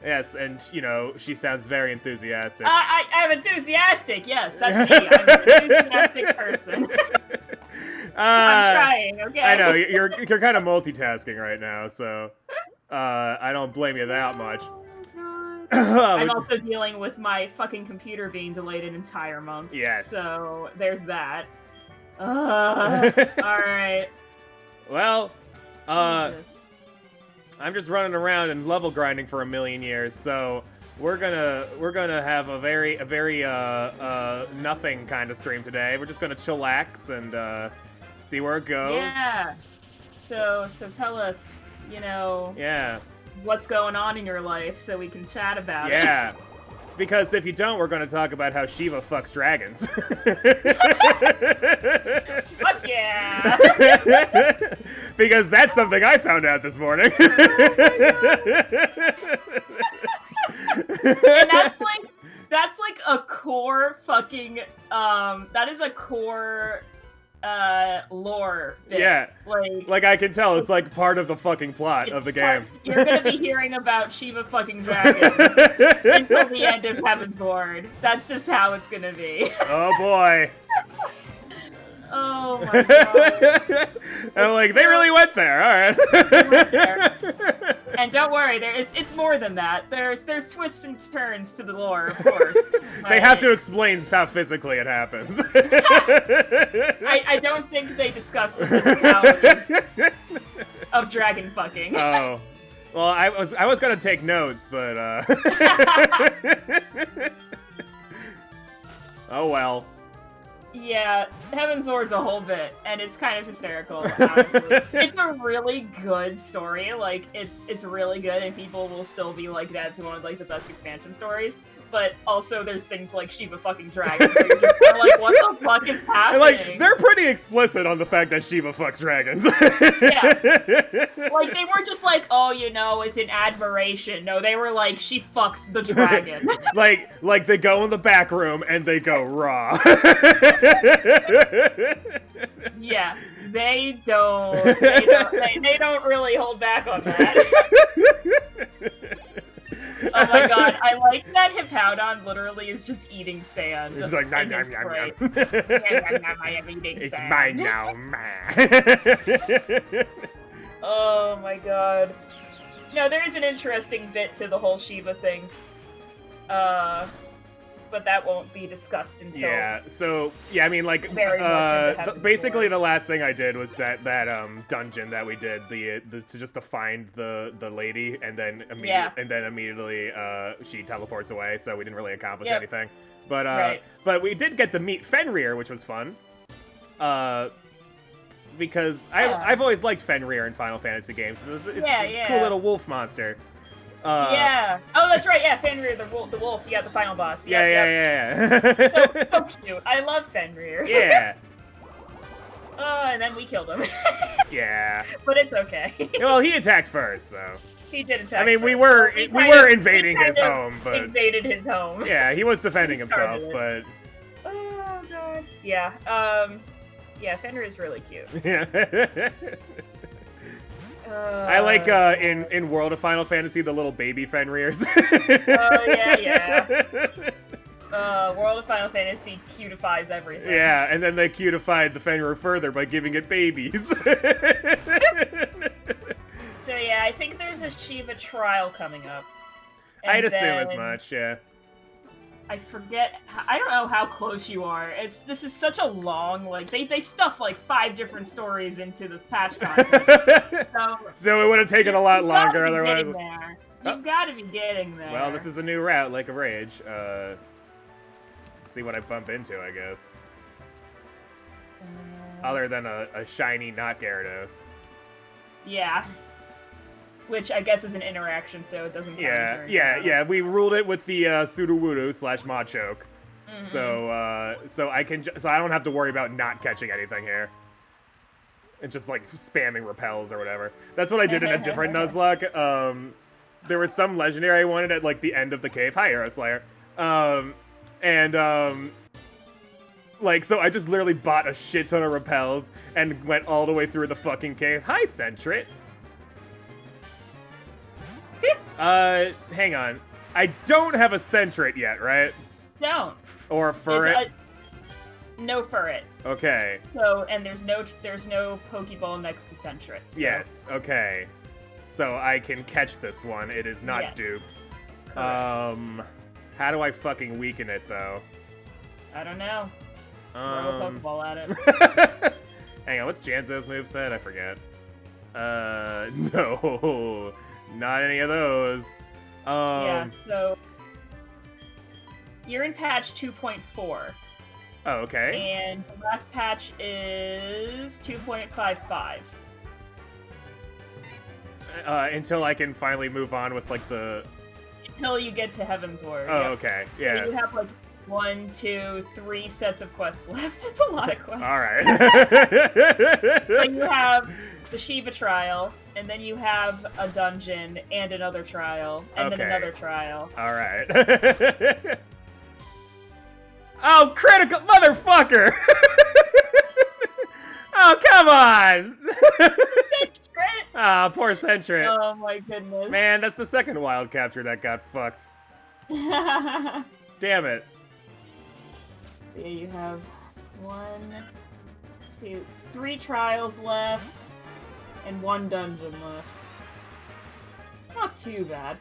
Yes, and, you know, she sounds very enthusiastic. I'm enthusiastic, yes, that's me. I'm an enthusiastic person. I'm trying, okay? I know, you're kind of multitasking right now, so I don't blame you that much. I'm also dealing with my fucking computer being delayed an entire month. Yes. So, there's that. Alright. Well, Jesus. I'm just running around and level grinding for 1,000,000 years, so we're gonna have a very nothing kind of stream today. We're just gonna chillax and see where it goes. Yeah. So tell us, you know. Yeah. What's going on in your life so we can chat about it. Yeah. Because if you don't, we're going to talk about how Shiva fucks dragons. Fuck yeah! Because that's something I found out this morning. And that's like a core fucking that is a core lore bit. Yeah. Like I can tell it's like part of the fucking plot of the game. You're gonna be hearing about Shiva fucking dragons until the end of Heaven's Ward. That's just how it's gonna be. Oh boy. Oh my god. I'm like, they really went there, alright. And don't worry, it's more than that. There's twists and turns to the lore, of course. They have to explain how physically it happens. I don't think they discuss the physicalities of dragon fucking. Oh. Well, I was gonna take notes, but oh well. Yeah, Heaven's Ward's a whole bit, and it's kind of hysterical, honestly. It's a really good story, like, it's really good, and people will still be like, that's one of, like, the best expansion stories, but also there's things like Shiva fucking dragons, where you're just kinda like, what the fuck is happening? Like, they're pretty explicit on the fact that Shiva fucks dragons. Yeah. Like, they weren't just like, oh, you know, it's an admiration. No, they were like, she fucks the dragon. like they go in the back room and they go raw. Yeah, they don't really hold back on that. Oh my god, I like that Hippowdon literally is just eating sand. It's like, nom, nom, nom, nom. I am eating It's sand. mine now. Oh my god. No, there is an interesting bit to the whole Shiva thing. But that won't be discussed until... Yeah, so, yeah, I mean, like, basically the last thing I did was that dungeon that we did, to find the lady, and then immediately she teleports away, so we didn't really accomplish anything. But, but we did get to meet Fenrir, which was fun. Because I've always liked Fenrir in Final Fantasy games. It's a cool little wolf monster. Yeah. Oh, that's right. Yeah, Fenrir, the wolf. Yeah, the final boss. Yeah. So cute. I love Fenrir. Yeah. And then we killed him. Yeah. But it's okay. Well, he attacked first, so. He did attack. I mean, first. we were invading his home, but invaded his home. Yeah, he was defending himself, but. Oh god. Yeah. Yeah, Fenrir is really cute. Yeah. I like in World of Final Fantasy the little baby Fenrirs. Oh yeah. World of Final Fantasy cutifies everything. Yeah, and then they cutified the Fenrir further by giving it babies. So yeah, I think there's a Shiva trial coming up. I'd assume as much, yeah. I forget, I don't know how close you are. This is such a long, like, they stuff like 5 different stories into this patch content. So it would have taken a lot longer otherwise. You've got to be getting there. Well, this is the new route, Lake of Rage. Let's see what I bump into, I guess. Other than a shiny not Gyarados. Yeah. Which I guess is an interaction, so it doesn't count. Yeah. We ruled it with the Sudowoodo / Machoke. Mm-hmm. So I don't have to worry about not catching anything here. And just like spamming repels or whatever. That's what I did in a different Nuzlocke. There was some legendary I wanted at like the end of the cave. Hi, Aeroslayer. Like, so I just literally bought a shit ton of repels and went all the way through the fucking cave. Hi, Sentret. Hang on. I don't have a Sentret yet, right? Don't. Or Furret? No Furret. Okay. So, and there's no Pokeball next to Sentret. So. Yes, okay. So I can catch this one. It is not dupes. Correct. How do I fucking weaken it, though? I don't know. Throw a Pokeball at it. Hang on, what's Janzo's moveset? I forget. No. Not any of those. Yeah, so... You're in patch 2.4. Oh, okay. And the last patch is 2.55. Until I can finally move on with, like, the... Until you get to Heavensward. Oh, yep. okay, yeah. So you have, like, 1, 2, 3 sets of quests left. It's a lot of quests. Alright. Then you have the Shiva trial, and then you have a dungeon, and another trial, and then another trial. Alright. Oh, critical motherfucker! Oh, come on! Sentret! Ah, poor Sentret. Oh my goodness. Man, that's the second wild capture that got fucked. Damn it. Yeah, you have 1, 2, 3 trials left, and 1 dungeon left. Not too bad.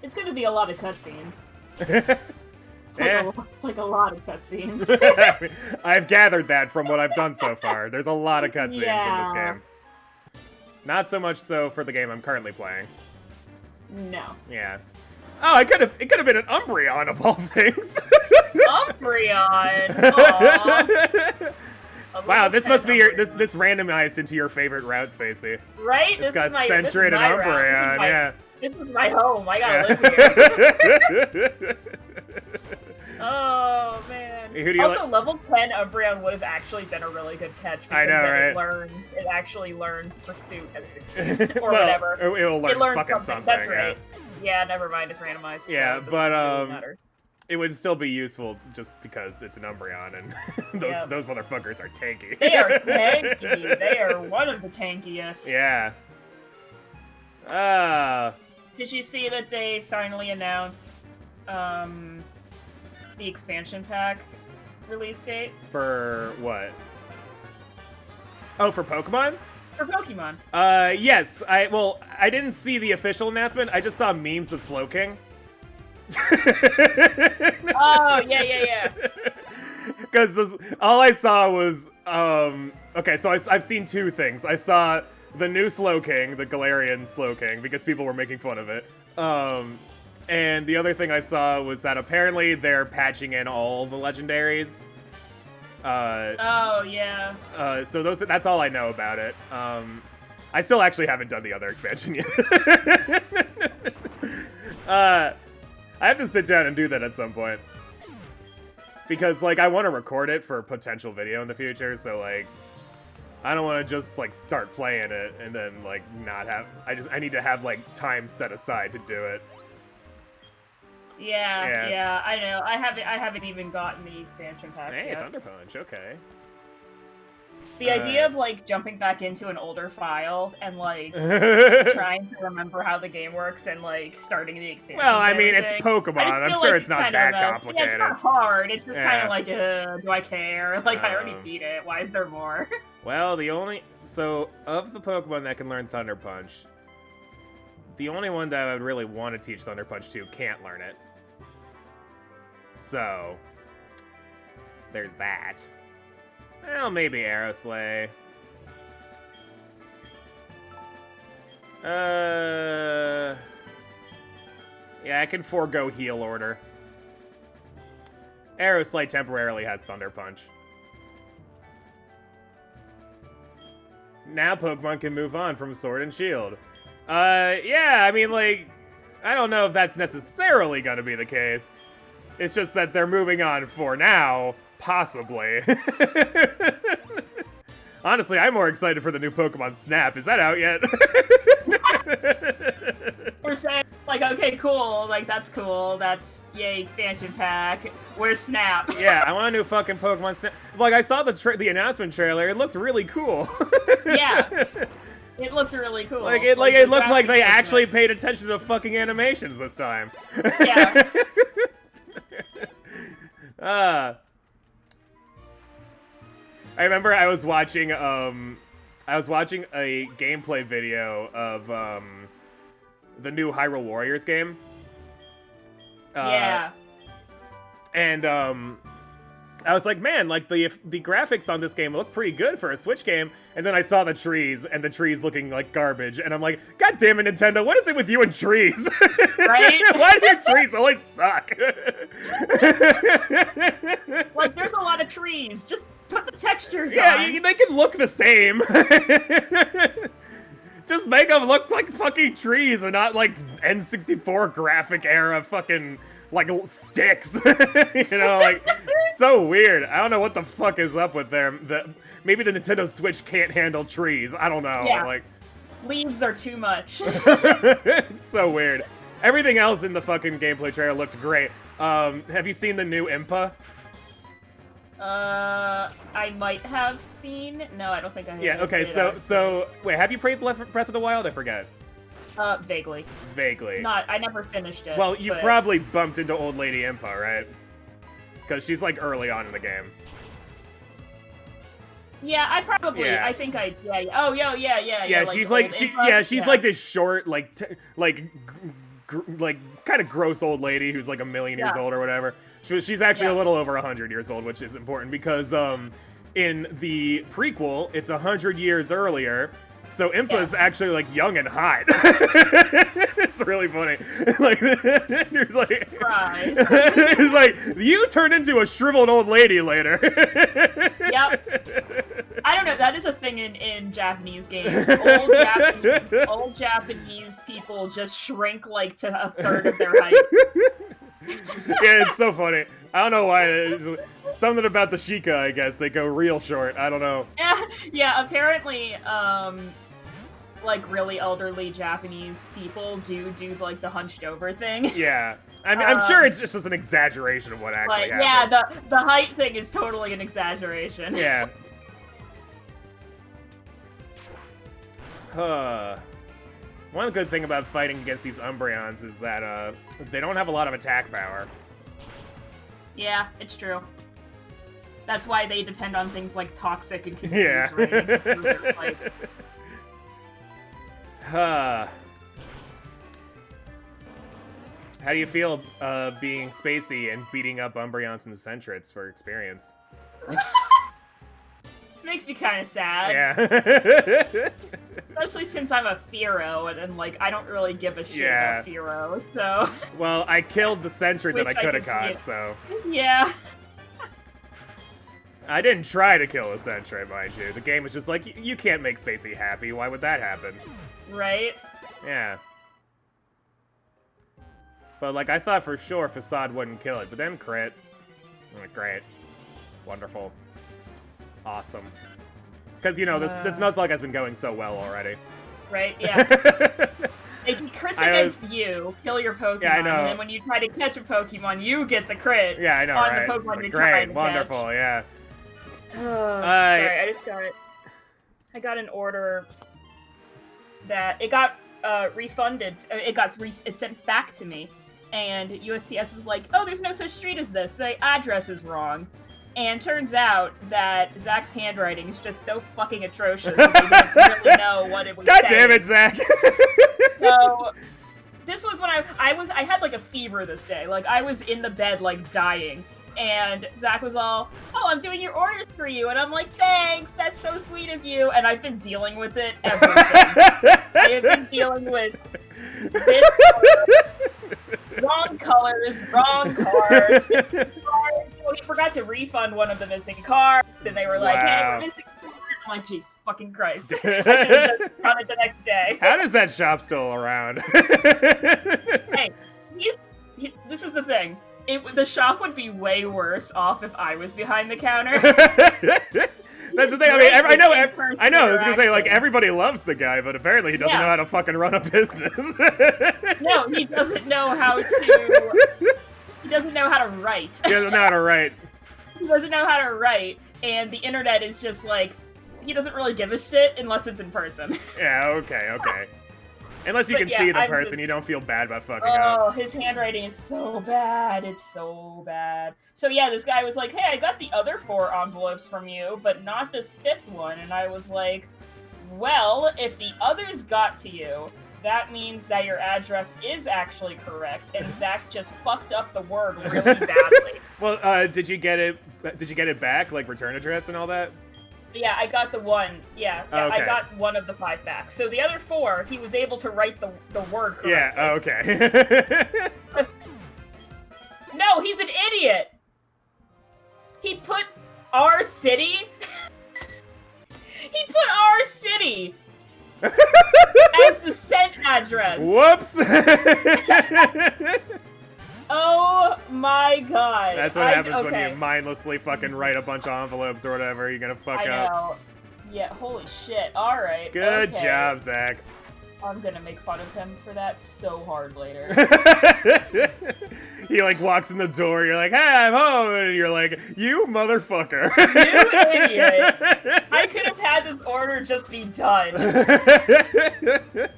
It's gonna be a lot of cutscenes. Like a lot of cutscenes. I've gathered that from what I've done so far. There's a lot of cutscenes in this game. Not so much so for the game I'm currently playing. No. Yeah. Oh, it could have been an Umbreon of all things. Umbreon. Aww. Wow, this must be your this randomized into your favorite route, Spacey. Right? It's got Sentret and Umbreon. Yeah. This is my home. I gotta live here. Oh man. Also, level 10 Umbreon would have actually been a really good catch because I know, right? It actually learns Pursuit at 16 or well, whatever. It'll learn fucking something. That's right. Yeah, never mind. It's randomized. Yeah, so but really it would still be useful just because it's an Umbreon and those motherfuckers are tanky. They are tanky. They are one of the tankiest. Yeah. Did you see that they finally announced the expansion pack release date? For what? Oh, for Pokemon? For Pokemon. Yes. I didn't see the official announcement. I just saw memes of Slowking. Oh, yeah. Because all I saw was, okay, so I've seen 2 things. I saw the new Slowking, the Galarian Slowking, because people were making fun of it. And the other thing I saw was that apparently they're patching in all the legendaries. Oh, yeah. So that's all I know about it. I still actually haven't done the other expansion yet. I have to sit down and do that at some point. Because, like, I want to record it for a potential video in the future, so, like, I don't want to just, like, start playing it and then, like, not have... I need to have, like, time set aside to do it. Yeah, I know. I haven't even gotten the expansion packs yet. Hey, Thunder Punch, okay. The idea of, like, jumping back into an older file and, like, trying to remember how the game works and, like, starting the expansion. Well, I mean, it's Pokemon. I'm sure it's not that complicated. Yeah, it's not hard. It's just kind of like, do I care? Like, I already beat it. Why is there more? Well, so, of the Pokemon that can learn Thunder Punch, the only one that I would really want to teach Thunder Punch to can't learn it. So, there's that. Well, maybe Aeroslay. Yeah, I can forego Heal Order. Aeroslay temporarily has Thunder Punch. Now Pokemon can move on from Sword and Shield. Yeah, I mean, like, I don't know if that's necessarily gonna be the case. It's just that they're moving on for now, possibly. Honestly, I'm more excited for the new Pokemon Snap. Is that out yet? We're saying, like, okay, cool. Like, that's cool. That's, yay, expansion pack. Where's Snap? Yeah, I want a new fucking Pokemon Snap. Like, I saw the announcement trailer. It looked really cool. Yeah. It looked really cool. It looked like they actually paid attention to the fucking animations this time. Yeah. I remember I was watching a gameplay video of the new Hyrule Warriors game. Yeah. And I was like, man, like the graphics on this game look pretty good for a Switch game. And then I saw the trees, and the trees looking like garbage, and I'm like, God damn it, Nintendo, what is it with you and trees? Right? Why do your trees always suck? Like, there's a lot of trees. Just put the textures on. Yeah, they can look the same. Just make them look like fucking trees and not like N64 graphic era fucking like sticks. You know, like so weird. I don't know what the fuck is up with them. Maybe the Nintendo Switch can't handle trees. I don't know. Yeah. Like leaves are too much. it's so weird. Everything else in the fucking gameplay trailer looked great. Have you seen the new Impa? I might have seen. No, I don't think I have. Yeah, okay, so wait, have you played Breath of the Wild? I forget. Vaguely. Vaguely. I never finished it. Well, you but... probably bumped into Old Lady Impa, right? Because she's like early on in the game. Yeah, I probably. Yeah. I think I. Yeah. Oh, yeah. Yeah, she's like this short, like kind of gross old lady who's like a million years old or whatever. She's actually a little over 100 years old, which is important because in the prequel, it's 100 years earlier. So Impa's actually like young and hot. It's really funny. Like, he's like, you turn into a shriveled old lady later. Yep. I don't know. That is a thing in Japanese games. Old Japanese people just shrink like to a third of their height. Yeah, it's so funny. I don't know why. Something about the Sheikah, I guess. They go real short. I don't know. Yeah, apparently, like, really elderly Japanese people do like, the hunched over thing. Yeah. I mean, I'm sure it's just an exaggeration of what actually happens. Yeah, the height thing is totally an exaggeration. Yeah. One good thing about fighting against these Umbreons is that they don't have a lot of attack power. Yeah, it's true. That's why they depend on things like toxic and confused rating. How do you feel being spacey and beating up Umbreons and Centrets for experience? Makes me kind of sad. Yeah. Especially since I'm a Firo, and like, I don't really give a shit about Firo, so... Well, I killed the Centret that I could have caught, so... Yeah. I didn't try to kill a Centret, mind you. The game was just like, you can't make Spacey happy. Why would that happen? Right? Yeah. But, like, I thought for sure Facade wouldn't kill it, but then crit. Great. Wonderful. Awesome. Because, you know, this Nuzlocke has been going so well already. Right, yeah. It crits against you, kill your Pokemon, yeah, I know. And then when you try to catch a Pokemon, you get the crit. Yeah, I know, on right? the Pokemon you're Great, trying to wonderful, catch. Yeah. Sorry, I got an order that it got refunded. It sent back to me, and USPS was like, "Oh, there's no such street as this. The address is wrong." And turns out that Zach's handwriting is just so fucking atrocious that they didn't really know what it was God saying. damn it, Zach! So this was when I had like a fever this day. Like, I was in the bed like dying. And Zach was all, "Oh, I'm doing your orders for you." And I'm like, "Thanks, that's so sweet of you." And I've been dealing with it ever since. I have been dealing with this wrong colors, wrong cars. Well, he forgot to refund one of the missing cars. And they were like, "Hey, we're missing a car." I'm like, Jesus fucking Christ. I should have just done it the next day. How does that shop still around? Hey, this is the thing. The shop would be way worse off if I was behind the counter. That's the thing. I mean, I know. I was gonna say, like, everybody loves the guy, but apparently he doesn't know how to fucking run a business. No, he doesn't know how to. He doesn't know how to write. He doesn't know how to write. He doesn't know how to write, and the internet is just like, he doesn't really give a shit unless it's in person. Yeah, okay. Unless you can see the person, you don't feel bad about fucking up. Oh, his handwriting is so bad. It's so bad. So yeah, this guy was like, hey, I got the other 4 envelopes from you, but not this 5th one. And I was like, well, if the others got to you, that means that your address is actually correct, and Zach just fucked up the word really badly. Well, did you get it back, like return address and all that? Yeah, I got the 1. Yeah, okay. I got 1 of the 5 back. So the other 4, he was able to write the word correctly. Yeah, okay. No, he's an idiot! He put our city... He put our city as the sent address. Whoops! Oh my god. That's what happens when you mindlessly fucking write a bunch of envelopes or whatever. You're gonna fuck up. I know. Yeah, holy shit. Alright. Good job, Zach. I'm gonna make fun of him for that so hard later. He like walks in the door, you're like, hey, I'm home, and you're like, you motherfucker. You idiot. I could have had this order just be done.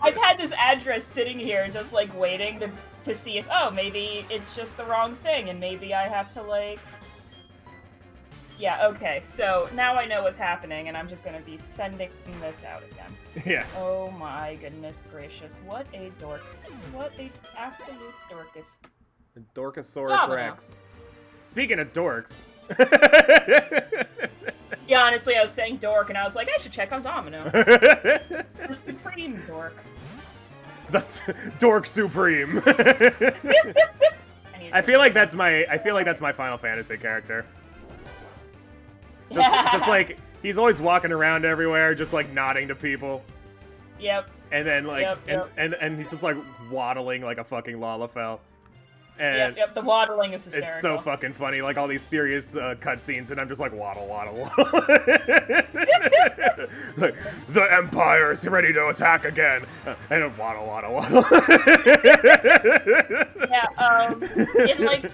I've had this address sitting here just like waiting to see if, oh, maybe it's just the wrong thing and maybe I have to like... Yeah, okay, so now I know what's happening and I'm just gonna be sending this out again. Yeah. Oh my goodness gracious, what a dork. What a absolute dorkus. Dorkosaurus Rex. Speaking of dorks. Yeah, honestly, I was saying dork and I was like, I should check on Domino. The supreme dork. That's Dork Supreme. I feel like that's my Final Fantasy character. Just like he's always walking around everywhere, just like nodding to people. Yep. And then like and he's just like waddling like a fucking Lalafell. And yep, the waddling is hysterical. It's so fucking funny, like all these serious cutscenes, and I'm just like waddle. Like, the Empire is ready to attack again, and then waddle. Yeah, in like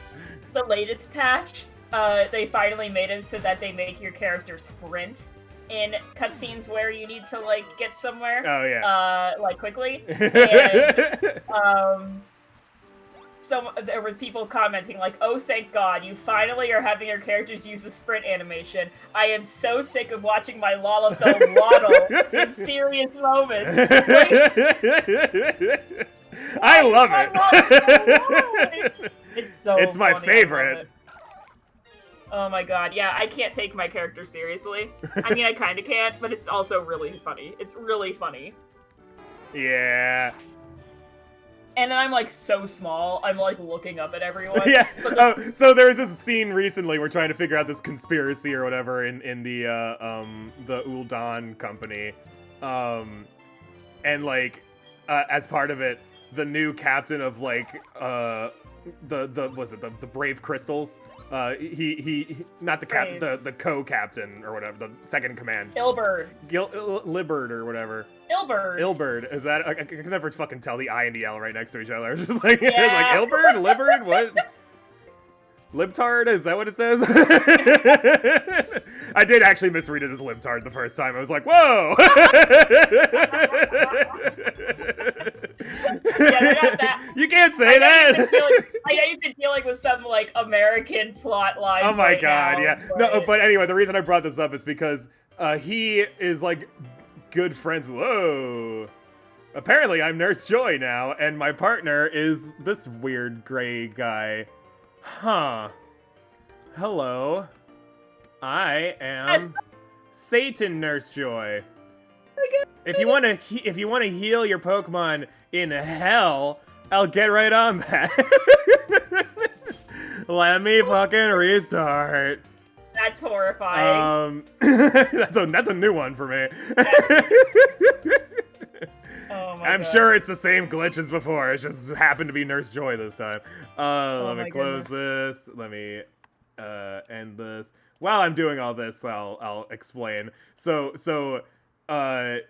the latest patch, they finally made it so that they make your character sprint in cutscenes where you need to like get somewhere. Oh yeah. Like quickly. And, so there were people commenting like, oh thank god, you finally are having your characters use the sprint animation. I am so sick of watching my Lalafell waddle in serious moments. I love it. It's my funny. favorite. Oh my god, yeah, I can't take my character seriously. I mean, I kinda can't, but it's also really funny. It's really funny. Yeah. And then I'm like so small, I'm like looking up at everyone. Yeah. So there's this scene recently we're trying to figure out this conspiracy or whatever in the Ul'Dan company, and like as part of it, the new captain of like the Brave Crystals. He not the captain, the co-captain or whatever, the second command. Ilberd. Liberd or whatever. Ilberd. Is that? I can never fucking tell the I and the L right next to each other. It's just like, yeah. It's like Ilberd, Liberd, what? Libtard? Is that what it says? I did actually misread it as Libtard the first time. I was like, whoa! Yeah, they're not that. You can't say that! I know you've been dealing with some, like, American plot lines. Oh my right god, now, yeah. But... No, but anyway, the reason I brought this up is because he is, like, good friends. Whoa! Apparently, I'm Nurse Joy now, and my partner is this weird gray guy. Huh. Hello. I am Satan Nurse Joy. If you want to heal your Pokemon in hell, I'll get right on that. Let me fucking restart. That's horrifying. That's a new one for me. Oh my I'm God. sure it's the same glitch as before. It just happened to be Nurse Joy this time. Let me close this. Let me end this. While I'm doing all this, I'll explain. So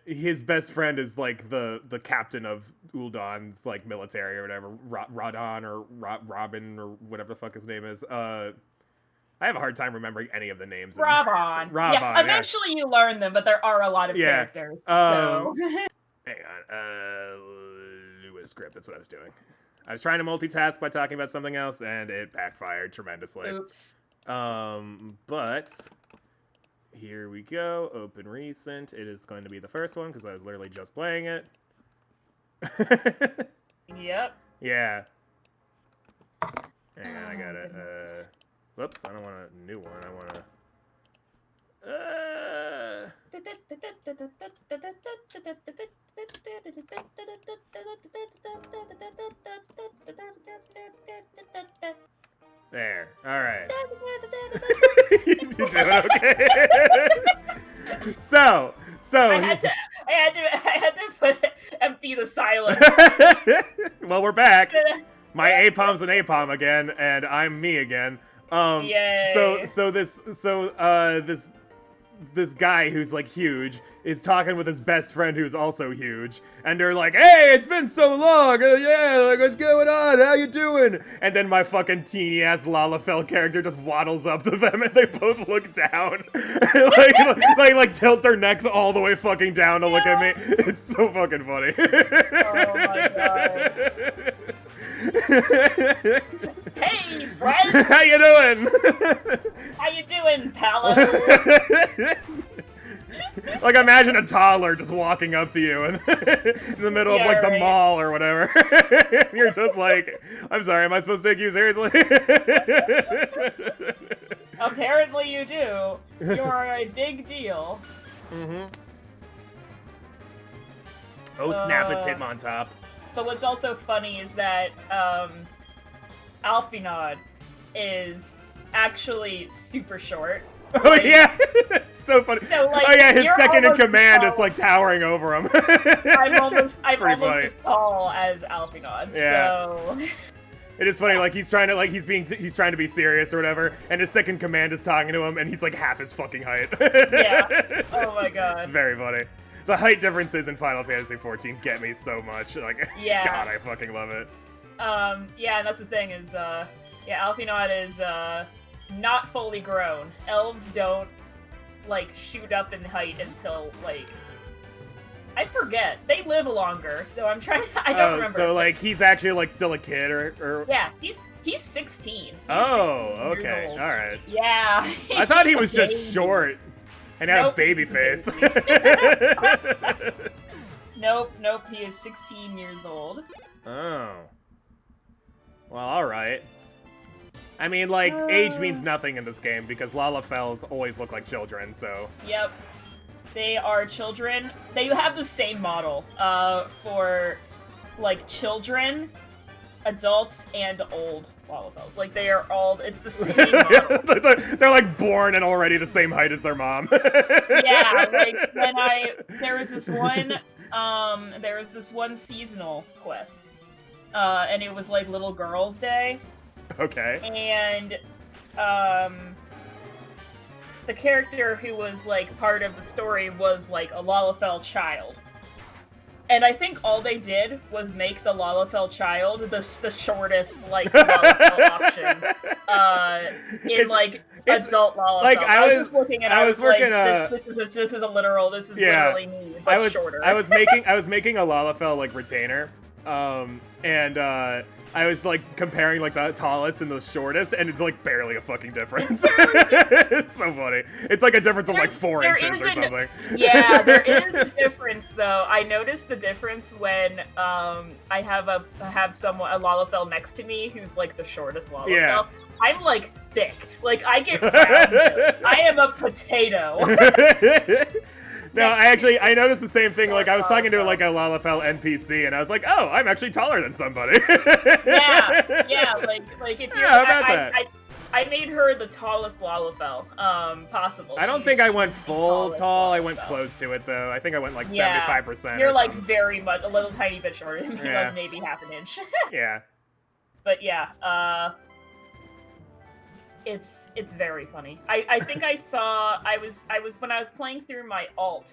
his best friend is like the captain of Ul'Dan's like military or whatever, Rodon or Robin or whatever the fuck his name is. I have a hard time remembering any of the names. Robon. Robon, yeah, eventually you learn them, but there are a lot of characters. So hang on. Lewis script, that's what I was doing. I was trying to multitask by talking about something else, and it backfired tremendously. Oops. But here we go. Open recent. It is going to be the first one because I was literally just playing it. Yep. Yeah. Hang on, I got it. Whoops, I don't want a new one. I want There. All right. You doing okay? So I had to put empty the silence. Well, we're back. My Apom's an Apom again, and I'm me again. Yay. So this guy who's like huge is talking with his best friend who's also huge, and they're like, "Hey, it's been so long. Yeah, like what's going on? How you doing?" And then my fucking teeny ass Lalafell character just waddles up to them, and they both look down, like tilt their necks all the way fucking down to look at me. It's so fucking funny. Oh my god. Hey, friend! How you doing? How you doing, pal? Like, imagine a toddler just walking up to you in the middle of, like, the mall or whatever. You're just like, I'm sorry, am I supposed to take you seriously? Apparently you do. You're a big deal. Mm-hmm. Oh, snap, it's Hitmontop. But what's also funny is that Alphinaud is actually super short. Oh, like, yeah! It's so funny. So, like, oh, yeah, his second in command is, like, towering over him. I'm almost as tall as Alphinaud, so... It is funny, like, he's trying to be serious or whatever, and his second command is talking to him, and he's, like, half his fucking height. Yeah. Oh, my god. It's very funny. The height differences in Final Fantasy XIV get me so much. Like, yeah. God, I fucking love it. Yeah, and that's the thing is, Alphinaud is, not fully grown. Elves don't, like, shoot up in height until, like... I forget. They live longer, so I'm trying to... I don't remember. So, like, he's actually, like, still a kid, or... Yeah, he's 16. Oh, okay. Alright. Yeah. I thought he was just short. And had a baby face. Nope, he is 16 years old. Oh. Well, alright. I mean, like, age means nothing in this game, because Lalafells always look like children, so... Yep. They are children. They have the same model, for, like, children, adults, and old Lalafells. Like, they are all, it's the same model. They're, like, born and already the same height as their mom. Yeah, like, there was this one seasonal quest, and it was, like, Little Girls' Day. Okay. And, the character who was, like, part of the story was, like, a Lalafell child. And I think all they did was make the Lalafell child the shortest, like, Lalafell option. Adult Lalafell. Like, I was looking at this is a literal, this is literally me, but shorter. I was making a Lalafell, like, retainer. I was, like, comparing, like, the tallest and the shortest, and it's, like, barely a fucking difference. It's so funny. It's, like, a difference of, like, 4 inches or something. Yeah, there is a difference, though. I noticed the difference when, I have a Lalafell next to me who's, like, the shortest Lalafell. Yeah. I'm, like, thick. Like, I get rounded. I am a potato. No, I noticed the same thing. Like, I was talking to, like, a Lalafell NPC, and I was like, oh, I'm actually taller than somebody. yeah, like if you're... How about that? I made her the tallest Lalafell, possible. I don't think I went full tall. I went close to it, though. I think I went, like, 75%. You're, like, very much, a little tiny bit shorter than me, like, maybe half an inch. Yeah. But, yeah, It's very funny. I think I was when I was playing through my alt,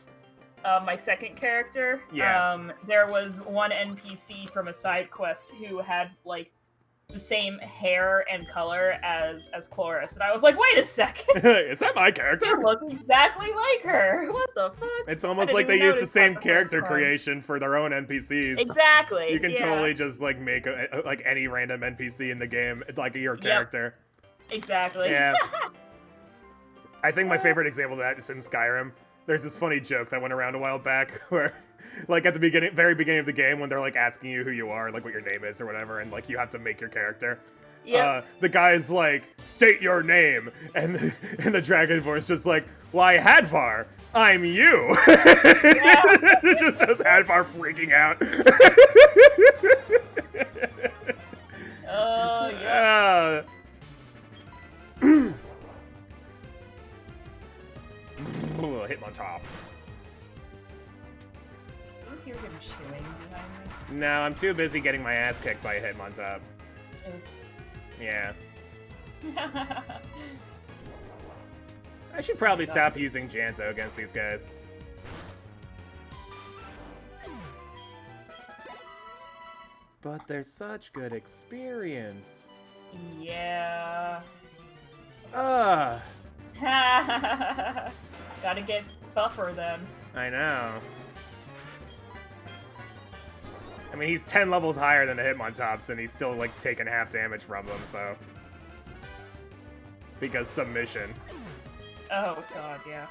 my second character, there was one NPC from a side quest who had, like, the same hair and color as Chloris, and I was like, wait a second. Is that my character? You look exactly like her. What the fuck? It's almost like they use the same character creation for their own NPCs. Exactly. You can totally just like make like any random NPC in the game like your character. Yep. Exactly. Yeah. I think my favorite example of that is in Skyrim. There's this funny joke that went around a while back where, like, at the very beginning of the game, when they're, like, asking you who you are, like, what your name is or whatever, and, like, you have to make your character. Yeah. The guy's like, state your name, and the dragon voice just like, why, Hadvar, I'm you. It just shows Hadvar freaking out. Oh, yeah. Hit him on top. Do you hear him chewing behind me? No, I'm too busy getting my ass kicked by Hitmontop. Oops. Yeah. I should probably stop using Janto against these guys. But they're such good experience. Yeah. Ugh. Gotta get buffer then. I know. I mean, he's 10 levels higher than the Hitmontops, and he's still, like, taking half damage from them, so... Because submission. Oh, God, yeah.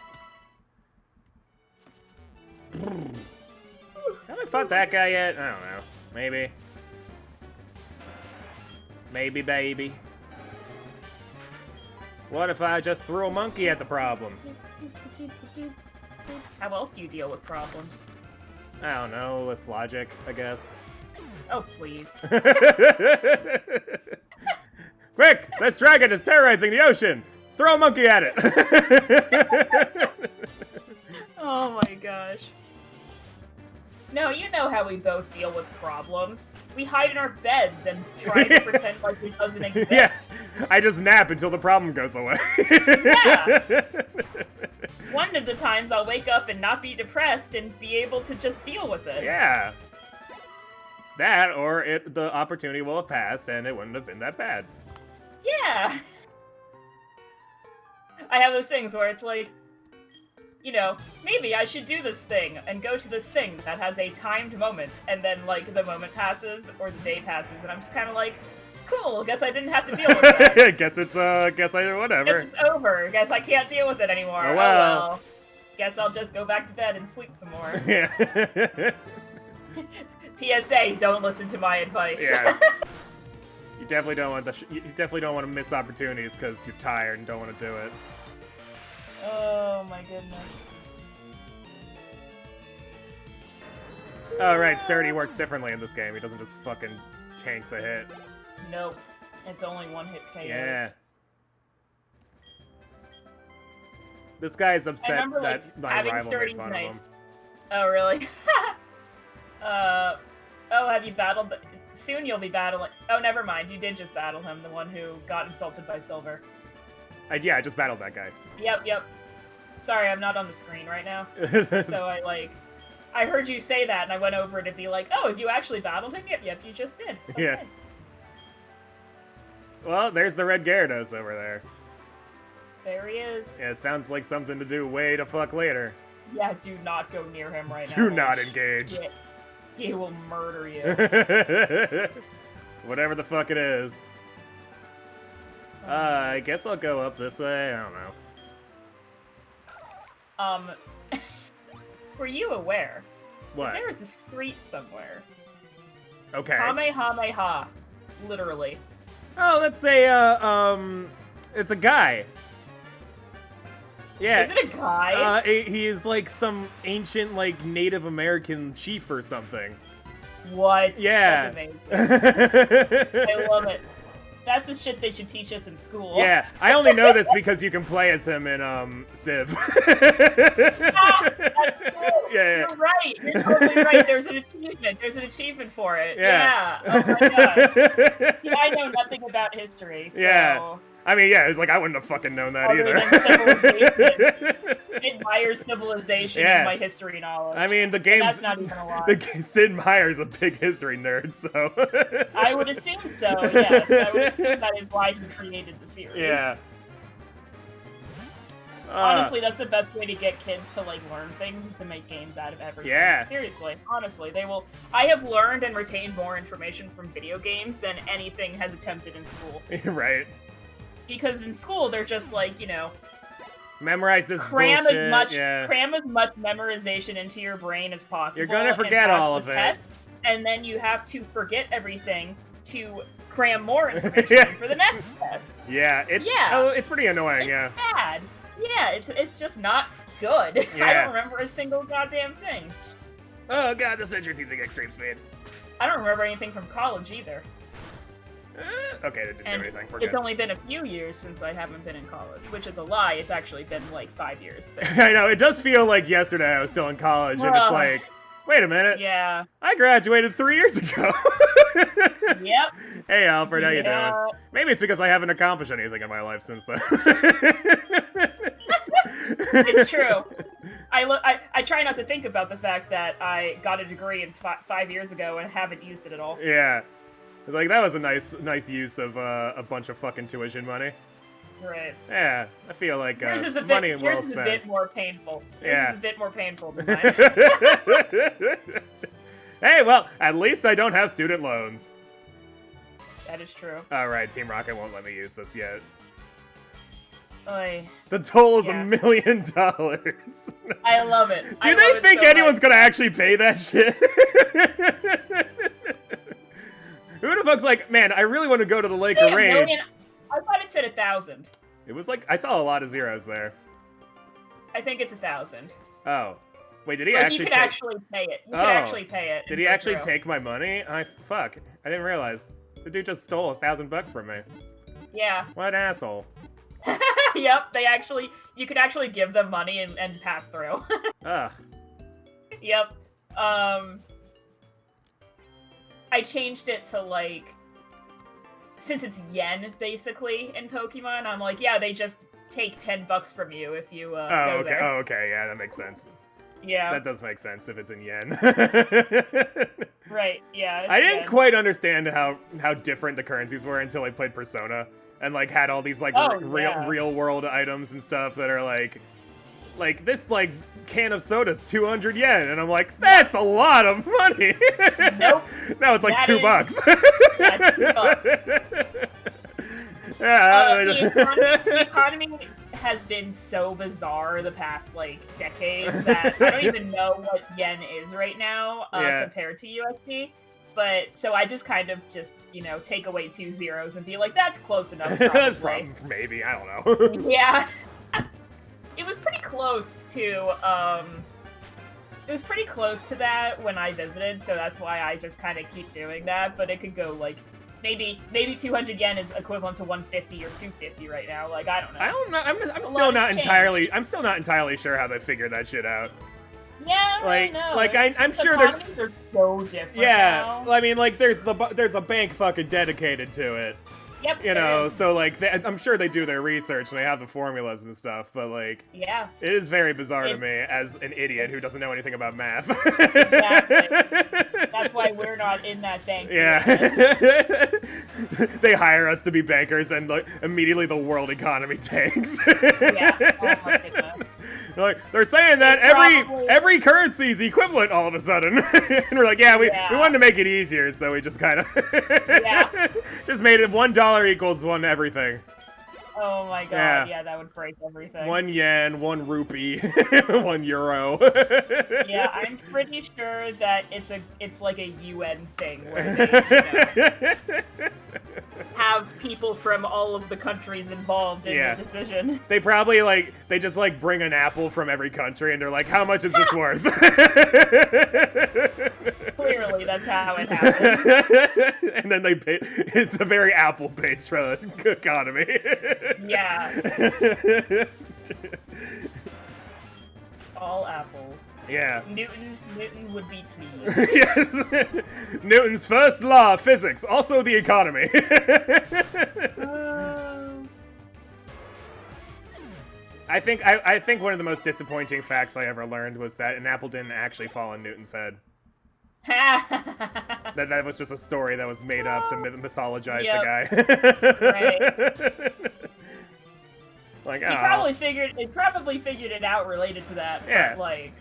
Have I fought that guy yet? I don't know. Maybe. Maybe, baby. What if I just threw a monkey at the problem? How else do you deal with problems? I don't know, with logic, I guess. Oh, please. Quick! This dragon is terrorizing the ocean! Throw a monkey at it! Oh my gosh. No, you know how we both deal with problems. We hide in our beds and try to pretend like it doesn't exist. Yes, I just nap until the problem goes away. Yeah. One of the times I'll wake up and not be depressed and be able to just deal with it. Yeah. That, or the opportunity will have passed and it wouldn't have been that bad. Yeah. I have those things where it's like, you know, maybe I should do this thing and go to this thing that has a timed moment, and then, like, the moment passes or the day passes, and I'm just kind of like, cool, guess I didn't have to deal with that. Guess whatever. Guess it's over. Guess I can't deal with it anymore. Oh well. Guess I'll just go back to bed and sleep some more. Yeah. PSA, don't listen to my advice. Yeah. You definitely don't want to miss opportunities because you're tired and don't want to do it. Oh my goodness. Oh right, Sturdy works differently in this game. He doesn't just fucking tank the hit. Nope. It's only one hit KOs. Yeah. This guy's upset remember, that like, my having rival made Sturdy's fun nice. of him. Oh, really? Oh, have you battled... Soon you'll be battling... Oh, never mind. You did just battle him, the one who got insulted by Silver. Yeah, I just battled that guy. Yep. Sorry, I'm not on the screen right now. So I heard you say that, and I went over to be like, oh, have you actually battled him? Yep, you just did. Okay. Yeah. Well, there's the red Gyarados over there. There he is. Yeah, it sounds like something to do way to fuck later. Yeah, do not go near him right now. Do not engage. Yeah, he will murder you. Whatever the fuck it is. I guess I'll go up this way. I don't know. Were you aware? What? There is a street somewhere. Okay. Kamehameha. Literally. Oh, let's say, it's a guy. Yeah. Is it a guy? He is like some ancient, like, Native American chief or something. What? Yeah. That's amazing. I love it. That's the shit they should teach us in school. Yeah, I only know this because you can play as him in, Civ. That's cool. Yeah. You're right. You're totally right. There's an achievement. There's an achievement for it. Yeah. Oh my god. Yeah, I know nothing about history, so... Yeah. I mean, yeah, it's like, I wouldn't have fucking known that Other either. than civilization. Sid Meier's Civilization Yeah. is my history knowledge. I mean, the And game's... that's not even a lie. Sid Meier's a big history nerd, so... I would assume so, yes. I would assume that is why he created the series. Yeah. Honestly, that's the best way to get kids to, like, learn things, is to make games out of everything. Yeah. Seriously, honestly, they will... I have learned and retained more information from video games than anything has attempted in school. Right. Because in school, they're just like, you know... Memorize this cram bullshit. Cram as much memorization into your brain as possible. You're gonna forget and pass all the of it. test, and then you have to forget everything to cram more information in for the next test. Yeah, it's pretty annoying, It's bad. Yeah, it's just not good. Yeah. I don't remember a single goddamn thing. Oh god, this engine's using extreme speed. I don't remember anything from college either. Okay, it didn't do anything. We're It's good. only been a few years since I haven't been in college, which is a lie. It's actually been like 5 years. But... I know, it does feel like yesterday I was still in college, and it's like, wait a minute. Yeah. I graduated 3 years ago. Yep. Hey, Alfred, how you doing? Maybe it's because I haven't accomplished anything in my life since then. It's true. I try not to think about the fact that I got a degree in 5 years ago and haven't used it at all. Yeah. Like, that was a nice use of a bunch of fucking tuition money. Right. Yeah, I feel like Yours is a money bit, well yours is a spent. bit more painful. Yours Yeah. is a bit more painful than mine. Hey, well, at least I don't have student loans. That is true. Alright, Team Rocket won't let me use this yet. Oy. The toll is Yeah. $1 million. I love it. Do they think anyone's gonna actually pay that shit? Who the fuck's like, man, I really want to go to the Lake of Rage. I thought it said 1,000. It was like, I saw a lot of zeros there. I think it's 1,000. Oh. Wait, did he Like, actually you could take... actually pay it. You could actually pay it. Did he actually take my money? Fuck. I didn't realize. The dude just stole $1,000 from me. Yeah. What an asshole. Yep, you could actually give them money and pass through. Ugh. Yep. I changed it to, like, since it's yen, basically, in Pokemon, I'm like, yeah, they just take $10 from you if you, go okay. there. Oh, okay. Yeah, that makes sense. Yeah. That does make sense if it's in yen. Right, yeah. I didn't quite understand how different the currencies were until I played Persona and, like, had all these, like, real world items and stuff that are, like this, like, can of soda's 200 yen, and I'm like, that's a lot of money. Nope. No, it's like That $2. Yeah, $2. Yeah. The economy has been so bizarre the past, like, decade that I don't even know what yen is right now compared to USD. But, so I just kind of you know, take away 2 zeros and be like, that's close enough, probably. That's maybe, I don't know. Yeah. It was pretty close to, that when I visited, so that's why I just kind of keep doing that, but it could go, like, maybe 200 yen is equivalent to 150 or 250 right now, like, I don't know. I don't know, I'm still not entirely sure how they figured that shit out. Yeah, like, I know. like I'm sure economies are so different now. I mean, like, there's a bank fucking dedicated to it. Yep, You know, so, like, I'm sure they do their research and they have the formulas and stuff, but, like, yeah, it is very bizarre to me as an idiot who doesn't know anything about math. Exactly. That's why we're not in that bank. Yeah. They hire us to be bankers and, like, immediately the world economy tanks. Yeah, oh my goodness. Like, they're saying that every currency is equivalent all of a sudden. And we're like, we wanted to make it easier, so we just kind of just made it $1 equals one everything. Oh my god, yeah, that would break everything. 1 yen, 1 rupee, 1 euro. Yeah, I'm pretty sure that it's like a UN thing where they have people from all of the countries involved in the decision. They probably, like, they just, like, bring an apple from every country and they're like, how much is this worth? Clearly, that's how it happens. And then they pay. It's a very apple-based economy. Yeah. It's all apples. Yeah. Newton would be pleased. Yes. Newton's first law of physics, also the economy. I think one of the most disappointing facts I ever learned was that an apple didn't actually fall on Newton's head. that was just a story that was made up to mythologize the guy. Right. Like, he probably figured it out related to that. Yeah. But, like,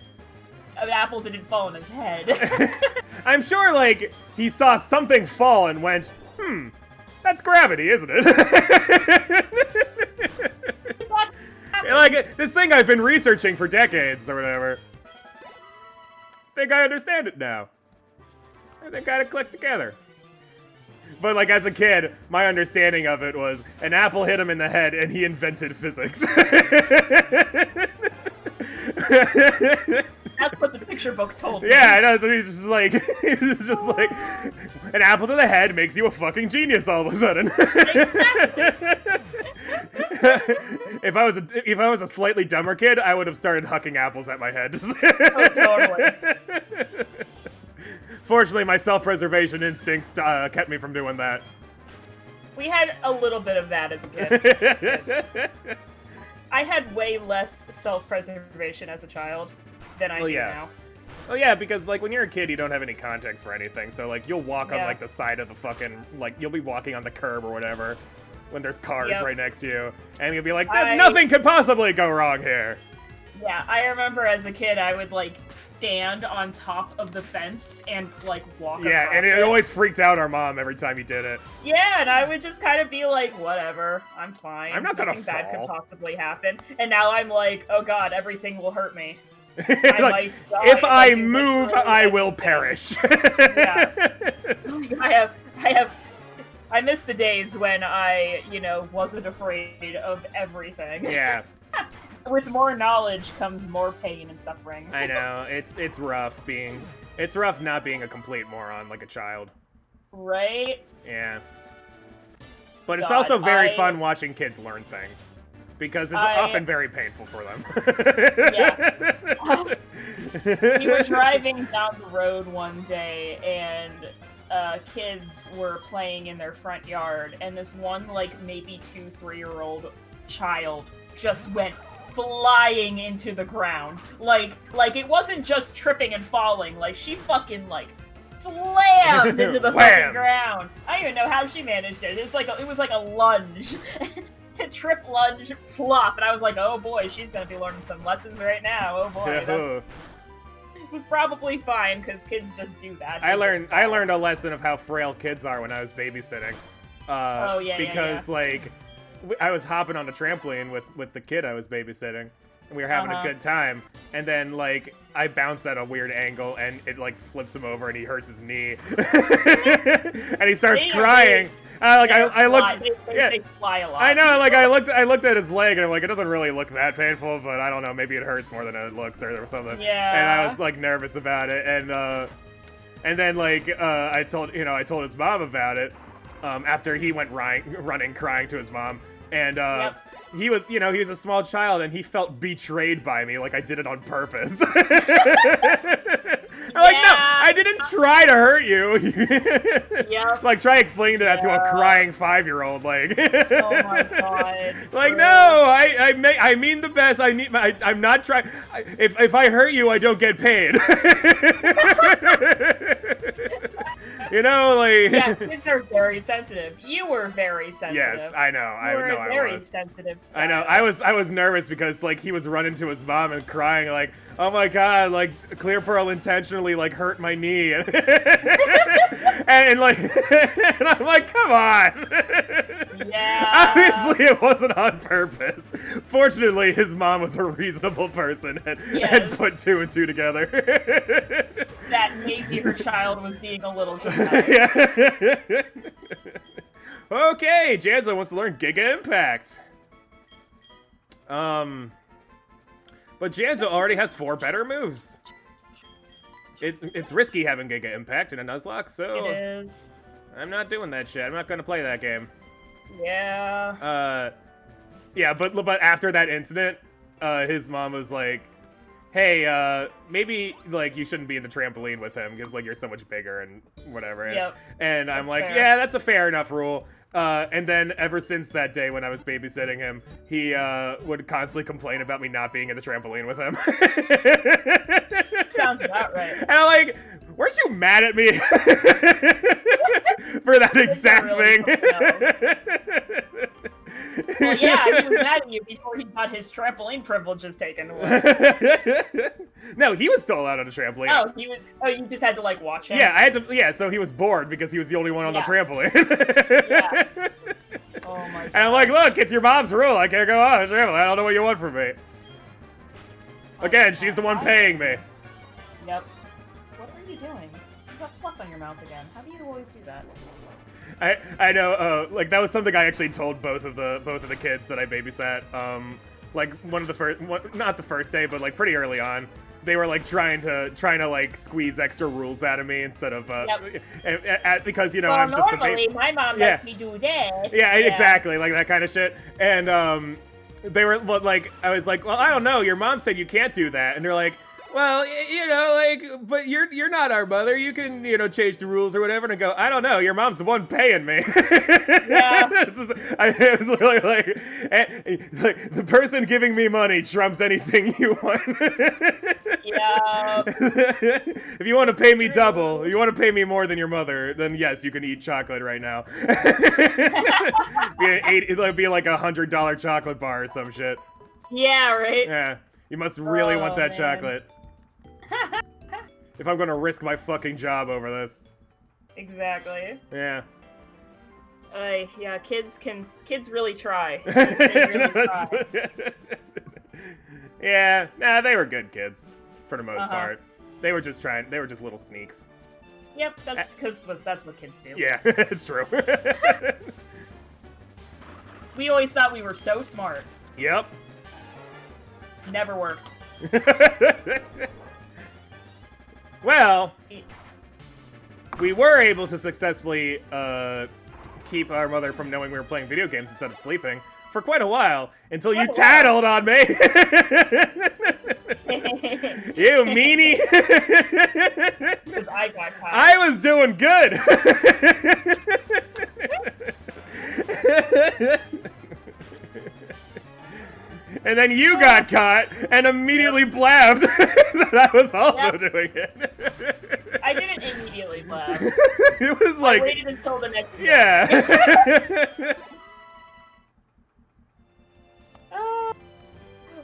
an apple didn't fall on his head. I'm sure, like, he saw something fall and went, that's gravity, isn't it? Like, this thing I've been researching for decades or whatever. I think I understand it now. They gotta click together. But, like, as a kid, my understanding of it was an apple hit him in the head and he invented physics. That's what the picture book told me. Yeah, I know, so he's just like, an apple to the head makes you a fucking genius all of a sudden. If I was a slightly dumber kid, I would have started hucking apples at my head. Oh, totally. Fortunately, my self-preservation instincts kept me from doing that. We had a little bit of that as a kid. I had way less self-preservation as a child than I do now. Well, yeah, because, like, when you're a kid, you don't have any context for anything, so, like, you'll walk on, like, the side of the fucking, like, you'll be walking on the curb or whatever when there's cars right next to you, and you'll be like, nothing could possibly go wrong here. Yeah, I remember as a kid, I would, like, stand on top of the fence and, like, walk across and it always freaked out our mom every time you did it. Yeah, and I would just kind of be like, whatever, I'm fine. I'm not gonna Nothing fall. bad could possibly happen. And now I'm like, oh god, everything will hurt me. I might die if I move, I will perish. Yeah. I miss the days when I, wasn't afraid of everything. Yeah. With more knowledge comes more pain and suffering. I know. It's rough not being a complete moron like a child. Right? Yeah. But it's also very fun watching kids learn things. Because it's often very painful for them. Yeah. We were driving down the road one day, and kids were playing in their front yard, and this one, like, maybe 2-3-year-old child just went flying into the ground. Like it wasn't just tripping and falling, like, she fucking, like, slammed into the fucking ground. I don't even know how she managed it. It was like a lunge. Trip, lunge, flop, and I was like, oh boy, she's gonna be learning some lessons right now. Oh boy, it was probably fine, because kids just do that. I learned a lesson of how frail kids are when I was babysitting. Because like, I was hopping on a trampoline with the kid I was babysitting, and we were having a good time, and then, like, I bounce at a weird angle, and it, like, flips him over, and he hurts his knee. And he starts crying. I looked. They fly a lot. I know. Like, I looked at his leg, and I'm like, it doesn't really look that painful, but I don't know. Maybe it hurts more than it looks, or something. Yeah. And I was, like, nervous about it, and then, like, I told his mom about it. After he went running, crying to his mom, and he was a small child, and he felt betrayed by me, like I did it on purpose. I'm like, no, I didn't try to hurt you. Like, try explaining that to a crying 5-year-old, like. Oh my god. Like, no, I mean the best. I'm not trying. If I hurt you, I don't get paid. Like. Yeah, kids are very sensitive. You were very sensitive. Yes, I know. I know. I very was sensitive. I know. I was nervous because, like, he was running to his mom and crying, like, oh my god, like, ClearPearl intentionally, like, hurt my knee. and like, and I'm like, come on. Yeah. Obviously, it wasn't on purpose. Fortunately, his mom was a reasonable person and put 2 and 2 together. That maybe her child was being a little dramatic. Yeah. Okay, Janzo wants to learn Giga Impact. But Janzo already has 4 better moves. It's risky having Giga Impact in a Nuzlocke, so it is. I'm not doing that shit. I'm not gonna play that game. Yeah. Yeah, but after that incident, his mom was like, hey, maybe, like, you shouldn't be in the trampoline with him because, like, you're so much bigger and whatever. Yep. And I'm like, fair. yeah, that's a fair enough rule. And then ever since that day when I was babysitting him, he would constantly complain about me not being in the trampoline with him. Sounds about right. And I'm like, weren't you mad at me for that exact thing? Well, yeah, he was mad at you before he got his trampoline privileges taken away. No, he was still allowed on the trampoline. Oh, he was. Oh, you just had to like watch him. Yeah, I had to. Yeah, so he was bored because he was the only one on the trampoline. Yeah. Oh my god. And I'm like, look, it's your mom's rule. I can't go on the trampoline. I don't know what you want from me. Again, she's the one paying me. Yep. What are you doing? You got fluff on your mouth again. How do you always do that? I know. Like that was something I actually told both of the kids that I babysat. Like one of the first, not the first day, but like pretty early on. They were like trying to like squeeze extra rules out of me instead of because you know, well, I'm just normally my mom lets me do this. Yeah, exactly, like that kind of shit. And they were like, I was like, well, I don't know. Your mom said you can't do that, and they're like, well, you know, like, but you're not our mother. You can, you know, change the rules or whatever. And I go, I don't know. Your mom's the one paying me. Yeah. It was literally like, the person giving me money trumps anything you want. Yeah. If you want to pay me double, you want to pay me more than your mother, then yes, you can eat chocolate right now. It'll be like $100 chocolate bar or some shit. Yeah, right? Yeah. You must really want that chocolate. If I'm gonna risk my fucking job over this. Exactly. Yeah. Yeah, kids really try. They really try. Yeah, nah, they were good kids, for the most part. They were just little sneaks. Yep, that's what kids do. Yeah, it's true. We always thought we were so smart. Yep. Never worked. Well, we were able to successfully keep our mother from knowing we were playing video games instead of sleeping for quite a while until you tattled on me. You meanie. Because I got caught. I was doing good. And then you got caught and immediately blabbed that I was also doing it. I didn't immediately blab. It was like... I waited until the next day. Yeah.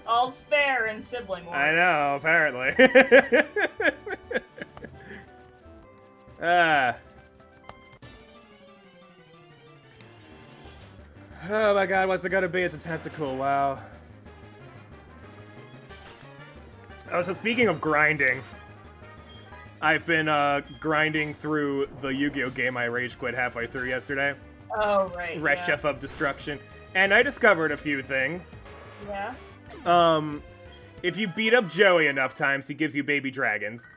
All's fair in sibling wars. I know, apparently. Oh my god, what's it gonna be? It's a tentacle, wow. Oh, so speaking of grinding, I've been grinding through the Yu-Gi-Oh game I rage quit halfway through yesterday. Oh, right. Chef of Destruction. And I discovered a few things. Yeah? If you beat up Joey enough times, he gives you baby dragons.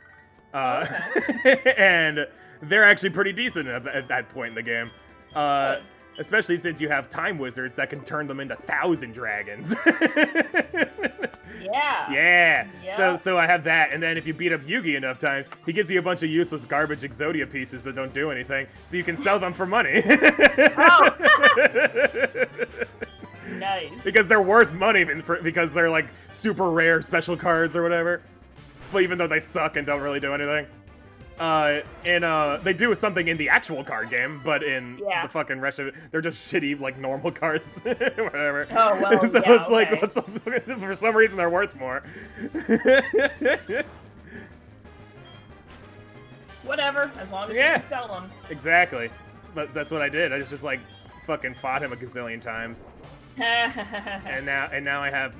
And they're actually pretty decent at that point in the game. Especially since you have time wizards that can turn them into 1,000 dragons. Yeah. Yeah. So I have that, and then if you beat up Yugi enough times, he gives you a bunch of useless garbage Exodia pieces that don't do anything, so you can sell them for money. Oh. Nice. Because they're worth money because they're like super rare special cards or whatever. But even though they suck and don't really do anything. They do something in the actual card game, but in the fucking rest of it, they're just shitty, like, normal cards, whatever. Oh, well, so yeah, it's like, for some reason, they're worth more. Whatever, as long as you can sell them. Exactly. But that's what I did. I just like, fucking fought him a gazillion times. and now I have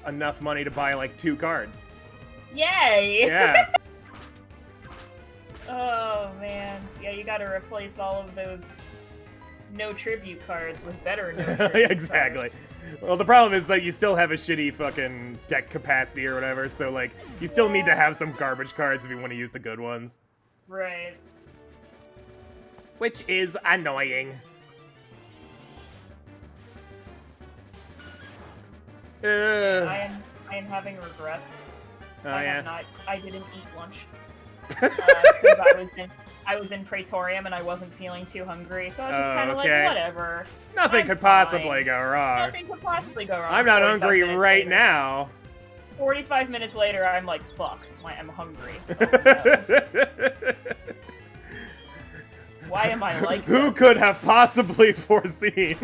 enough money to buy, like, 2 cards. Yay! Yeah. Oh, man. Yeah, you gotta replace all of those no tribute cards with better no tribute Exactly. cards. Well, the problem is that you still have a shitty fucking deck capacity or whatever, so, like, you still need to have some garbage cards if you want to use the good ones. Right. Which is annoying. I am having regrets. Oh, I didn't eat lunch. because I was in Praetorium and I wasn't feeling too hungry, so I was just kind of like, whatever. Nothing could possibly go wrong. Nothing could possibly go wrong. I'm not hungry right now. 45 minutes later, I'm like, fuck, I'm hungry. Oh, no. Why am I like Who this? could have possibly foreseen?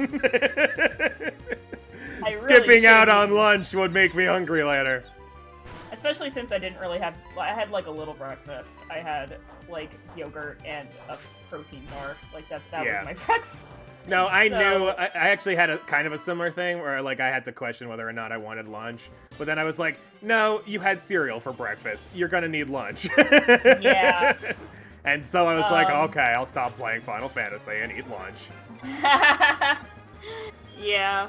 Skipping really out on lunch would make me hungry later. Especially since I didn't really have... I had, like, a little breakfast. I had, like, yogurt and a protein bar. Like, that was my breakfast. No, I knew. I actually had a kind of a similar thing where, like, I had to question whether or not I wanted lunch. But then I was like, no, you had cereal for breakfast. You're gonna need lunch. Yeah. And so I was like, okay, I'll stop playing Final Fantasy and eat lunch. Yeah.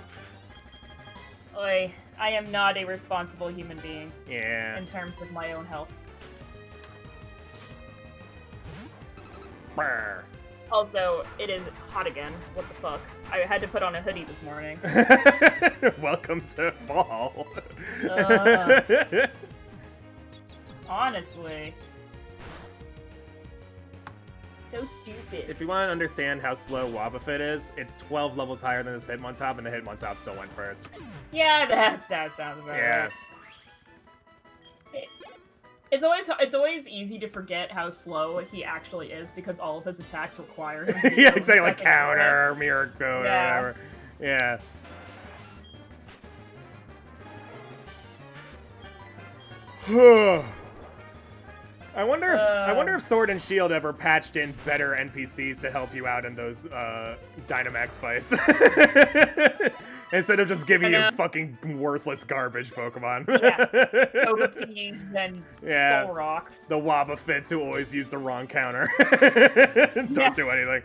Oy, I am not a responsible human being. Yeah. In terms of my own health. Brr. Also, it is hot again. What the fuck? I had to put on a hoodie this morning. Welcome to fall. Honestly. So stupid. If you want to understand how slow Wobbuffet is, it's 12 levels higher than this Hitmontop, and the Hitmontop still went first. Yeah, that sounds about right. It's always easy to forget how slow he actually is because all of his attacks require him to yeah, exactly, like counter, mirror code, or whatever. Yeah. I wonder if Sword and Shield ever patched in better NPCs to help you out in those Dynamax fights. Instead of just giving you fucking worthless garbage Pokemon. Yeah. Togepi's and Soul Rocks. The Wobbuffets who always use the wrong counter. Don't do anything.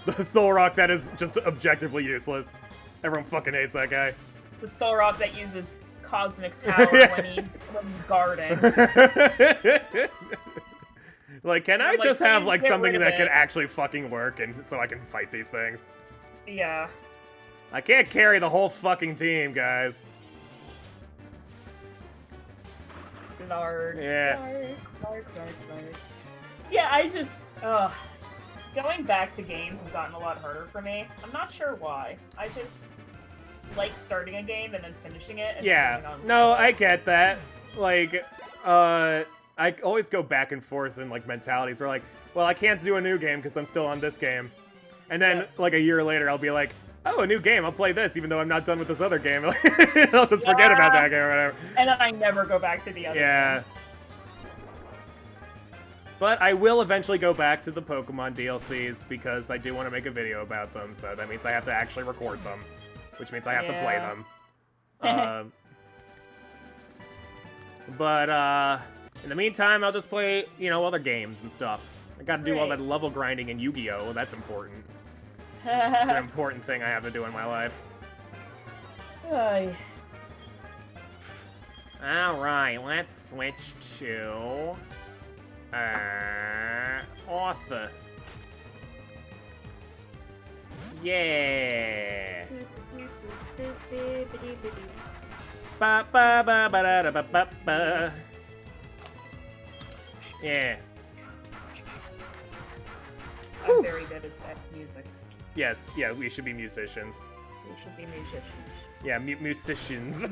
The Soul Rock that is just objectively useless. Everyone fucking hates that guy. The Soul Rock that uses cosmic power when he's guarding. Like, can I just have, like, something that can actually fucking work and so I can fight these things? Yeah. I can't carry the whole fucking team, guys. Lord. Yeah. Lord. Yeah, I just... Going back to games has gotten a lot harder for me. I'm not sure why. I just like starting a game and then finishing it. And no, I get that. Like, I always go back and forth in, like, mentalities where, like, well, I can't do a new game because I'm still on this game. And then, like, a year later, I'll be like, oh, a new game, I'll play this, even though I'm not done with this other game. I'll just forget about that game or whatever. And then I never go back to the other game. But I will eventually go back to the Pokemon DLCs because I do want to make a video about them, so that means I have to actually record them, which means I have to play them. But in the meantime, I'll just play, you know, other games and stuff. I gotta do all that level grinding in Yu-Gi-Oh! That's important. It's an important thing I have to do in my life. Alright, let's switch to... author. Yeah. Ba ba ba ba da da ba ba ba. Yeah. I'm very good at music. Yes, yeah, we should be musicians. We should be musicians. Yeah, musicians.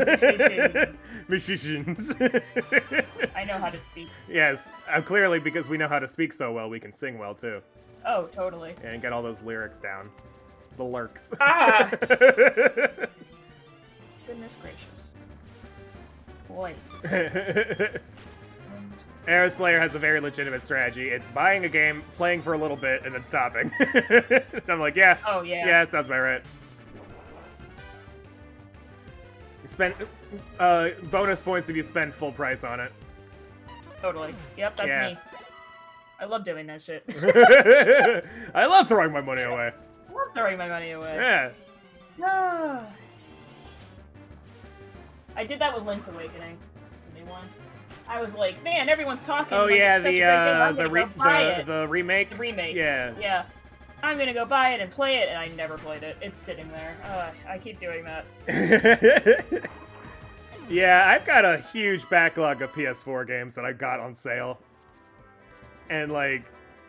Musicians. I know how to speak. Yes, clearly because we know how to speak so well, we can sing well too. Oh, totally. And get all those lyrics down. The lurks. Ah! Goodness gracious. Boy. Aeroslayer has a very legitimate strategy. It's buying a game, playing for a little bit, and then stopping. And I'm like, yeah. Oh, yeah. Yeah, it sounds about right. You spend bonus points if you spend full price on it. Totally. Yep, that's me. I love doing that shit. I love throwing my money away. I love throwing my money away. Yeah. I did that with Link's Awakening. The new one. I was like, man, everyone's talking. Oh like, yeah, the remake. The remake. The remake. Yeah. Yeah. I'm gonna go buy it and play it, and I never played it. It's sitting there. I keep doing that. Yeah, I've got a huge backlog of PS4 games that I got on sale. And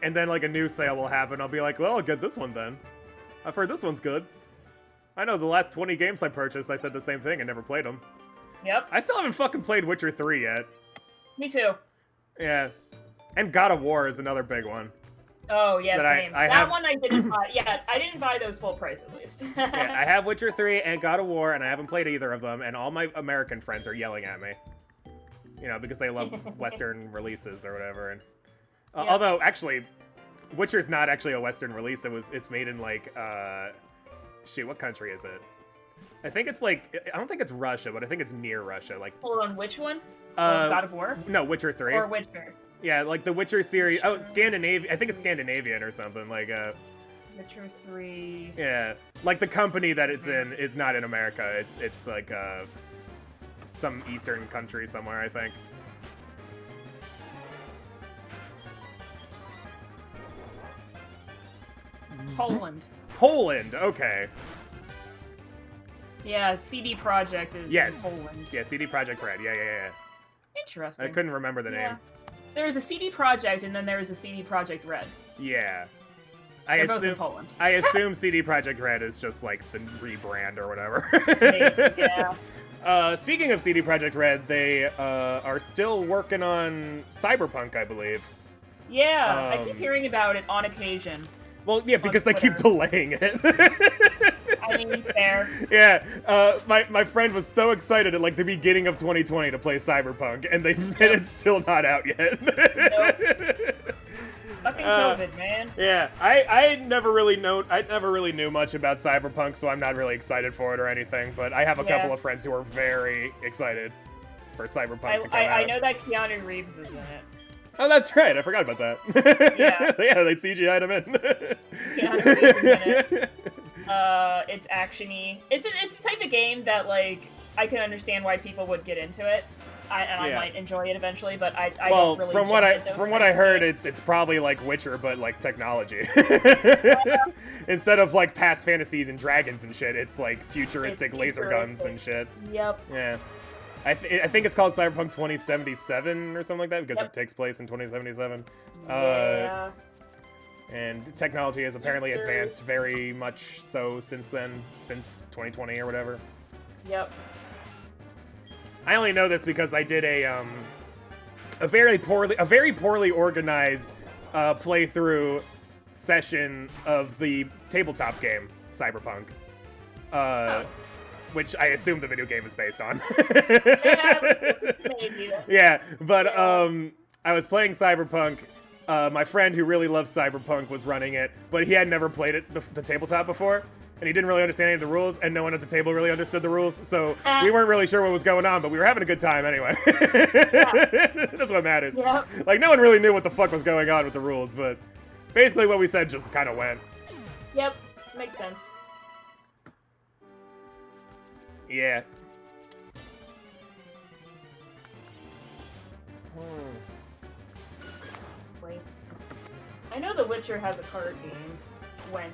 then a new sale will happen. I'll be like, well, I'll get this one then. I've heard this one's good. I know the last 20 games I purchased, I said the same thing and never played them. Yep. I still haven't fucking played Witcher 3 yet. Me too. Yeah. And God of War is another big one. Oh, yeah, same. That one I didn't buy. Yeah, I didn't buy those full price, at least. Yeah, I have Witcher 3 and God of War, and I haven't played either of them, and all my American friends are yelling at me. You know, because they love Western releases or whatever. And Yep. Although, actually, Witcher's not actually a Western release. It's made in, shoot, what country is it? I think it's, I don't think it's Russia, but I think it's near Russia. Hold on, which one? God of War? No, Witcher 3. Or Witcher? Yeah, the Witcher series. Oh, Scandinavia. I think it's Scandinavian or something. Witcher 3. Yeah, the company that it's in is not in America. It's some eastern country somewhere, I think. Poland. Okay. Yeah, CD Projekt is in Poland. Yeah, CD Projekt Red. Yeah. Interesting. I couldn't remember the name. There's a CD Projekt, and then there's a CD Projekt Red. Yeah. They're both in Poland. I assume CD Projekt Red is just the rebrand or whatever. Yeah. Speaking of CD Projekt Red, they are still working on Cyberpunk, I believe. Yeah, I keep hearing about it on occasion. Well, yeah, because they keep delaying it. I mean, fair. Yeah, my friend was so excited at the beginning of 2020 to play Cyberpunk, and it's still not out yet. Nope. Fucking COVID, man. Yeah, I never really knew much about Cyberpunk, so I'm not really excited for it or anything. But I have a couple of friends who are very excited for Cyberpunk to come out. I know that Keanu Reeves is in it. Oh, that's right. I forgot about that. Yeah. Yeah, they CGI'd him in. Keanu Reeves is in it. It's actiony. It's the type of game that I can understand why people would get into it. I might enjoy it eventually, but I don't really. From what I heard, it's probably like Witcher, but technology. Instead of past fantasies and dragons and shit, it's futuristic laser guns and shit. Yep. Yeah. I think it's called Cyberpunk 2077 or something like that because it takes place in 2077. Yeah. And technology has apparently advanced very much so since then, since 2020 or whatever. Yep. I only know this because I did a very poorly organized playthrough session of the tabletop game Cyberpunk. Which I assume the video game is based on. Yeah, maybe. Yeah, but I was playing Cyberpunk. My friend who really loves Cyberpunk was running it, but he had never played it, the tabletop before, and he didn't really understand any of the rules, and no one at the table really understood the rules, so we weren't really sure what was going on, but we were having a good time anyway. That's what matters. Yep. No one really knew what the fuck was going on with the rules, but basically what we said just kind of went. Yep, makes sense. Yeah. Wait. I know The Witcher has a card game. Went.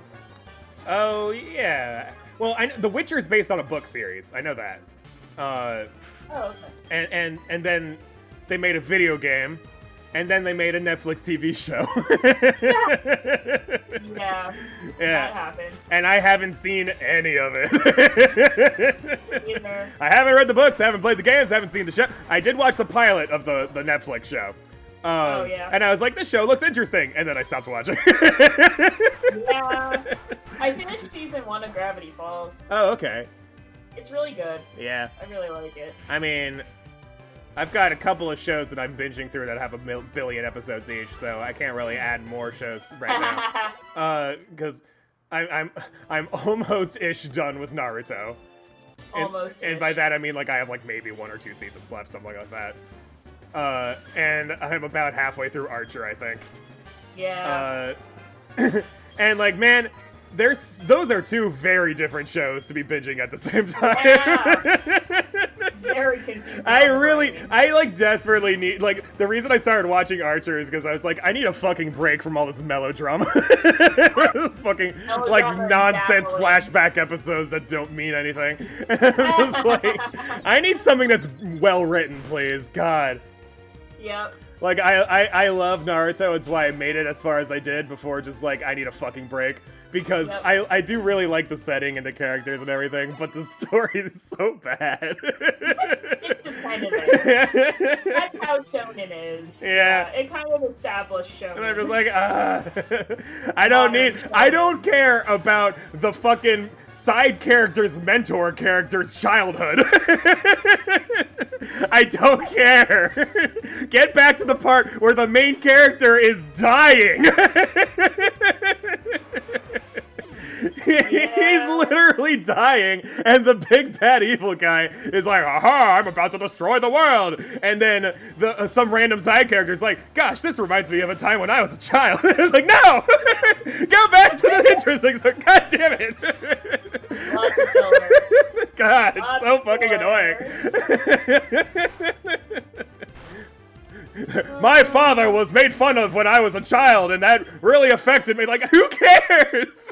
Oh, yeah. Well, The Witcher is based on a book series. I know that. Oh, okay. And then they made a video game, and then they made a Netflix TV show. Yeah. That happened. And I haven't seen any of it. Either. I haven't read the books, I haven't played the games, I haven't seen the show. I did watch the pilot of the Netflix show. Oh, yeah. And I was like, this show looks interesting, and then I stopped watching. Yeah. I finished season 1 of Gravity Falls. Oh, okay. It's really good. Yeah. I really like it. I mean, I've got a couple of shows that I'm binging through that have a billion episodes each, so I can't really add more shows right now. Because I'm almost-ish done with Naruto. Almost. And by that I mean I have maybe 1 or 2 seasons left, something like that. And I'm about halfway through Archer, I think. Yeah. And man, those are 2 very different shows to be binging at the same time. Yeah. very confusing. I like desperately need, like, the reason I started watching Archer is because I was like, I need a fucking break from all this melodrama. Fucking, like, nonsense flashback episodes that don't mean anything. I'm just like, I need something that's well written, please. God. Yep. Like, I love Naruto, it's why I made it as far as I did before just, like, I need a fucking break. Because I do really like the setting and the characters and everything, but the story is so bad. It's just kind of there. That's how shonen is. Yeah. It kind of established shonen. And I'm just like, I don't care about the fucking side character's mentor character's childhood. I don't care. Get back to the part where the main character is dying. He's literally dying, and the big bad evil guy is like, aha, I'm about to destroy the world. And then some random side character is like, gosh, this reminds me of a time when I was a child. It's like, no! Go back to the interesting stuff. God damn it. God, it's so fucking annoying. My father was made fun of when I was a child, and that really affected me. Like, who cares?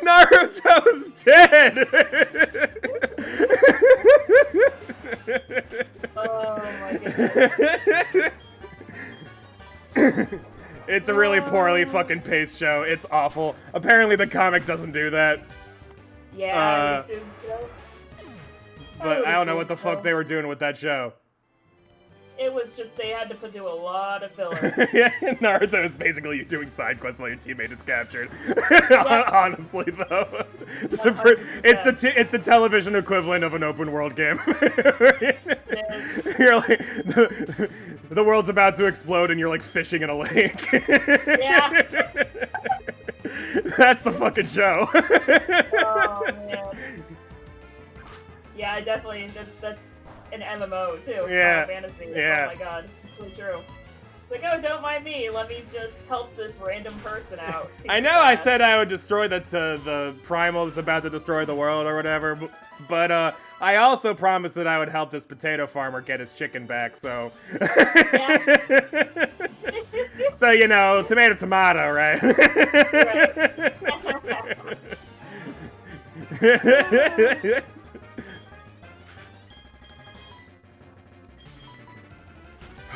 Naruto's dead! Oh my goodness. It's a really poorly fucking paced show. It's awful. Apparently the comic doesn't do that. Yeah, I assume so. But I don't know what the fuck they were doing with that show. It was just, they had to do a lot of filler. Yeah, Naruto is basically you doing side quests while your teammate is captured. Honestly, though. It's the television equivalent of an open world game. You're like, the world's about to explode and you're like fishing in a lake. Yeah. That's the fucking show. Oh, man. Yeah, I definitely, that's an MMO too. Yeah. Final Fantasy. Yeah. Oh my god. It's so true. It's like, oh, don't mind me. Let me just help this random person out. I know I said I would destroy the primal that's about to destroy the world or whatever, but I also promised that I would help this potato farmer get his chicken back, so... So, you know, tomato, tomato, right? Right.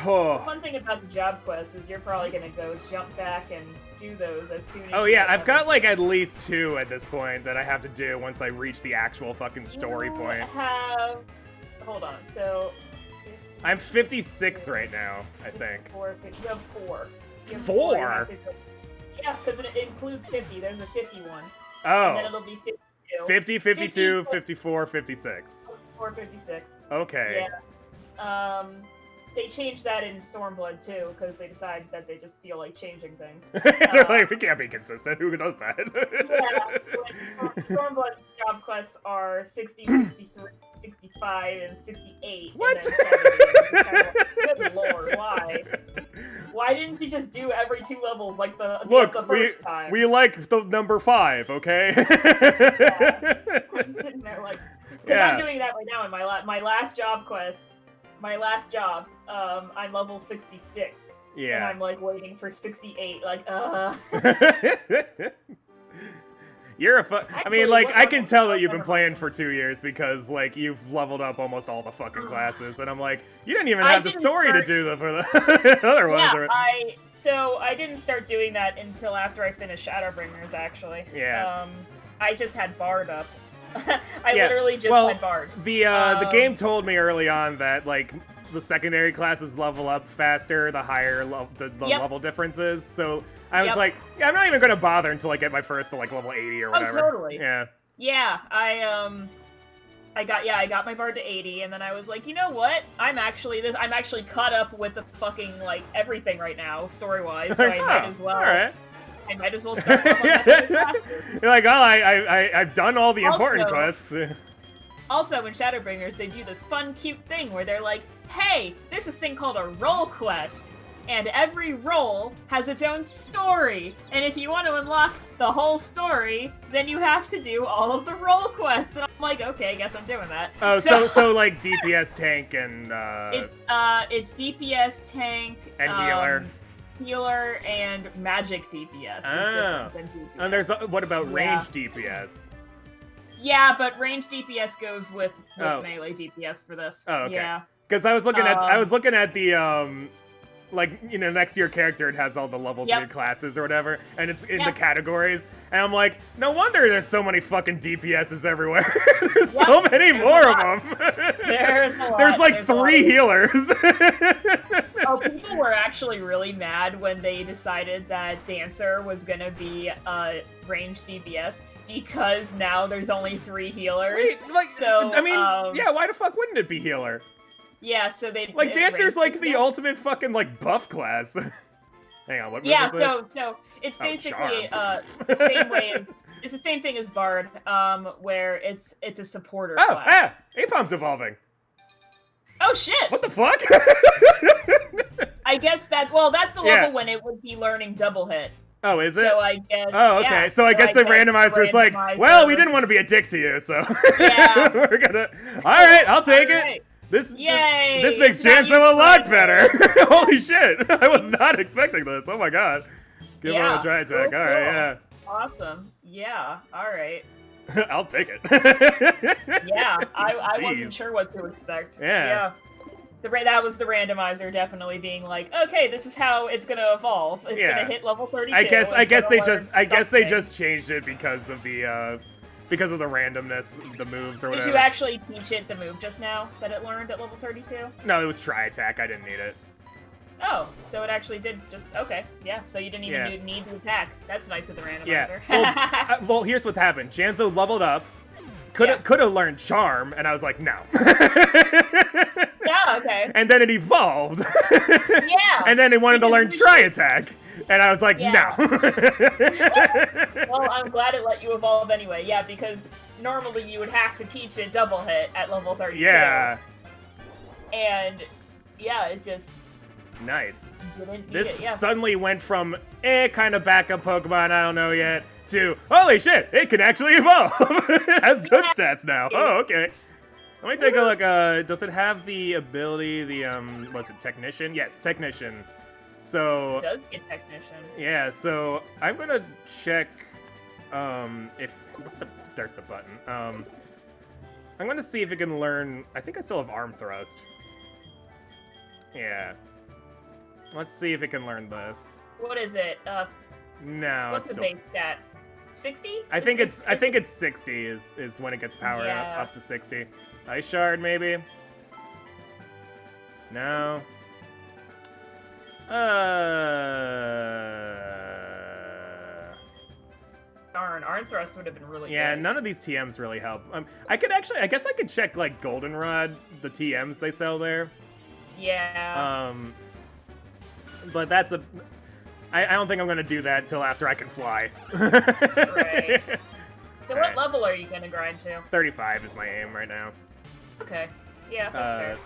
The fun thing about the job quests is you're probably gonna go jump back and do those as soon as Oh yeah, I've got like at least 2 at this point that I have to do once I reach the actual fucking story point. Hold on, so... I'm 56 right now, I think. You have 4. You have 4? Yeah, because it includes 50. There's a 51. Oh. And then it'll be 52. 50, 52, 54, 56. 54, 56. Okay. Yeah. They changed that in Stormblood too, because they decided that they just feel like changing things. They're like, we can't be consistent. Who does that? Yeah. Stormblood job quests are 60, 63, 65, and 68. What? And then 70. Good lord, why? Why didn't you just do every 2 levels like the first time? We like the number 5, okay? Yeah. I'm sitting there like, I'm doing that right now in my last job quest. My last job, I'm level 66. Yeah. And I'm like waiting for 68, like, You're I mean, like, I can tell that you've been playing for 2 years because, like, you've leveled up almost all the fucking classes, and I'm like, you didn't even have the story to do for the other ones. Yeah, so I didn't start doing that until after I finished Shadowbringers, actually. Yeah. I just had Bard up. I literally just had Bard. The game told me early on that, like, the secondary classes level up faster the higher the level differences, so I was like, yeah, I'm not even gonna bother until I get my first to like level 80 or whatever. Oh, totally. Yeah. Yeah, I got my Bard to 80, and then I was like, you know what? I'm actually caught up with the fucking like everything right now, story-wise, so I might as well. All right. I might as well start leveling up the classes. You're like, oh, I've done all the important quests. Also, in Shadowbringers, they do this fun, cute thing where they're like, hey, there's this thing called a role quest, and every role has its own story, and if you want to unlock the whole story, then you have to do all of the role quests. And I'm like, okay, I guess I'm doing that. Oh, so like DPS tank and it's DPS tank and healer. Healer and magic DPS is different than DPS. And there's what about range DPS? Yeah, but range DPS goes with melee DPS for this. Oh, okay. Yeah. Because I was looking at the like, you know, next to your character, it has all the levels of your classes or whatever, and it's in the categories, and I'm like, no wonder there's so many fucking DPSs everywhere. There's so many more of them. There's a lot. There's like 3 healers. Oh, people were actually really mad when they decided that Dancer was gonna be a ranged DPS, because now there's only 3 healers. Wait, like, so, I mean, yeah, why the fuck wouldn't it be healer? Yeah, so they like Dancer's like the ultimate fucking like buff class. Hang on, what move is this? so it's basically the same way as it's the same thing as Bard, where it's a supporter class. Apom's evolving. Oh shit! What the fuck? I guess that's the level when it would be learning double hit. Oh, is it? So I guess. Oh, okay. Yeah, so I guess the randomizer's like, well, we didn't want to be a dick to you, so yeah. we're gonna. All right, I'll take it. This makes Janzo a lot better. Holy shit! I was not expecting this. Oh my god. Give him a dry attack. All right, yeah. Awesome. Yeah. All right. I'll take it. Yeah, I wasn't sure what to expect. Yeah. That was the randomizer definitely being like, okay, this is how it's gonna evolve. It's gonna hit level 32. I guess they just changed it because of the randomness, the moves or whatever. Did you actually teach it the move just now that it learned at level 32? No, it was try attack. I didn't need it. Oh, so it actually did just okay. Yeah, so you didn't even need the attack. That's nice of the randomizer. Yeah. Well, here's what happened. Janzo leveled up. Could have learned Charm, and I was like, no. Yeah, okay. And then it evolved. Yeah. And then it wanted to learn Try Attack, and I was like, no. Well, I'm glad it let you evolve anyway. Yeah, because normally you would have to teach it double hit at level 32. Yeah. And yeah, it's just nice. This suddenly went from kind of backup Pokemon, I don't know yet, to holy shit, it can actually evolve. It has good stats now. Oh, okay. Let me take a look. Does it have the ability, was it Technician? Yes, Technician. So it does get Technician. Yeah, so I'm gonna check if there's the button. I'm gonna see if it can learn. I think I still have Arm Thrust. Yeah. Let's see if it can learn this. What is it? No. What's the base stat? 60? I think it's 60 is when it gets powered up to 60. Ice Shard maybe? No. Darn, Arm Thrust would have been really good. Yeah, none of these TMs really help. I guess I could check like Goldenrod, the TMs they sell there. Yeah. But that's I don't think I'm gonna do that till after I can fly. Right. So what level are you gonna grind to? 35 is my aim right now. Okay. Yeah, that's fair.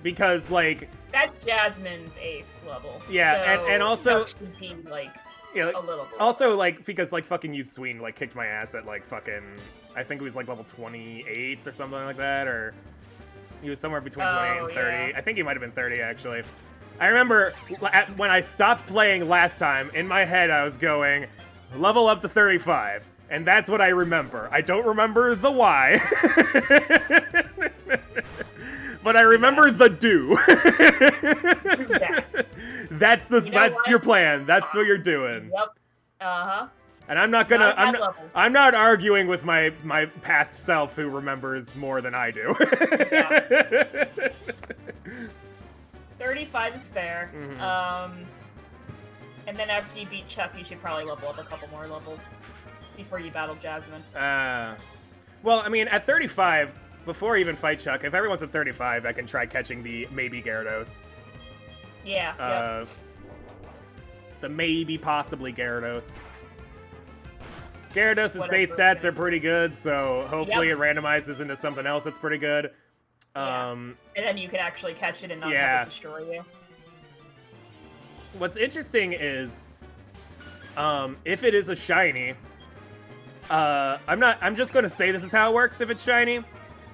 Because like that's Jasmine's ace level. Yeah, so and also should be like a little bit. Also like because like fucking Yusween like kicked my ass at like fucking I think it was like level 28 or something like that, or he was somewhere between 28 and 30. Yeah. I think he might have been 30 actually. I remember when I stopped playing last time, in my head I was going, level up to 35. And that's what I remember. I don't remember the why. But I remember the do. That's your plan. That's what you're doing. Yep. Uh-huh. And I'm not arguing with my past self who remembers more than I do. Yeah. 35 is fair. Mm-hmm. And then after you beat Chuck, you should probably level up a couple more levels before you battle Jasmine. Well, I mean, at 35, before I even fight Chuck, if everyone's at 35, I can try catching the maybe Gyarados. Yeah. The maybe possibly Gyarados. Gyarados' base stats are pretty good, so hopefully it randomizes into something else that's pretty good. And then you can actually catch it and not have it destroy you. What's interesting is, if it is a shiny, I'm just gonna say this is how it works if it's shiny.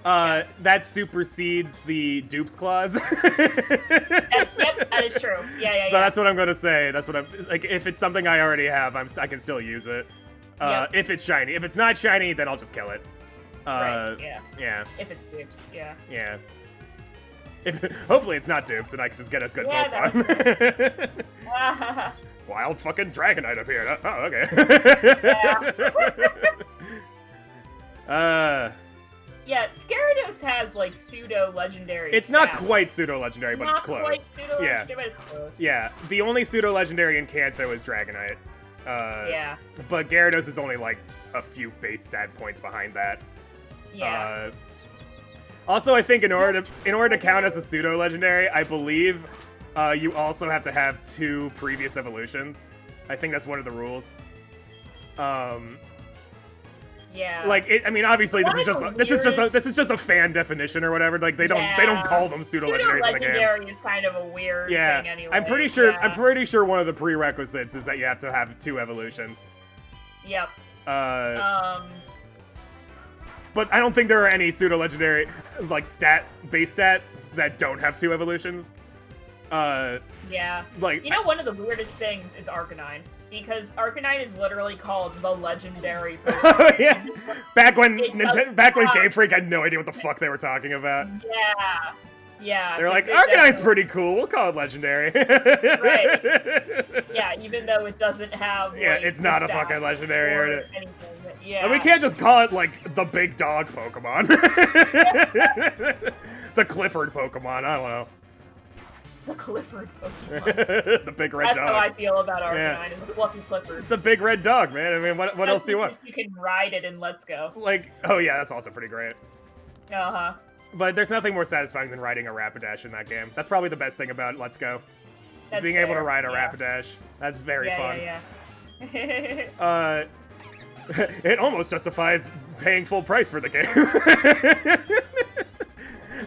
That supersedes the dupes clause. Yep, that is true. Yeah. So that's what I'm gonna say. That's what I'm like. If it's something I already have, I can still use it. If it's shiny. If it's not shiny, then I'll just kill it. Right. Yeah. If it's dupes, yeah. Yeah. Hopefully it's not dupes, and I can just get a good Pokemon. Wild fucking Dragonite up here. Oh, okay. Yeah, Gyarados has like pseudo-legendary. It's not quite pseudo-legendary, but it's close. Not quite pseudo-legendary, but it's close. Yeah, the only pseudo-legendary in Kanto is Dragonite. Yeah. But Gyarados is only like a few base stat points behind that. Yeah. Also, I think in order to count as a pseudo-legendary, I believe you also have to have 2 previous evolutions. I think that's one of the rules. Yeah. Like I mean, obviously this is just a fan definition or whatever. Like they don't call them pseudo-legendaries in the game. Pseudo-legendary is kind of a weird thing anyway. I'm pretty sure one of the prerequisites is that you have to have 2 evolutions. Yep. But I don't think there are any pseudo-legendary like base stats that don't have 2 evolutions. Yeah. Like one of the weirdest things is Arcanine. Because Arcanine is literally called the legendary Pokemon. Yeah. Back when Game Freak had no idea what the fuck they were talking about. Yeah. They're like, Arcanine's pretty cool. We'll call it legendary. Right. Yeah, even though it doesn't have. Like, it's not a fucking legendary or anything. Yeah. And we can't just call it like the big dog Pokemon. The Clifford Pokemon. I don't know. The Clifford Pokemon. The big red dog. That's how I feel about Arcanine, is Fluffy Clifford. It's a big red dog, man. I mean, what else do you want? You can ride it in Let's Go. Like, oh yeah, that's also pretty great. Uh-huh. But there's nothing more satisfying than riding a Rapidash in that game. That's probably the best thing about Let's Go. Is being able to ride a Rapidash. That's very fun. Yeah. It almost justifies paying full price for the game.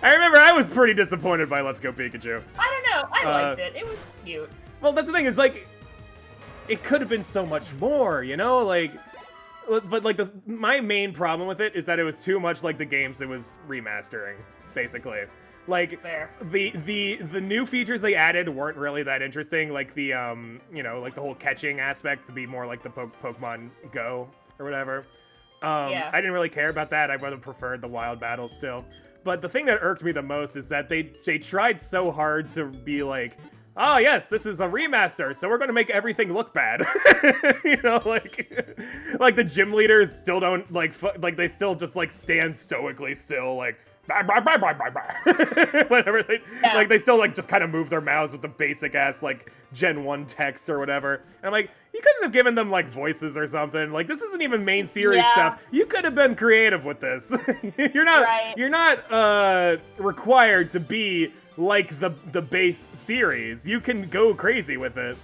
I remember I was pretty disappointed by Let's Go Pikachu. I don't know. I liked it. It was cute. Well, that's the thing, is like, it could have been so much more, you know? Like, but like my main problem with it is that it was too much like the games it was remastering, basically. Like, the new features they added weren't really that interesting. Like the, like the whole catching aspect to be more like the Pokemon Go or whatever. I didn't really care about that. I would have preferred the wild battles still. But the thing that irked me the most is that they tried so hard to be like, oh yes, this is a remaster, so we're gonna make everything look bad. Like the gym leaders still don't like they still just like stand stoically still, like whatever they still like just kind of move their mouths with the basic ass like Gen 1 text or whatever. And I'm like, you couldn't have given them like voices or something. Like, this isn't even main series stuff. You could have been creative with this. You're not required to be like the base series. You can go crazy with it.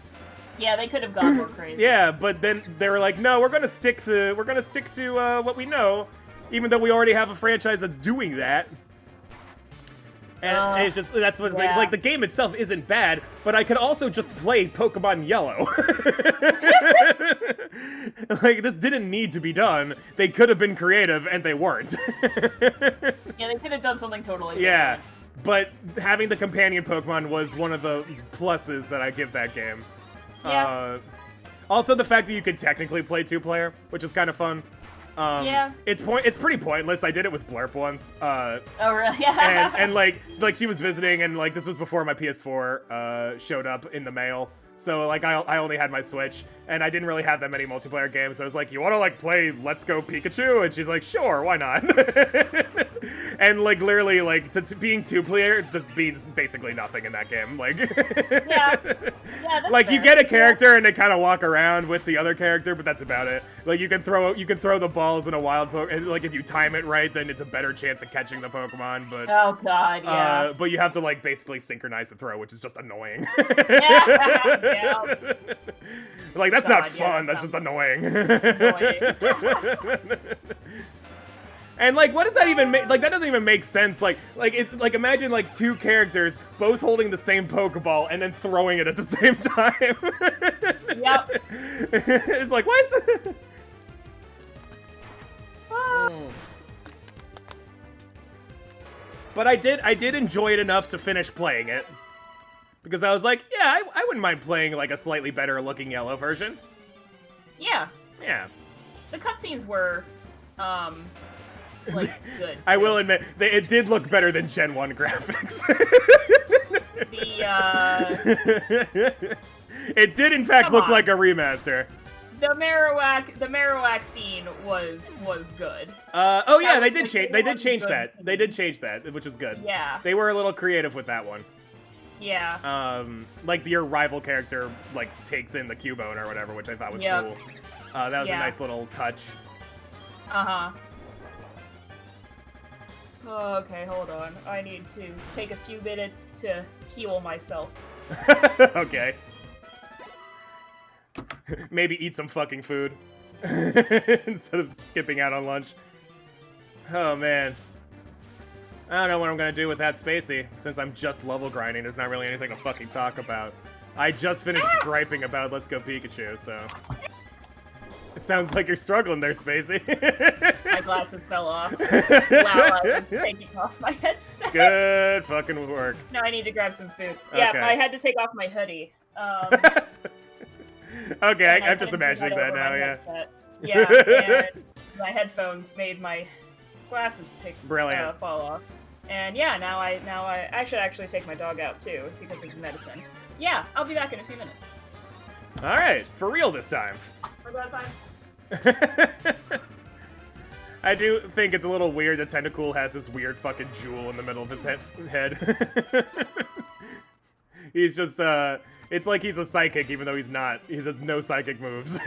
Yeah, they could have gone more crazy. Yeah, but then they were like, no, we're gonna stick to what we know. Even though we already have a franchise that's doing that. And it's just, that's what it's like the game itself isn't bad, but I could also just play Pokemon Yellow. Like, this didn't need to be done. They could have been creative, and they weren't. Yeah, they could have done something totally different. Yeah, but having the companion Pokemon was one of the pluses that I give that game. Yeah. Also, the fact that you could technically play 2-player, which is kind of fun. It's pretty pointless. I did it with Blurp once. Oh really? Yeah. and like she was visiting, and like this was before my PS4 showed up in the mail. So like I only had my Switch, and I didn't really have that many multiplayer games. So I was like, you want to like play Let's Go Pikachu? And she's like, sure, why not? And like literally like being 2-player just means basically nothing in that game. Like yeah, that's like fair. you get a character and they kind of walk around with the other character, but that's about it. Like you can throw the balls in a wild Pokemon. Like if you time it right, then it's a better chance of catching the Pokemon. But oh god, yeah. But you have to like basically synchronize the throw, which is just annoying. Yeah. Like that's not fun. That's just annoying. And like, what does that even make? Like, that doesn't even make sense. Like it's like imagine like 2 characters both holding the same Pokeball and then throwing it at the same time. Yep. It's like what? But I did enjoy it enough to finish playing it. Because I was like, yeah, I wouldn't mind playing like a slightly better looking yellow version. Yeah. Yeah. The cutscenes were, like, good. I will admit, it did look better than Gen 1 graphics. It did, in fact, look like a remaster. The Marowak scene was good. Oh yeah, they did change that. They did change that, which is good. Yeah. They were a little creative with that one. Yeah. Like your rival character like takes in the Cubone or whatever, which I thought was cool. That was a nice little touch. Uh-huh. Okay, hold on. I need to take a few minutes to heal myself. Okay. Maybe eat some fucking food instead of skipping out on lunch. Oh man. I don't know what I'm gonna do with that Spacey, since I'm just level grinding. There's not really anything to fucking talk about. I just finished griping about Let's Go Pikachu, so... It sounds like you're struggling there, Spacey. My glasses fell off while I was taking off my headset. Good fucking work. No, I need to grab some food. Yeah, Okay. I had to take off my hoodie. Okay, I'm just imagining that now, yeah. Headset. Yeah, and my headphones made my glasses fall off. And yeah, now I should actually take my dog out too because of the medicine. Yeah, I'll be back in a few minutes. All right, for real this time. For that time. I do think it's a little weird that Tentacool has this weird fucking jewel in the middle of his head. He's just, it's like he's a psychic even though he's not. He has no psychic moves.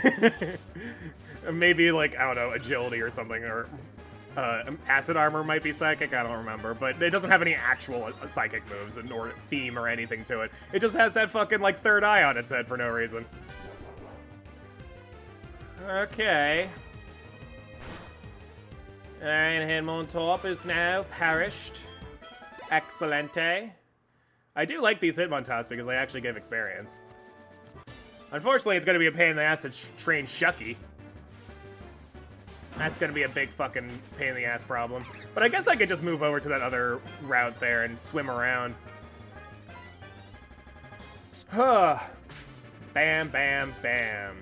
Maybe like, I don't know, agility or something, or acid armor might be psychic, I don't remember, but it doesn't have any actual psychic moves or theme or anything to it. It just has that fucking like third eye on its head for no reason. Okay. Alright, Hitmontop is now perished. Excellente. I do like these Hitmontops because they actually give experience. Unfortunately, it's going to be a pain in the ass to train Shucky. That's going to be a big fucking pain in the ass problem. But I guess I could just move over to that other route there and swim around. Huh. Bam, bam, bam.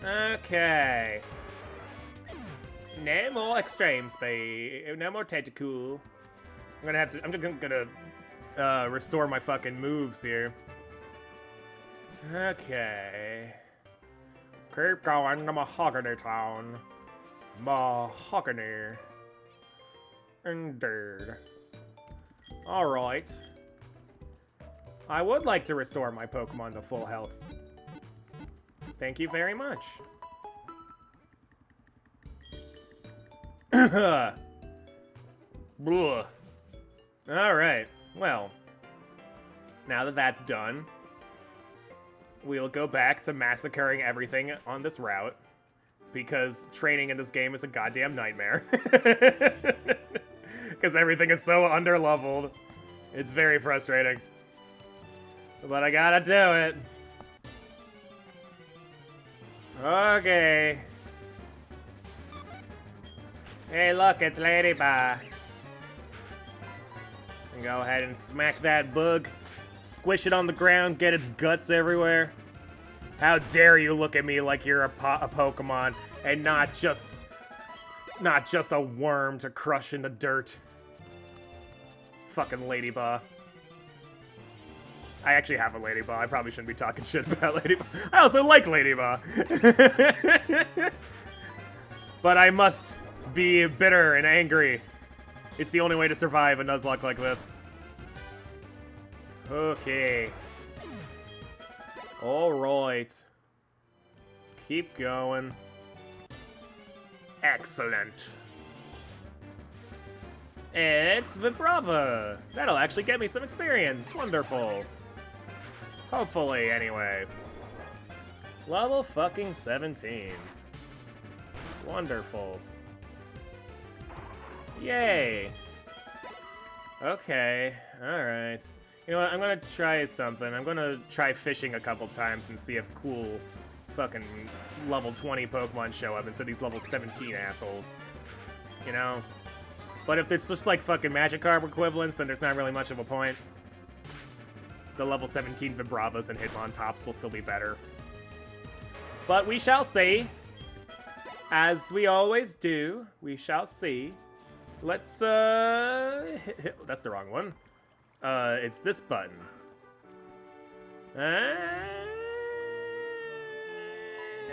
Okay. No more extreme speed. No more Tentacool. I'm just gonna restore my fucking moves here. Okay. Keep going to Mahogany Town. Mahogany. Indeed. Alright. I would like to restore my Pokemon to full health. Thank you very much. Alright, well, now that that's done, we'll go back to massacring everything on this route, because training in this game is a goddamn nightmare. Because everything is so underleveled. It's very frustrating. But I gotta do it. Okay. Hey, look, it's Ladybug. Go ahead and smack that bug. Squish it on the ground, get its guts everywhere. How dare you look at me like you're a Pokemon and not just a worm to crush in the dirt. Fucking Ladybug. I actually have a Ladybug. I probably shouldn't be talking shit about Ladybug. I also like Ladybug. But I must be bitter and angry. It's the only way to survive a Nuzlocke like this. Okay. Alright. Keep going. Excellent. It's Vibrava. That'll actually get me some experience. Wonderful. Hopefully, anyway. Level fucking 17. Wonderful. Yay. Okay. Alright. You know what? I'm gonna try something. I'm gonna try fishing a couple times and see if cool fucking level 20 Pokemon show up instead of these level 17 assholes. You know? But if it's just like fucking Magikarp equivalents, then there's not really much of a point. The level 17 Vibravas and Hitmontops will still be better. But we shall see. As we always do, we shall see. Let's, that's the wrong one. It's this button.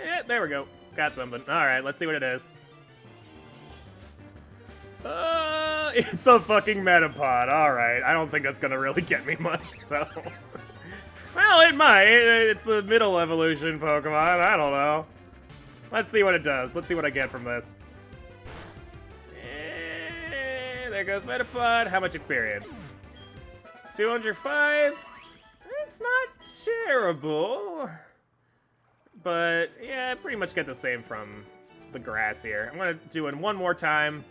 Yeah, there we go. Got something. Alright, let's see what it is. It's a fucking Metapod. Alright, I don't think that's gonna really get me much, so... Well, it might. It's the middle evolution Pokemon. I don't know. Let's see what it does. Let's see what I get from this. There goes Metapod. How much experience? 205. It's not terrible. But, yeah, I pretty much get the same from the grass here. I'm going to do it one more time.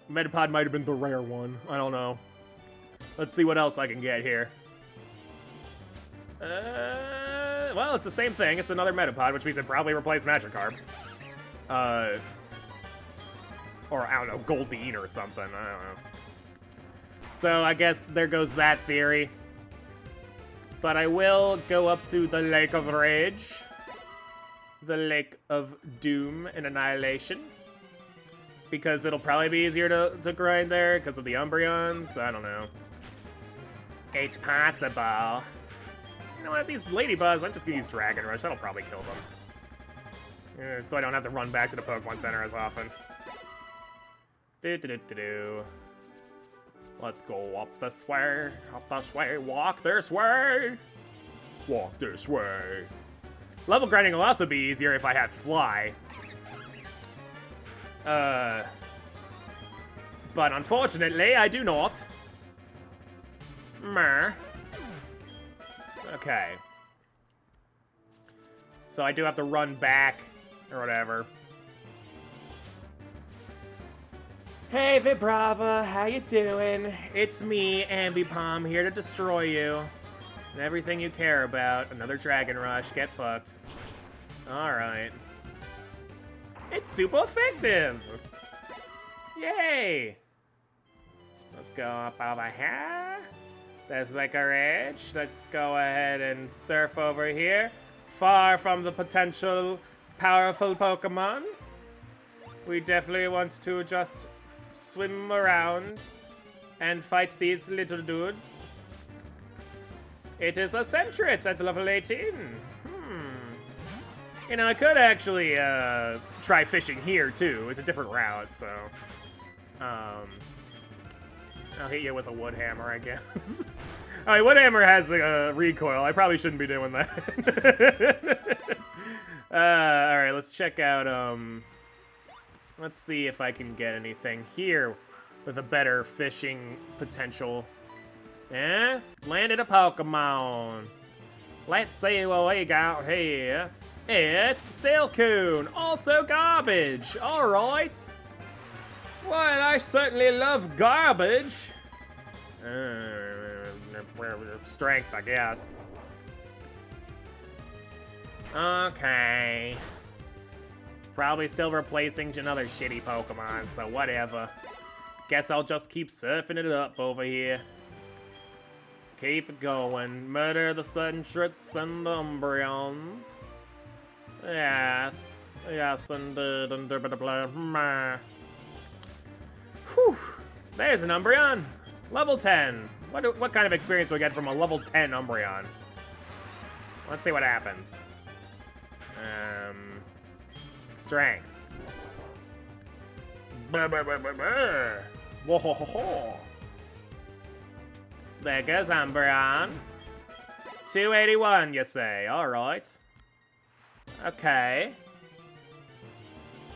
Metapod might have been the rare one. I don't know. Let's see what else I can get here. Well, it's the same thing. It's another Metapod, which means it probably replaced Magikarp. Or, I don't know, Goldeen or something. I don't know. So, I guess there goes that theory. But I will go up to the Lake of Rage. The Lake of Doom and Annihilation. Because it'll probably be easier to grind there because of the Umbreons. I don't know. It's possible. You know what, these Ladybugs, I'm just gonna use Dragon Rush. That'll probably kill them. So I don't have to run back to the Pokemon Center as often. Let's go up this way, walk this way. Walk this way. Level grinding will also be easier if I had Fly. But unfortunately, I do not. Meh. Okay. So I do have to run back, or whatever. Hey, Vibrava, how you doing? It's me, Ambipom, here to destroy you. And everything you care about. Another Dragon Rush. Get fucked. Alright. It's super effective! Yay! Let's go up over here. There's like a ridge. Let's go ahead and surf over here. Far from the potential powerful Pokemon. We definitely want to just swim around and fight these little dudes. It is a Sentret at level 18. You know, I could actually try fishing here too. It's a different route, so I'll hit you with a wood hammer, I guess. All right, wood hammer has a recoil. I probably shouldn't be doing that. All right, let's check out. Let's see if I can get anything here with a better fishing potential. Yeah, landed a Pokemon. Let's see what we got here. It's Silcoon, also garbage. All right. Well, I certainly love garbage. Strength, I guess. Okay. Probably still replacing another shitty Pokemon, so whatever. Guess I'll just keep surfing it up over here. Keep it going. Murder the Sentrets and the Umbreons. Yes. Yes, indeed. Whew. There's an Umbreon. Level 10. What kind of experience do we get from a level 10 Umbreon? Let's see what happens. Strength. Whoa-ho-ho-ho. There goes Umbreon. 281, you say. Alright. Okay.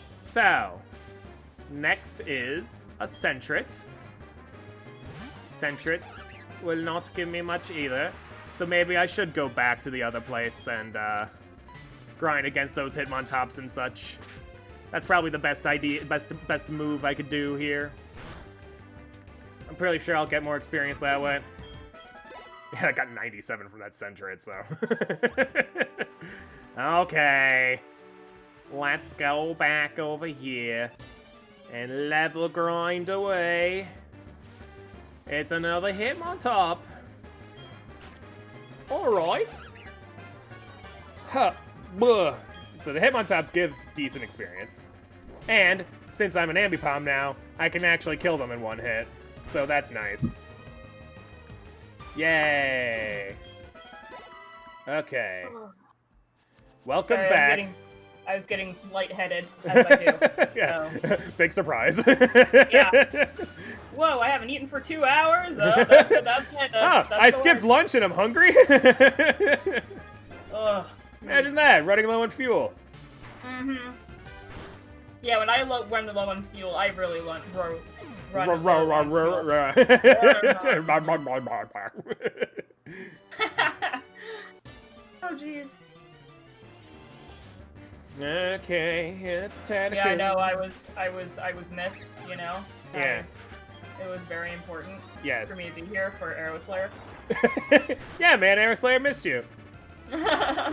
So, next is a Sentret. Sentrets will not give me much either, so maybe I should go back to the other place and grind against those Hitmontops and such. That's probably the best idea, best move I could do here. I'm pretty sure I'll get more experience that way. Yeah, I got 97 from that Sentret, so. Okay. Let's go back over here and level grind away. It's another Hitmontop. Alright. Huh. Blah. So the Hitmontops give decent experience. And since I'm an Ambipom now, I can actually kill them in one hit. So that's nice. Yay. Okay. Welcome Sorry, back. I was getting lightheaded, as I do. Yeah. So. Big surprise. Yeah. Whoa, I haven't eaten for 2 hours? Oh, that's it. That's I skipped lunch and I'm hungry? Ugh. Imagine that, running low on fuel. Mm-hmm. Yeah, when I run low on fuel, I really run low on Oh, jeez. Okay, it's Tentacle. Yeah, I know. I was missed. You know. Yeah. It was very important. Yes. For me to be here for Arrow Slayer. Yeah, man, Arrow Slayer missed you.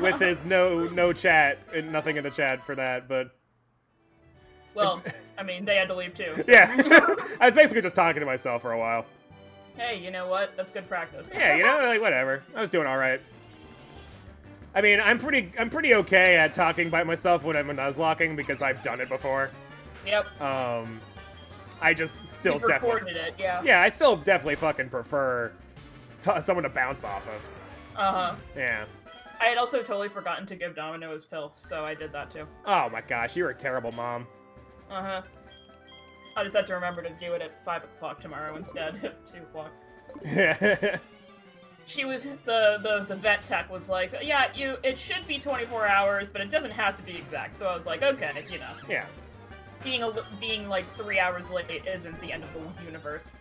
With his no chat and nothing in the chat for that, but. Well, I mean, they had to leave too. So. Yeah. I was basically just talking to myself for a while. Hey, you know what? That's good practice. Yeah, you know, like whatever. I was doing all right. I mean, I'm pretty okay at talking by myself when I'm Nuzlocking because I've done it before. Yep. I just still You've definitely. recorded it, yeah. Yeah, I still definitely fucking prefer someone to bounce off of. Uh-huh. Yeah. I had also totally forgotten to give Domino his pill, so I did that too. Oh my gosh, you're a terrible mom. Uh-huh. I just had to remember to do it at 5 o'clock tomorrow instead. 2 o'clock. Yeah. She was, the vet tech was like, yeah, it should be 24 hours, but it doesn't have to be exact. So I was like, okay, you know. Yeah. Being like 3 hours late isn't the end of the universe.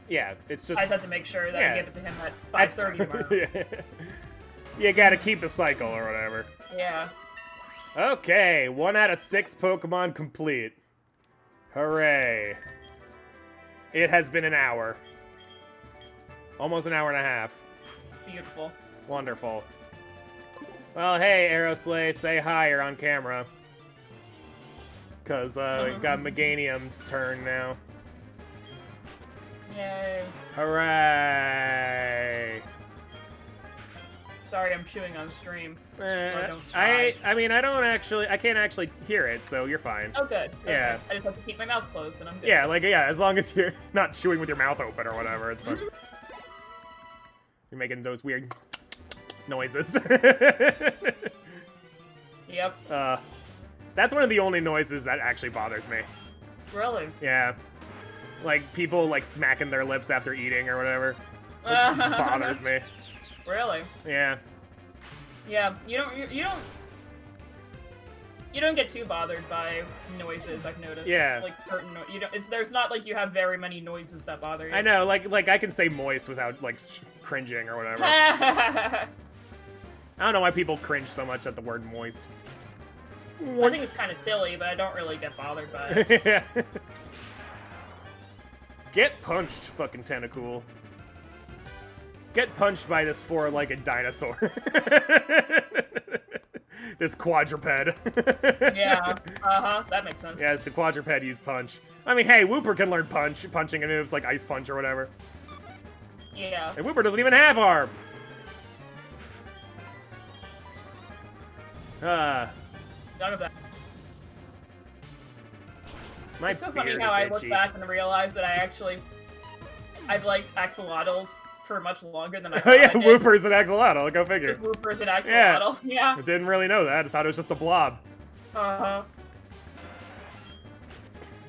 Yeah, it's just. I just had to make sure that I gave it to him at 5:30 tomorrow. Yeah. You gotta keep the cycle or whatever. Yeah. Okay, 1 out of 6 Pokemon complete. Hooray. It has been an hour. Almost an hour and a half. Beautiful. Wonderful. Well, hey, Aeroslay, say hi, you're on camera. Because we've got Meganium's turn now. Yay. Hooray! Sorry, I'm chewing on stream. I can't actually hear it, so you're fine. Oh, good. Yeah. Okay. I just have to keep my mouth closed and I'm good. Yeah, as long as you're not chewing with your mouth open or whatever, it's fine. You're making those weird noises. Yep. That's one of the only noises that actually bothers me. Really? Yeah. Like, people, like, smacking their lips after eating or whatever. It just bothers me. Really? Yeah. Yeah, you don't get too bothered by noises, I've noticed. Yeah. Like certain there's not like you have very many noises that bother you. I know, like I can say moist without like cringing or whatever. I don't know why people cringe so much at the word moist. I think it's kind of silly, but I don't really get bothered by it. Yeah. Get punched, fucking Tentacool. Get punched by this four-legged dinosaur. This quadruped. Yeah, that makes sense. Yeah, it's the quadruped used punch. I mean, hey, Wooper can learn punching moves like Ice Punch or whatever. Yeah. And Wooper doesn't even have arms! None of that. My It's so funny beard how is I look itchy. back and realize that I've liked axolotls for much longer than I Oh thought yeah, I did. Wooper's an axolotl, go figure. Just Wooper's an axolotl. Yeah. I didn't really know that, I thought it was just a blob. Uh-huh.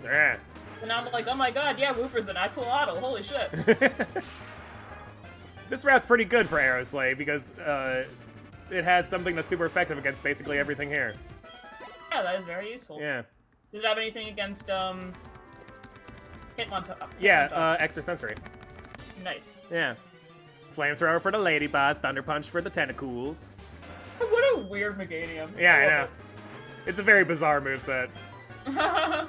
Yeah. And I'm like, oh my god, yeah, Wooper's an axolotl, holy shit. This route's pretty good for Aeroslay because it has something that's super effective against basically everything here. Yeah, that is very useful. Yeah. Does it have anything against, Hitmontop? Yeah, extrasensory. Nice. Yeah. Flamethrower for the Lady Boss, Thunder Punch for the Tentacools. What a weird Meganium. Yeah, I know. It's a very bizarre moveset. But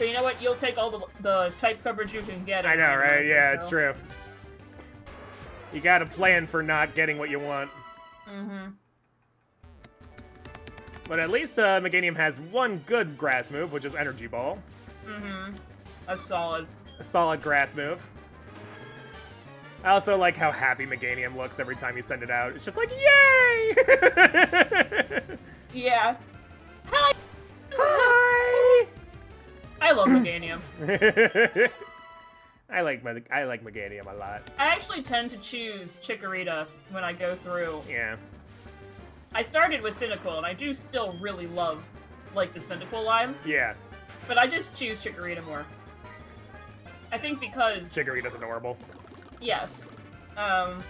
you know what? You'll take all the type coverage you can get. I know, right? Yeah, it's so. true. You gotta plan for not getting what you want. Mm-hmm. But at least Meganium has one good grass move, which is Energy Ball. Mm-hmm. That's solid. A solid grass move. I also like how happy Meganium looks every time you send it out. It's just like, yay! Yeah. Hi! Hi! I love Meganium. I like Meganium a lot. I actually tend to choose Chikorita when I go through. Yeah. I started with Cyndaquil, and I do still really love, like, the Cyndaquil line. Yeah. But I just choose Chikorita more. I think because... Chikorita's adorable. Yes. And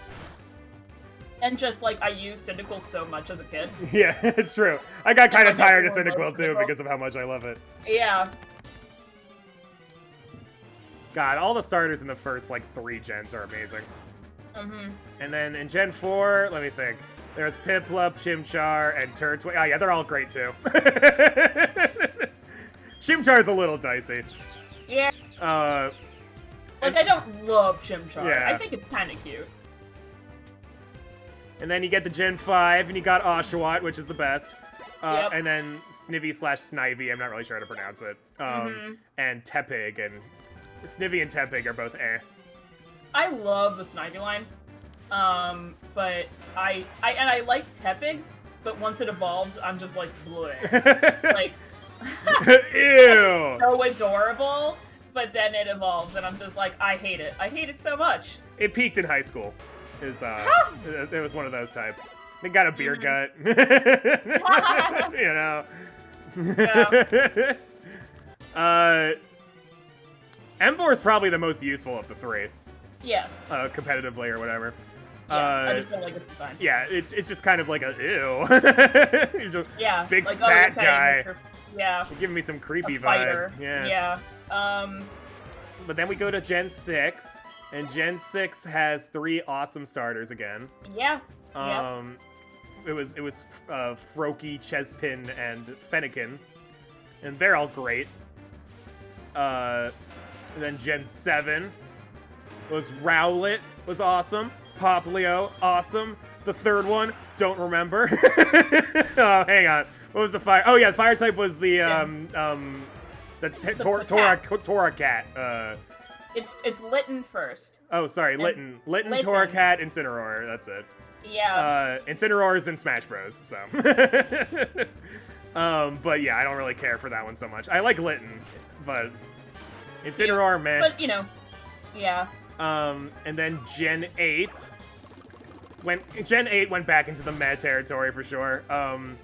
just, like, I used Cyndaquil so much as a kid. Yeah, it's true. I got kind of tired of everyone Cyndaquil loves too Cyndaquil. because of how much I love it. Yeah. God, all the starters in the first, like, 3 gens are amazing. Mm-hmm. And then in Gen 4, let me think. There's Piplup, Chimchar, and Turtwig. Oh, yeah, they're all great, too. Chimchar's a little dicey. Yeah. And, I don't love Chimchar. Yeah. I think it's kind of cute. and then you get the Gen 5, and you got Oshawott, which is the best. Yep. And then Snivy/Snivy, I'm not really sure how to pronounce it. And Tepig, and Snivy and Tepig are both eh. I love the Snivy line. But I like Tepig, but once it evolves, I'm just like, bleh. Like, Ew! so adorable, but then it evolves, and I'm just like, I hate it. I hate it so much. It peaked in high school. It was one of those types. They got a beer gut. You know. Yeah. Embor's probably the most useful of the 3. Yes. Competitively or whatever. Yeah, I just don't like it design. Yeah, it's just kind of like a ew. You're just Yeah. big like, fat okay, guy. Yeah. You're giving me some creepy A fighter. vibes. Yeah. Yeah. But then we go to Gen 6, and Gen 6 has 3 awesome starters again. Yeah. It was Froakie, Chespin, and Fennekin, and they're all great. And then Gen 7 was Rowlet, was awesome. Popplio, awesome. The third one, don't remember. Oh, hang on. What was the fire? Oh yeah, the fire type was the Torracat. It's Litten first. Oh, sorry, Litten, Torracat, Incineroar. That's it. Yeah. Incineroar is in Smash Bros. So. But yeah, I don't really care for that one so much. I like Litten, but Incineroar, man. But you know, yeah. And then Gen 8 went back into the meh territory for sure. Hang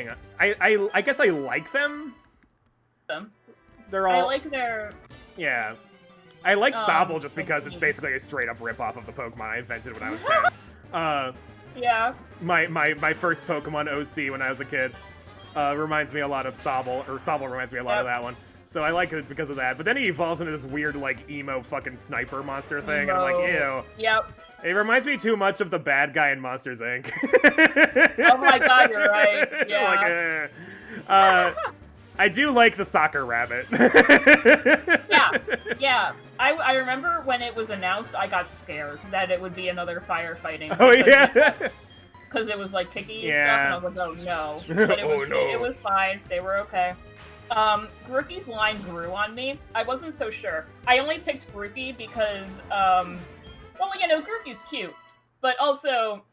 on. I guess I like them. They're all. I like their. Yeah. I like Sobble just because it's basically a straight up rip off of the Pokemon I invented when I was 10. Yeah. My first Pokemon OC when I was a kid reminds me a lot of Sobble, or Sobble reminds me a lot of that one. So I like it because of that. But then he evolves into this weird, like, emo fucking sniper monster thing, and I'm like, ew. Yep. It reminds me too much of the bad guy in Monsters, Inc. Oh my god, you're right. Yeah. Like, I do like the soccer rabbit. Yeah. I remember when it was announced, I got scared that it would be another firefighting. Oh, yeah? Because it was, like, picky and stuff, and I was like, oh, no. But it was, it was fine. They were okay. Grookey's line grew on me. I wasn't so sure. I only picked Grookey because, well, you know, Grookey's cute. But also,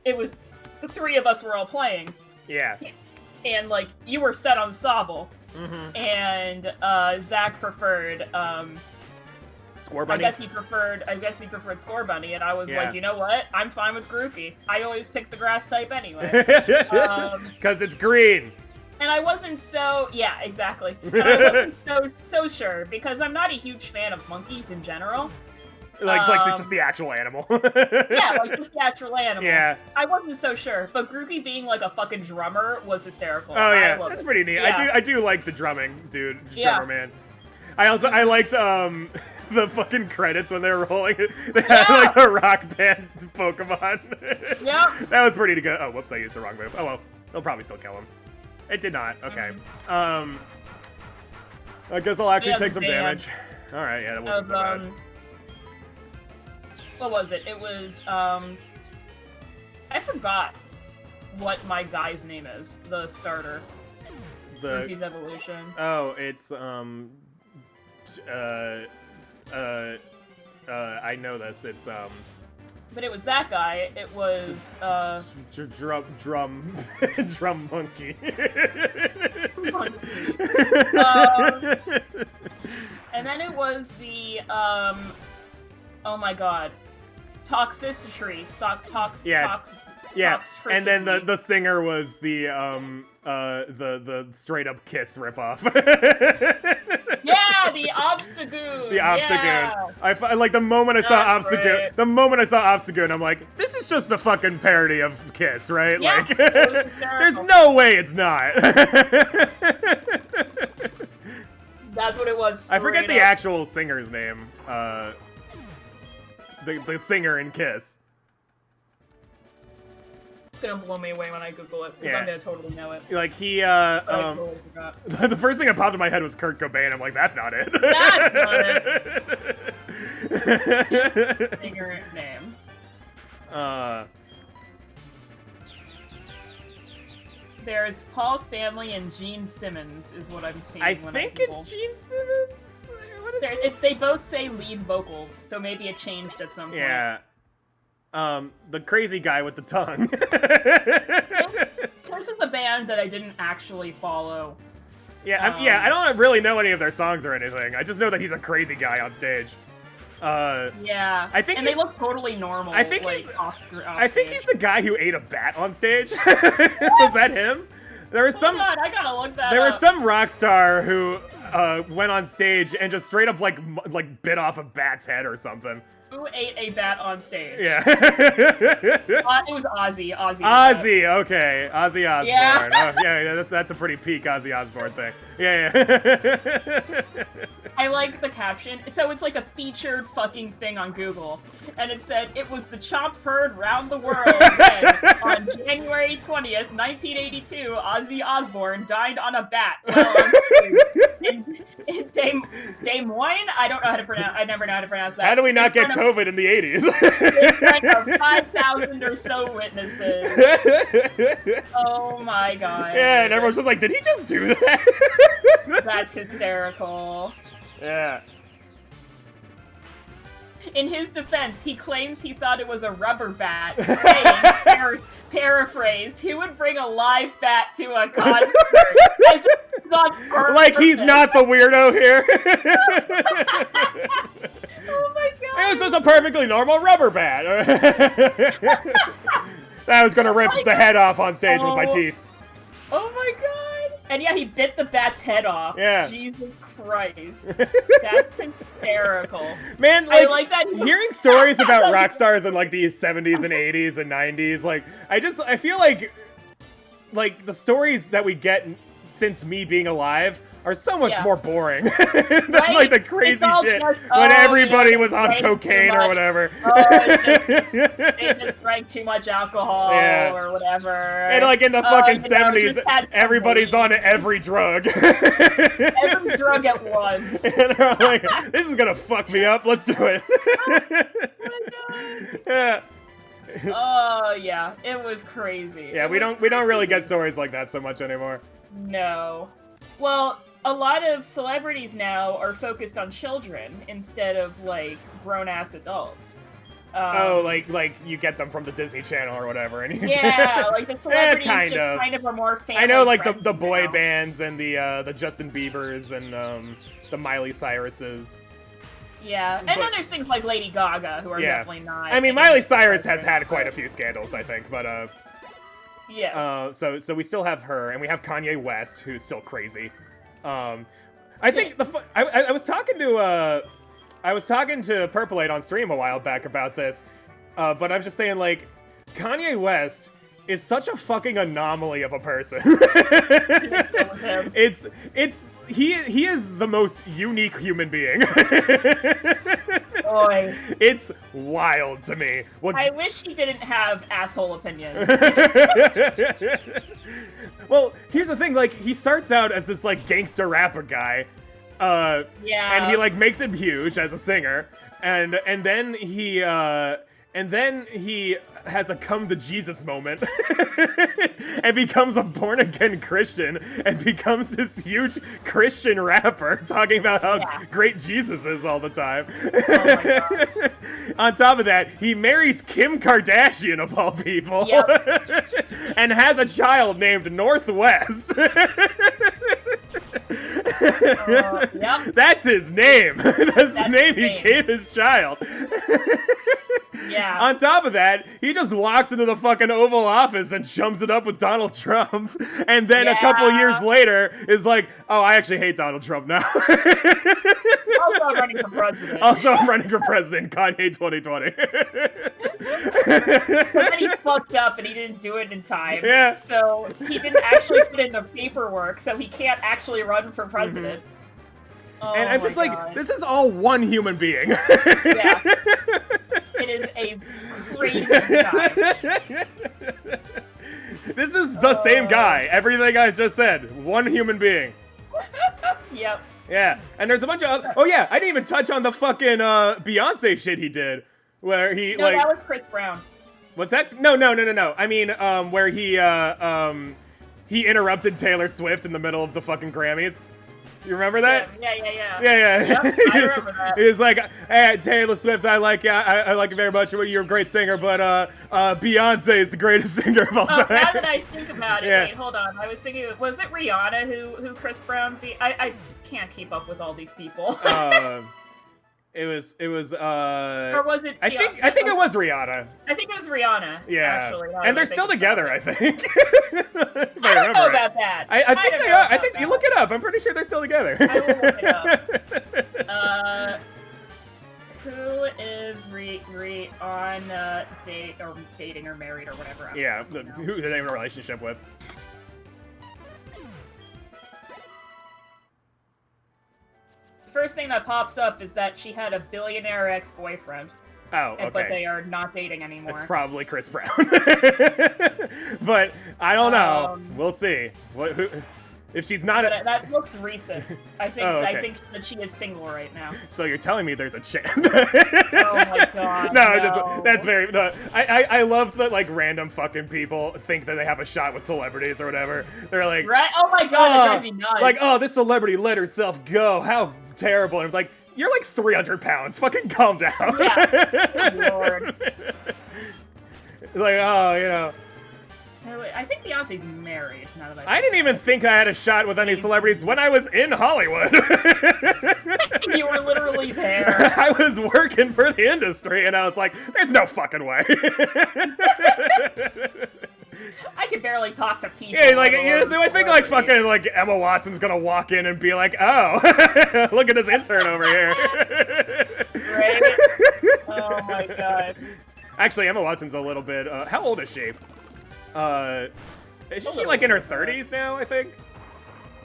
it was, the 3 of us were all playing. Yeah. And, like, you were set on Sobble. Mm-hmm. And, Zach preferred, Score Bunny? I guess he preferred Score Bunny, and I was like, you know what? I'm fine with Grookey. I always pick the grass type anyway. Because it's green. And I wasn't so... Yeah, exactly. And I wasn't so sure, because I'm not a huge fan of monkeys in general. Like just the actual animal. Yeah, like just the actual animal. Yeah. I wasn't so sure, but Grookey being like a fucking drummer was hysterical. Oh yeah, that's pretty neat. Yeah. I do like the drumming, dude. Drummer man. I liked the fucking credits when they were rolling. They had like the rock band Pokemon. Yeah. That was pretty good. Oh, whoops, I used the wrong move. Oh well, they'll probably still kill him. It did not. Okay. I guess I'll actually take some damage. All right, yeah, that wasn't so bad. What was it? It was, I forgot. what my guy's name is, the starter. Goofy's evolution. Oh, it's I know this. It's But it was that guy. It was drum monkey. And then it was the oh my god, toxicity. Yeah, and then the singer was the straight up Kiss ripoff. Yeah, the Obstagoon. The Obstagoon. Yeah. I like the moment I saw That's Obstagoon. great. The moment I saw Obstagoon, I'm like, this is just a fucking parody of Kiss, right? Yeah, Like, it was there's hysterical. no way it's not. That's what it was. I forget straight the up. actual singer's name. The singer in Kiss. It's gonna blow me away when I Google it, because Yeah. I'm gonna totally know it. Like he I totally forgot. the first thing that popped in my head was Kurt Cobain. I'm like, that's not it. That's not it. Ignorant name. There's Paul Stanley and Gene Simmons, is what I'm seeing. I when think Google. it's Gene Simmons. What is it? They both say lead vocals, so maybe it changed at some point. Yeah. The crazy guy with the tongue. This is a band that I didn't actually follow. Yeah, I don't really know any of their songs or anything. I just know that he's a crazy guy on stage. Yeah, I think and they he's- look totally normal. I think like, he's- off I think stage. he's the guy who ate a bat on stage. Was that him? There was Hold some. on, I gotta look that There up. was some rock star who went on stage and just straight up like bit off a bat's head or something. Who ate a bat on stage? Yeah. It was Ozzy. Ozzy, okay, Ozzy Osbourne. Yeah. Oh, yeah, that's a pretty peak Ozzy Osbourne thing. Yeah. I like the caption. So it's like a featured fucking thing on Google. And it said, it was the chomp heard round the world when, on January 20th, 1982, Ozzy Osbourne died on a bat while on stage in Des Moines? I don't know how to pronounce, I never know how to pronounce that. How do we not get In COVID in the 80s? front of 5,000 or so witnesses. Oh my god. Yeah, and everyone's just like, did he just do that? That's hysterical. Yeah. In his defense, he claims he thought it was a rubber bat, saying, paraphrased, who would bring a live bat to a concert? As if it's on purpose. Like he's not the weirdo here. Oh my god. It was just a perfectly normal rubber bat. I was gonna rip the head off on stage with my teeth. Oh my god. And yeah, he bit the bat's head off. Yeah. Jesus Christ. That's hysterical. Man, I like that. hearing stories about rock stars in like the 70s and 80s and 90s, like I feel like the stories that we get since me being alive are so much more boring than like the crazy shit when everybody was on cocaine or whatever. They just drank too much alcohol or whatever. And like in the fucking 70s, everybody's on every drug. Every drug at once. And they're like, this is gonna fuck me up. Let's do it. Yeah. Oh yeah, it was crazy. Yeah, we don't really get stories like that so much anymore. No. Well, a lot of celebrities now are focused on children instead of like grown-ass adults. Like you get them from the Disney Channel or whatever, and you Yeah, like the celebrities kind just of. kind of are more family. I know, like the friendly boy now. bands and the Justin Biebers and the Miley Cyruses. Yeah, and then there's things like Lady Gaga who are definitely not. I mean, Miley Cyrus has had quite a few scandals, I think, but yes. So we still have her, and we have Kanye West, who's still crazy. I think I was talking to Purplate on stream a while back about this, but I'm just saying, like, Kanye West is such a fucking anomaly of a person. He is the most unique human being. Boy. It's wild to me. I wish he didn't have asshole opinions. Well, here's the thing, like, he starts out as this, like, gangster rapper guy, and he, like, makes it huge as a singer, and then he And then he has a come to Jesus moment and becomes a born-again Christian and becomes this huge Christian rapper talking about how great Jesus is all the time. Oh my God. On top of that, he marries Kim Kardashian, of all people, and has a child named Northwest. That's his name. That's the name he gave his child. Yeah. On top of that, he just walks into the fucking Oval Office and chums it up with Donald Trump, and then a couple years later is like, oh, I actually hate Donald Trump now. Also, I'm running for president. Also, I'm running for president, Kanye 2020. But then he fucked up and he didn't do it in time. Yeah. So he didn't actually put in the paperwork, so he can't actually run for president. Oh And I'm just like, this is all one human being. Yeah. It is a crazy guy. This is the same guy. Everything I just said. One human being. Yep. Yeah. And there's a bunch of other... Oh, yeah. I didn't even touch on the fucking Beyonce shit he did. Where he, No, that was Chris Brown. Was that? No. I mean, where he interrupted Taylor Swift in the middle of the fucking Grammys. You remember that? Yeah. Yeah. Yep, I remember that. He's like, hey, Taylor Swift, I like you very much. You're a great singer, but Beyonce is the greatest singer of all time. Now that I think about it, Yeah. wait, hold on. I was thinking, was it Rihanna who Chris Brown beat? I just can't keep up with all these people. It was. Or was it? I think it was Rihanna. I think it was Rihanna. Yeah. Actually, and they're still together, I think. I don't know about that. I think they are. I think you look it up. I'm pretty sure they're still together. I will look it up. Who is Rihanna dating or married or whatever? Yeah. Who they're in a relationship with. First thing that pops up is that she had a billionaire ex-boyfriend. Oh, okay. But they are not dating anymore. It's probably Chris Brown. But I don't know. We'll see. If she's not that looks recent. I think Oh, okay. I think that she is single right now. So you're telling me there's a chance? Oh my God. No, just that's very. No, I love that like random fucking people think that they have a shot with celebrities or whatever. They're like, right? Oh my God, it drives me nuts. Like, oh, this celebrity let herself go. How terrible! And it's like, you're like 300 pounds. Fucking calm down. Yeah. Lord. Like, oh, you know. I think Beyonce's married. Now that I didn't even think I had a shot with any celebrities when I was in Hollywood. You were literally there. I was working for the industry, and I was like, there's no fucking way. I could barely talk to people. Yeah, like, do I think, like, fucking, like, Emma Watson's gonna walk in and be like, oh, look at this intern over here. Right? Oh my God. Actually, Emma Watson's a little bit, how old is she? Isn't she like in her 30s now, I think?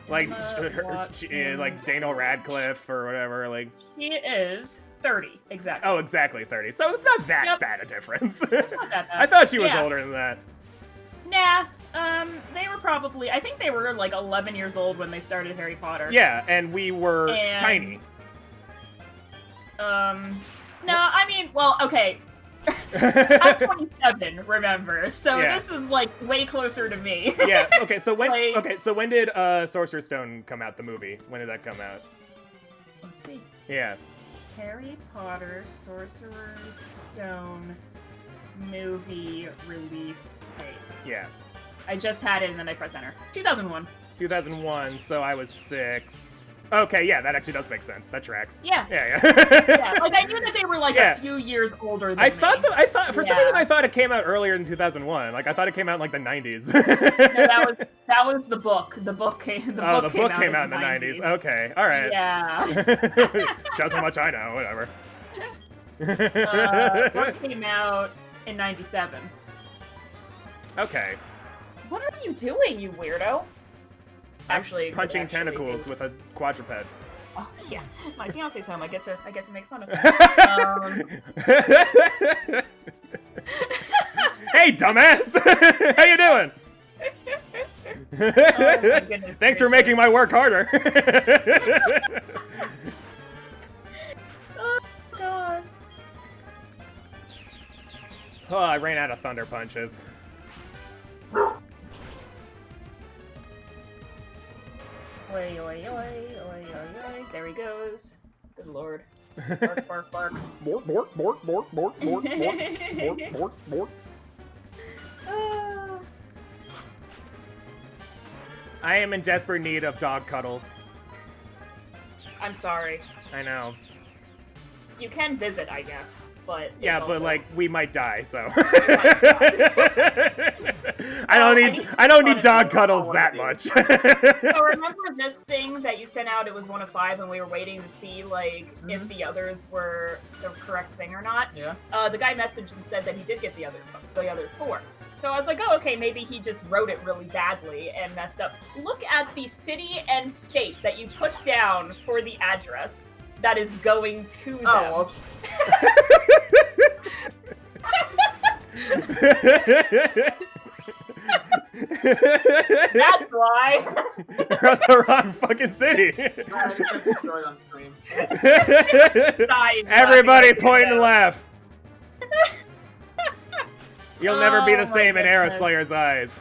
Like, like Daniel Radcliffe or whatever, like... She is 30, exactly. Oh, exactly 30. So it's not that bad a difference. It's not that bad. I thought she was older than that. Nah, they were probably, I think they were like 11 years old when they started Harry Potter. Yeah, and we were tiny. No, I mean, well, okay. I'm 27, remember? So this is like way closer to me. Yeah. Okay. So when? Okay. So when did Sorcerer's Stone come out? The movie. When did that come out? Let's see. Yeah. Harry Potter Sorcerer's Stone movie release date. Yeah. I just had it and then I pressed enter. 2001. 2001. So I was 6. Okay, yeah, that actually does make sense. That tracks. Yeah. Yeah. Yeah, like I knew that they were like a few years older than me. I thought for some reason I thought it came out earlier than 2001. Like I thought it came out in like the 90s. No, that was the book. The book came. The book came out in the 90s. Okay, all right. Yeah. Shows how much I know. Whatever. Book came out in 97. Okay. What are you doing, you weirdo? Actually, punching tentacles with a quadruped. Oh yeah, my fiance's home. I get to make fun of him. Hey, dumbass! How you doing? Oh, my goodness. Thanks for making my work harder. Oh God. Oh, I ran out of thunder punches. Oi, oi, oi, oi, oi, oi. There he goes. Good lord. Bark, bark, bark. Bork, bork, bork, bork, bork, bork, bork, bork, bork, bork. I am in desperate need of dog cuddles. I'm sorry. I know. You can visit, I guess, but Yeah, it's but also... like we might die, so. Oh I don't need dog cuddles that much. So remember this thing that you sent out? It was 1 of 5, and we were waiting to see like if the others were the correct thing or not. Yeah. The guy messaged and said that he did get the other 4. So I was like, oh, okay, maybe he just wrote it really badly and messed up. Look at the city and state that you put down for the address that is going to them. Oh, whoops. That's why. We're at the wrong fucking city. I just destroyed on stream. Everybody point and laugh. You'll never be the Oh, same my in Era goodness. Slayer's eyes.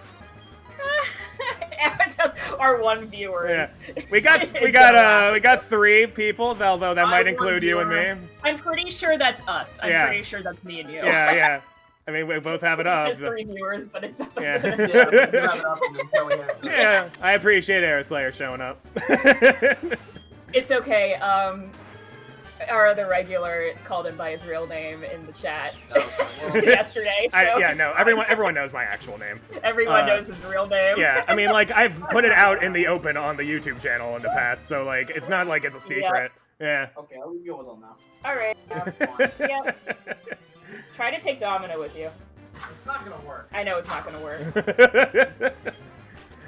Our 1 viewers. Yeah. We got 3 people, although that might I'm include you and viewer. me. I'm pretty sure that's us. I'm Yeah. pretty sure that's me and you. Yeah, yeah. I mean, we both have it up. There's 3 viewers, but it's Yeah. Yeah, we do have it up and then Joey has it. Yeah, I appreciate Era Slayer showing up. It's okay. Our other regular called him by his real name in the chat Okay, well, yesterday. So Yeah, no, everyone knows my actual name. everyone knows his real name. Yeah, I mean, like, I've put it out in the open on the YouTube channel in the past, so, like, it's not like it's a secret. Yeah. okay, I'll leave you with them now. All right. Have fun. Yep. Try to take Domino with you. It's not gonna work. I know it's not gonna work.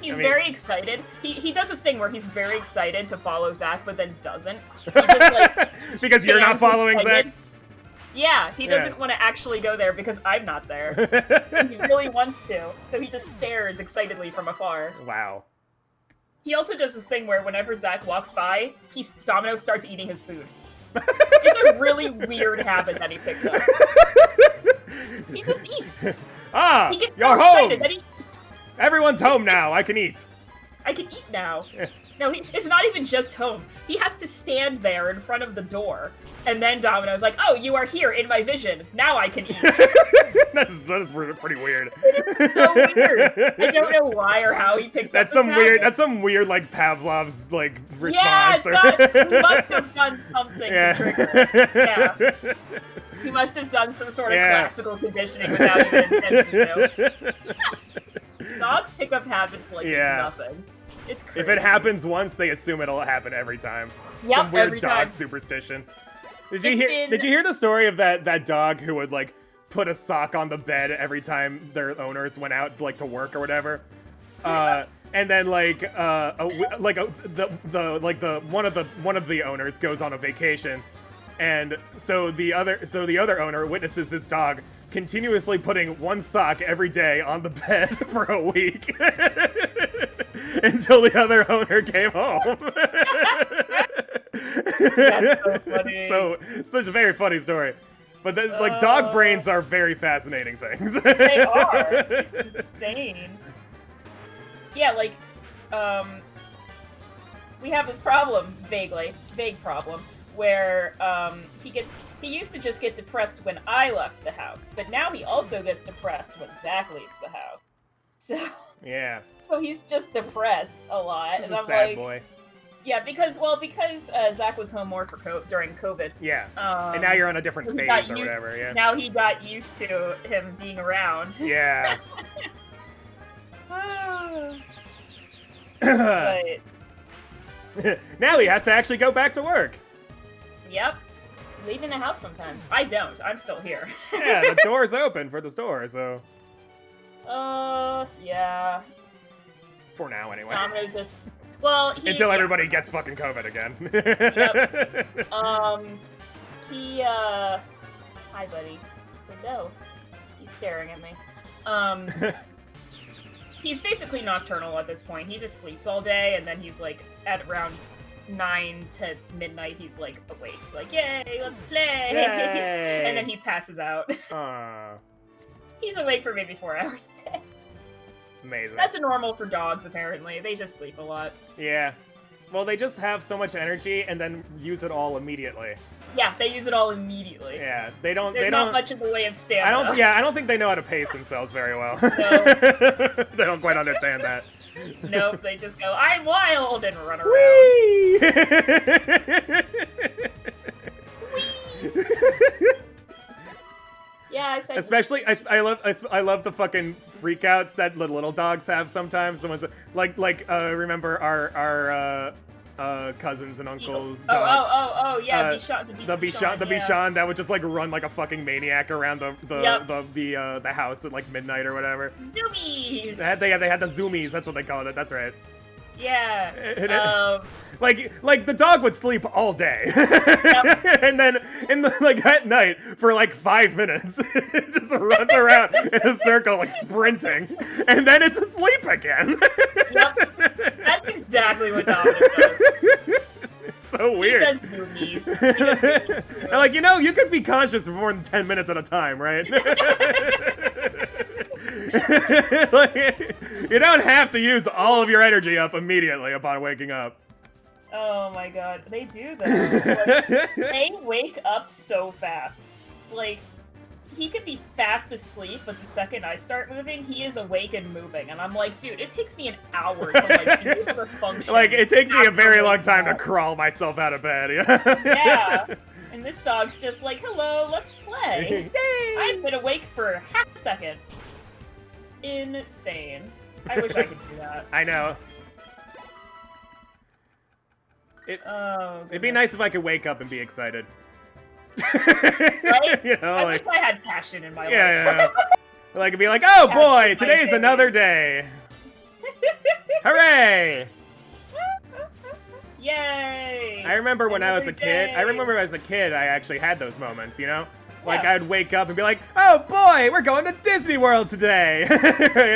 He's I mean- very excited. He does this thing where he's very excited to follow Zach, but then doesn't. He just, like, Because you're not stands following excited. Zach? Yeah, he Yeah. doesn't want to actually go there because I'm not there. He really wants to, so he just stares excitedly from afar. Wow. He also does this thing where whenever Zach walks by, Domino starts eating his food. It's a really weird habit that he picked up. He just eats. Ah, He gets you're so home! excited that he Everyone's home now, I can eat. I can eat now. No, it's not even just home. He has to stand there in front of the door, and then Domino's like, "Oh, you are here in my vision. Now I can eat." that is pretty weird. It's so weird. I don't know why or how he picked That's up some this weird. habit. That's some weird like Pavlov's like Yeah, response. he must have done something to trigger it. Yeah. He must have done some sort of Yeah. classical conditioning without even intending to. Dogs pick up habits like Yeah. it's nothing. It's crazy. If it happens once, they assume it'll happen every time. Yep, Some weird every dog time. superstition. Did It's you been- hear the story of that dog who would like put a sock on the bed every time their owners went out like to work or whatever? And then one of the owners goes on a vacation, and so the other owner witnesses this dog continuously putting one sock every day on the bed for a week until the other owner came home. That's so funny. So such a very funny story. But dog brains are very fascinating things. They are. It's insane. Yeah, like, we have this problem, vague problem, where, he used to just get depressed when I left the house, but now he also gets depressed when Zach leaves the house. So, Yeah, so he's just depressed a lot, just and a I'm sad like, boy. yeah, because Zach was home more during COVID. Yeah, and now you're on a different he phase got or used- whatever. Yeah. Now he got used to him being around. Yeah. But, Now he has to actually go back to work. yep. Leaving the house sometimes. I don't. I'm still here. Yeah, the door's open for the store, so Yeah. for now anyway. Domino just... Well, he... Until yeah. everybody gets fucking COVID again. Hi, buddy. Hello. He's staring at me. He's basically nocturnal at this point. He just sleeps all day, and then he's, like, at around 9 to midnight, he's, like, awake. Like, yay, let's play! Yay. And then he passes out. Aw. He's awake for maybe 4 hours a day. Amazing. That's a normal for dogs, apparently. They just sleep a lot. Yeah. Well, they just have so much energy and then use it all immediately. Yeah, they use it all immediately. Yeah, they don't. There's they not don't. much in the way of stamina. I don't think they know how to pace themselves very well. No. They don't quite understand that. Nope, they just go, I'm wild, and run around. Whee! Yeah, I said. Especially, I love the fucking freakouts that the little dogs have sometimes. The ones that, remember our cousins and uncles. Oh, yeah, the Bichon that would just like run like a fucking maniac around the house at like midnight or whatever. Zoomies. They had the zoomies. That's what they called it. That's right. Yeah. Like the dog would sleep all day, and then at night for like 5 minutes, it just runs around in a circle like sprinting, and then it's asleep again. Yep, that's exactly what Dominic does. It's so weird. He does zoomies. I'm like, you could be conscious for more than 10 minutes at a time, right? Like, you don't have to use all of your energy up immediately upon waking up. Oh my god, they do though. Like, they wake up so fast. Like, he could be fast asleep, but the second I start moving, he is awake and moving. And I'm like, dude, it takes me an hour to like be able to function. Like, it takes me a very long time to crawl myself out of bed. Yeah. And this dog's just like, hello, let's play. I've been awake for half a second. Insane. I wish I could do that. I know. It'd be nice if I could wake up and be excited. Right? I like, wish I had passion in my life. Yeah. Like, it'd be like, oh boy, today's another day. Hooray! Yay! I remember when I was a kid. Day. I remember as a kid, I actually had those moments, Like, Yeah. I'd wake up and be like, oh boy, we're going to Disney World today!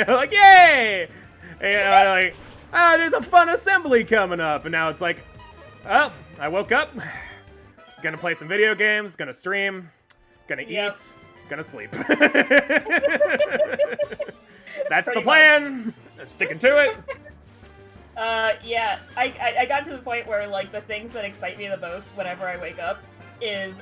Like, yay! And like, oh, there's a fun assembly coming up. And now it's like, oh, I woke up, gonna play some video games, gonna stream, gonna eat, gonna sleep. That's the plan! I'm sticking to it. Yeah, I got to the point where, like, the things that excite me the most whenever I wake up is,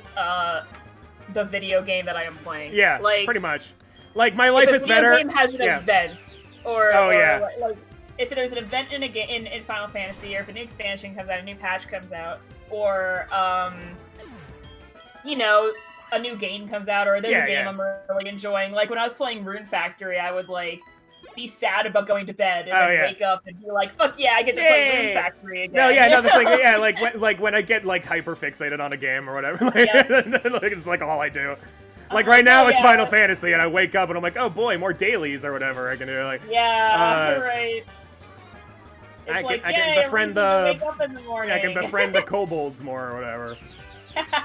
the video game that I am playing. Yeah, like, pretty much. Like, my life is better. If a video game has an event, or yeah. like, if there's an event in a game in Final Fantasy, or if a new expansion comes out, a new patch comes out, or a new game comes out, or there's a game I'm really enjoying. Like when I was playing Rune Factory, I would like be sad about going to bed and then wake up and be like, "Fuck yeah, I get to play Rune Factory again." No, the thing, like when I get like hyper fixated on a game or whatever, like, like it's like all I do. Like right now, it's Final Fantasy, and I wake up and I'm like, "Oh boy, more dailies or whatever I can do." Like, right. I It's can befriend the. Wake up in the morning. I can befriend the kobolds more or whatever.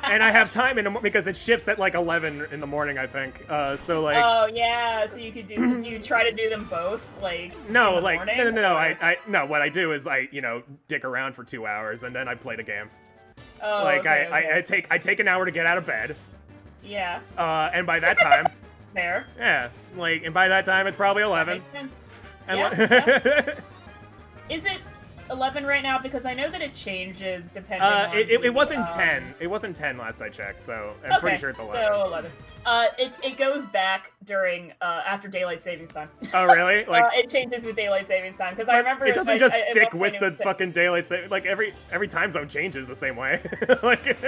And I have time because it shifts at like 11 in the morning, I think. So like. Oh yeah, so you could do. Do you try to do them both, like? No, in the like morning, no. No. What I do is I dick around for 2 hours and then I play the game. Oh, like okay. I take an hour to get out of bed. Yeah. And by that time. There. Yeah. Like, and by that time it's probably 11. Makes sense. And Yeah. Is it 11 right now? Because I know that it changes depending on it wasn't 10. It wasn't 10 last I checked, so I'm pretty sure it's 11. So 11. It goes back during after daylight savings time. Oh really? Like it changes with daylight savings time because I remember it doesn't just stick with the fucking daylight saving. Like every time zone changes the same way. Like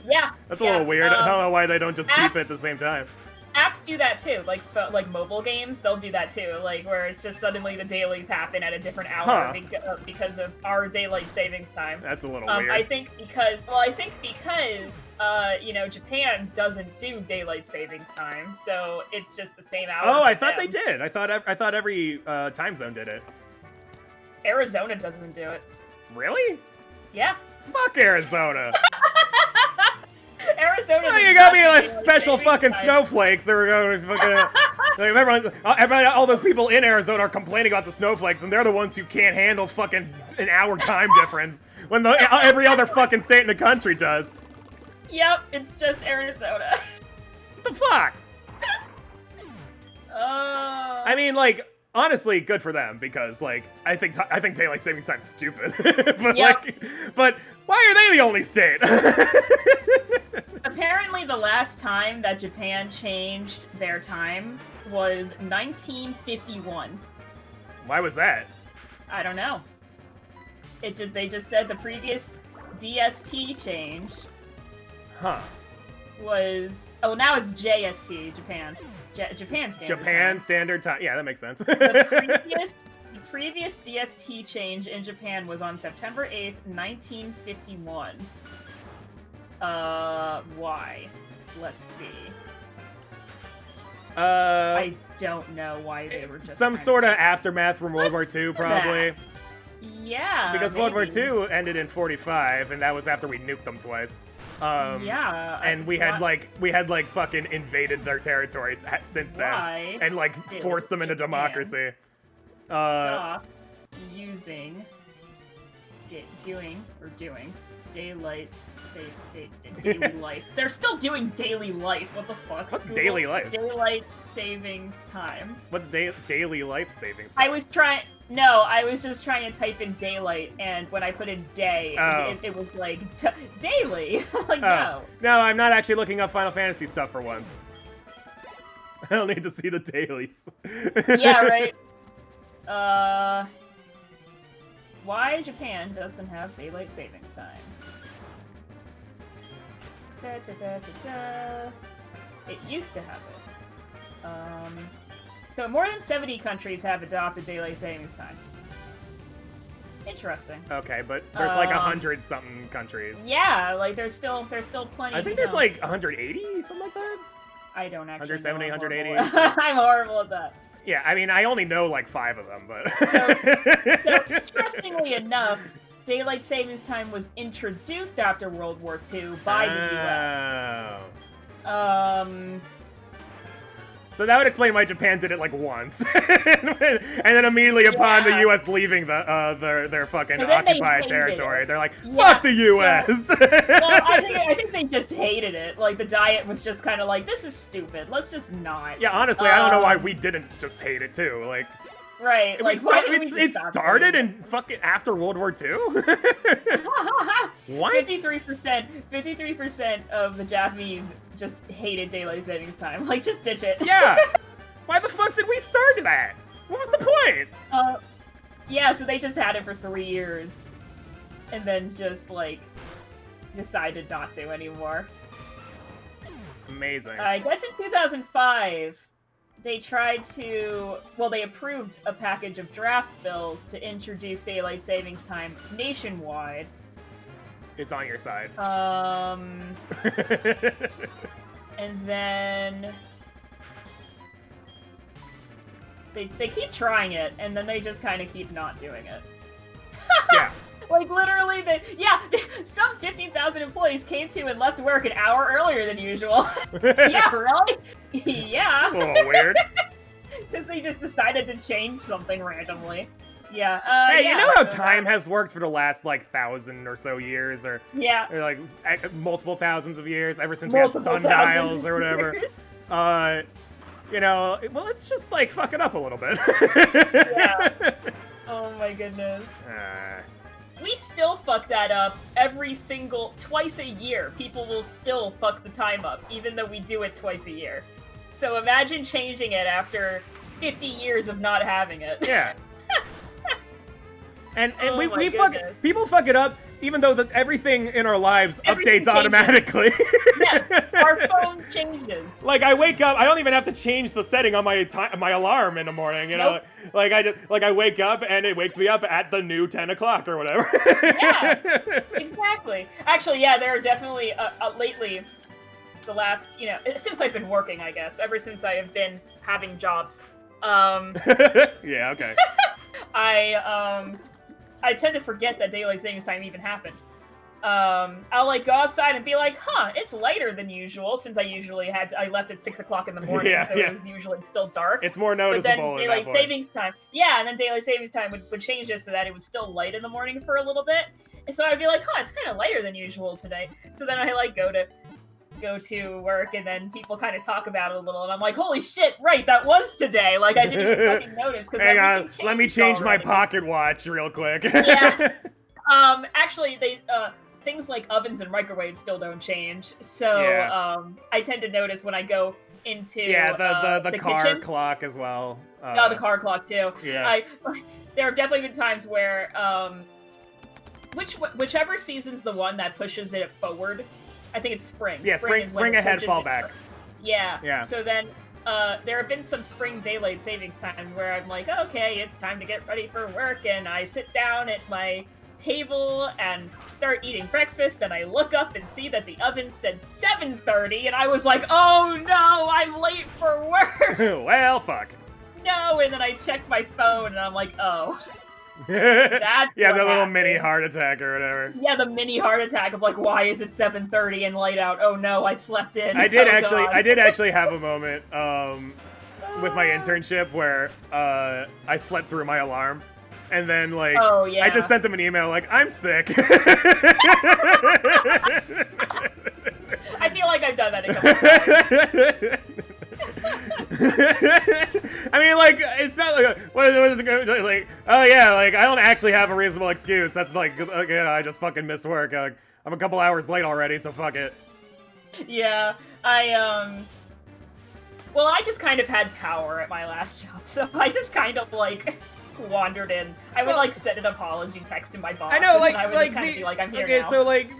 yeah, that's a little weird. I don't know why they don't just keep it at the same time. Apps do that too, like mobile games, they'll do that too, like where it's just suddenly the dailies happen at a different hour because of our daylight savings time. That's a little weird. I think because Japan doesn't do daylight savings time, so it's just the same hour. Oh, I thought they did. I thought every time zone did it. Arizona doesn't do it. Really? Yeah. Fuck Arizona. Arizona. Oh, you got me like special fucking snowflakes that were going to fucking. Everyone, all those people in Arizona are complaining about the snowflakes, and they're the ones who can't handle fucking an hour time difference when every other fucking state in the country does. Yep, it's just Arizona. What the fuck? I mean, like, honestly, good for them because, like, I think daylight savings time's stupid. But Yep. but why are they the only state? Apparently, the last time that Japan changed their time was 1951. Why was that? I don't know. They just said the previous DST change Huh. was now it's JST, Japan. Japan standard. Japan time. standard time. Yeah, that makes sense. The previous DST change in Japan was on September 8th, 1951. Why? Let's see. I don't know why they were just some sort of aftermath from World War II, probably. Yeah. Because World War maybe. II ended in 45, and that was after we nuked them twice. Yeah. And we had like fucking invaded their territories since then, Why? and like It forced was them into Japan. democracy. Stop using daylight daily life. They're still doing daily life. What the fuck? What's Google daily life? Daylight savings time. What's daily life savings? I was just trying to type in daylight, and when I put in day, it was like daily. Like no. No, I'm not actually looking up Final Fantasy stuff for once. I don't need to see the dailies. Yeah, right. Why Japan doesn't have daylight savings time? It used to have it. So more than 70 countries have adopted daylight savings time. Interesting. Okay, but there's like 100-something countries. Yeah, like there's still plenty. I think there's like 180, something like that. I don't actually 170, know. 180. I'm horrible at that. Yeah, I mean, I only know like 5 of them, but. So interestingly enough, daylight savings time was introduced after World War II by the U.S. So that would explain why Japan did it like once, and then immediately upon the U.S. leaving their fucking occupied territory, they're like, "Fuck the U.S." Well, I think they just hated it. Like the Diet was just kind of like, "This is stupid. Let's just not." Yeah, honestly, I don't know why we didn't just hate it too. Like, right? Like, it started in fucking after World War II. What? 53% of the Japanese just hated daylight savings time. Like, just ditch it. Yeah. Why the fuck did we start that? What was the point? Yeah, so they just had it for 3 years. And then just, like, decided not to anymore. Amazing. I guess in 2005, they tried to... Well, they approved a package of draft bills to introduce daylight savings time nationwide. It's on your side. And then... They keep trying it, and then they just kind of keep not doing it. Yeah. Like, literally, some 15,000 employees came to and left work an hour earlier than usual. Yeah, really? Yeah. Oh, weird. Because they just decided to change something randomly. Yeah. Hey, yeah, you know how time has worked for the last, like, 1,000 or so years, or like, multiple thousands of years, ever since we had sundials or whatever. You know, well, let's just, like, fuck it up a little bit. Yeah. Oh my goodness. We still fuck that up twice a year. People will still fuck the time up, even though we do it twice a year. So imagine changing it after 50 years of not having it. Yeah. And people fuck it up, even though everything in our lives updates automatically. Yeah, our phone changes. Like I wake up, I don't even have to change the setting on my alarm in the morning. You know, like I wake up and it wakes me up at the new 10 o'clock or whatever. Yeah, exactly. Actually, yeah, there are definitely lately, the last since I've been working, I guess, ever since I have been having jobs. Yeah. Okay. I tend to forget that daylight savings time even happened. I'll like go outside and be like, huh, it's lighter than usual, since I left at 6 o'clock in the morning, so it was usually still dark. It's more noticeable. But then daylight savings time, and then daylight savings time would change it so that it was still light in the morning for a little bit. And so I'd be like, huh, it's kind of lighter than usual today. So then I like go to go to work, and then people kind of talk about it a little, and I'm like, holy shit, right, that was today. Like, I didn't even fucking notice. Hang on, let me change my already. pocket watch real quick. Yeah. Actually, they things like ovens and microwaves still don't change. So Yeah. I tend to notice when I go into the car kitchen. clock as well. The car clock too. Yeah. There have definitely been times where whichever season's the one that pushes it forward. I think it's spring. Yeah, spring ahead, fall back. Yeah. Yeah. So then there have been some spring daylight savings times where I'm like, okay, it's time to get ready for work, and I sit down at my table and start eating breakfast, and I look up and see that the oven said 7:30, and I was like, oh no, I'm late for work. Well, fuck. No, and then I check my phone, and I'm like, oh. That's what the little happened. mini heart attack or whatever. Yeah, the mini heart attack of like, why is it 7:30 and light out? Oh no, I slept in. I did God. actually have a moment with my internship where I slept through my alarm, and then like I just sent them an email like, I'm sick. I feel like I've done that a couple times. I mean, like, it's not like, what is it going to like, oh yeah, like, I don't actually have a reasonable excuse. That's like, I just fucking missed work. I'm a couple hours late already, so fuck it. Yeah, well, I just kind of had power at my last job, so I just kind of, like, wandered in. I would, like, send an apology text to my boss, I know, like, and I would just kind of be like, I'm here okay, now. so, like,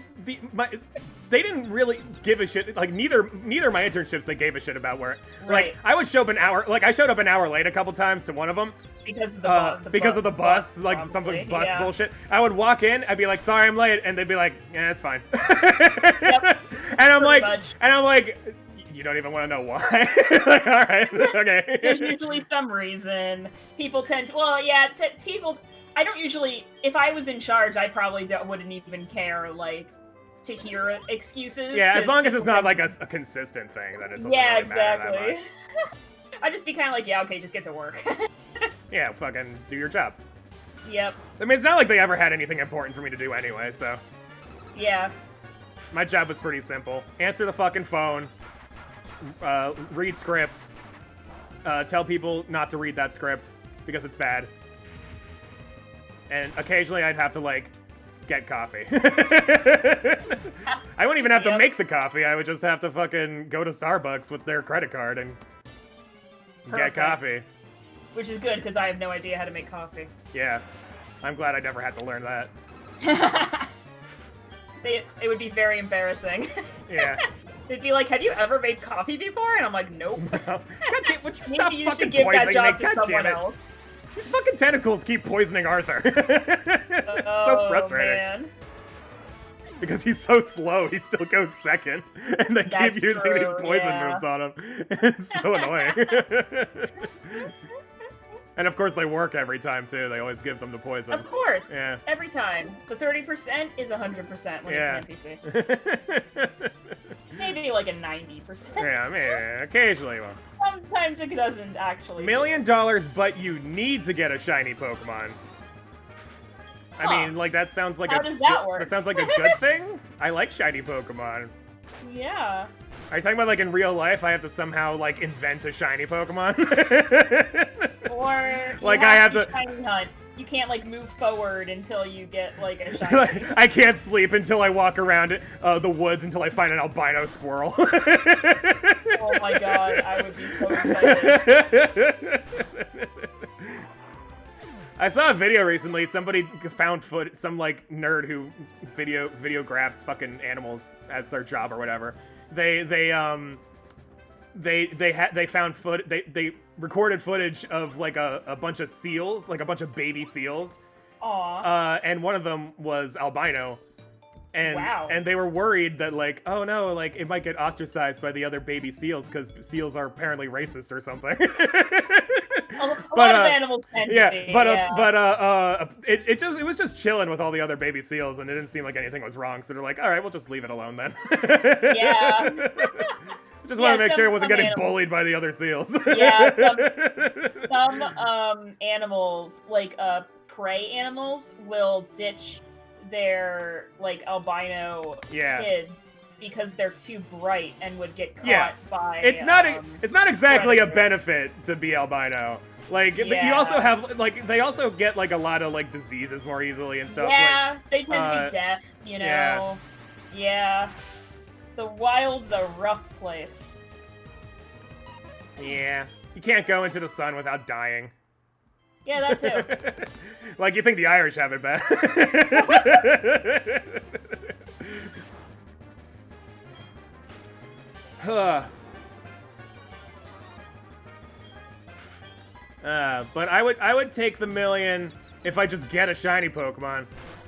they didn't really give a shit. Like, neither of my internships, they gave a shit about work. Right. Like, I would show up an hour, like, I showed up an hour late a couple times to one of them. Because of the bus, like, probably, something bus yeah. bullshit. I would walk in, I'd be like, sorry, I'm late, and they'd be like, yeah, it's fine. Yep, and I'm like, much. you don't even want to know why. Like, all right, okay. There's usually some reason. People tend to, well, yeah, people, I don't usually, if I was in charge, I probably wouldn't even care, like, to hear excuses. Yeah, as long as it's not, like, a consistent thing, then it doesn't really matter that much. I'd just be kind of like, yeah, okay, just get to work. Yeah, fucking do your job. Yep. I mean, it's not like they ever had anything important for me to do anyway, so. Yeah. My job was pretty simple. Answer the fucking phone, read script, tell people not to read that script because it's bad. And occasionally I'd have to, like, get coffee. I wouldn't even have to make the coffee. I would just have to fucking go to Starbucks with their credit card and get coffee. Which is good, because I have no idea how to make coffee. Yeah. I'm glad I never had to learn that. It would be very embarrassing. Yeah. They'd be like, have you ever made coffee before? And I'm like, nope. God damn, would you Maybe stop you fucking should give that poisoning job me? to God damn someone it. else. These fucking tentacles keep poisoning Arthur. It's so frustrating. Man. Because he's so slow, he still goes second. And they That's keep using these true, poison yeah. moves on him. It's so annoying. And of course they work every time too. They always give them the poison. Of course. Yeah. Every time. The 30% is 100% when Yeah. it's an NPC. Maybe like a 90%. Yeah, maybe. Occasionally. Well. Sometimes it doesn't actually. $1 million, but you need to get a shiny Pokemon. I Huh. mean, like, that sounds like How does that work? That sounds like a good thing? I like shiny Pokemon. Yeah. Are you talking about, like, in real life, I have to somehow, like, invent a shiny Pokemon? Or Like, you I have to... shiny hunt. You can't like move forward until you get like a shiny. Like, I can't sleep until I walk around the woods until I find an albino squirrel. Oh my god, I would be so excited. I saw a video recently. Somebody found some like nerd who videographs fucking animals as their job or whatever. They found they recorded footage of like a bunch of seals, like a bunch of baby seals. Aww. And one of them was albino. And wow. And they were worried that like, oh no, like it might get ostracized by the other baby seals because seals are apparently racist or something. A lot of animals tend to be, it was just chilling with all the other baby seals, and it didn't seem like anything was wrong. So they're like, all right, we'll just leave it alone then. Yeah. Just want to make sure it wasn't getting animals, bullied by the other seals. Yeah, some animals, like prey animals, will ditch their like albino Yeah. kid because they're too bright and would get caught Yeah. by. It's not exactly a predators. benefit to be albino. Like you Yeah. also have like they also get like a lot of like diseases more easily and stuff. Yeah, they tend to be deaf, you know. yeah. Yeah. The wild's a rough place. Yeah. You can't go into the sun without dying. Yeah, that too. Like you think the Irish have it bad. Huh. But I would take the million if I just get a shiny Pokemon.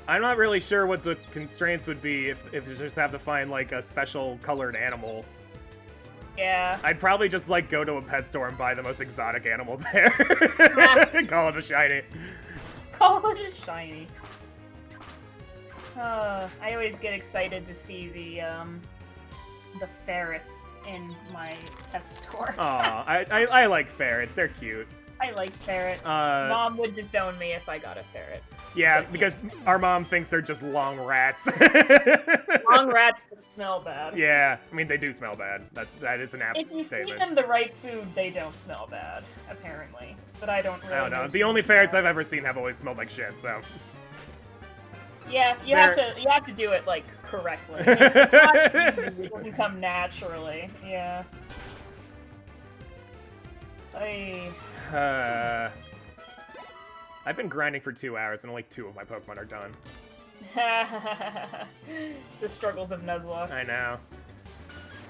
I'm not really sure what the constraints would be if you just have to find like a special colored animal. Yeah. I'd probably just like go to a pet store and buy the most exotic animal there. Call it a shiny. Call it a shiny. I always get excited to see the ferrets in my pet store. Aw, I like ferrets. They're cute. I like ferrets. Mom would disown me if I got a ferret. Yeah, because our mom thinks they're just long rats. Long rats that smell bad. Yeah, I mean they do smell bad. That is an If absolute you feed statement. them the right food, they don't smell bad, apparently. But I don't really I don't know. know The only ferrets I've ever seen have always smelled like shit. So. Yeah, you have to do it like correctly. It's not easy. It doesn't come naturally. Yeah. I've been grinding for 2 hours and only 2 of my Pokemon are done. The struggles of Nuzlocke. I know.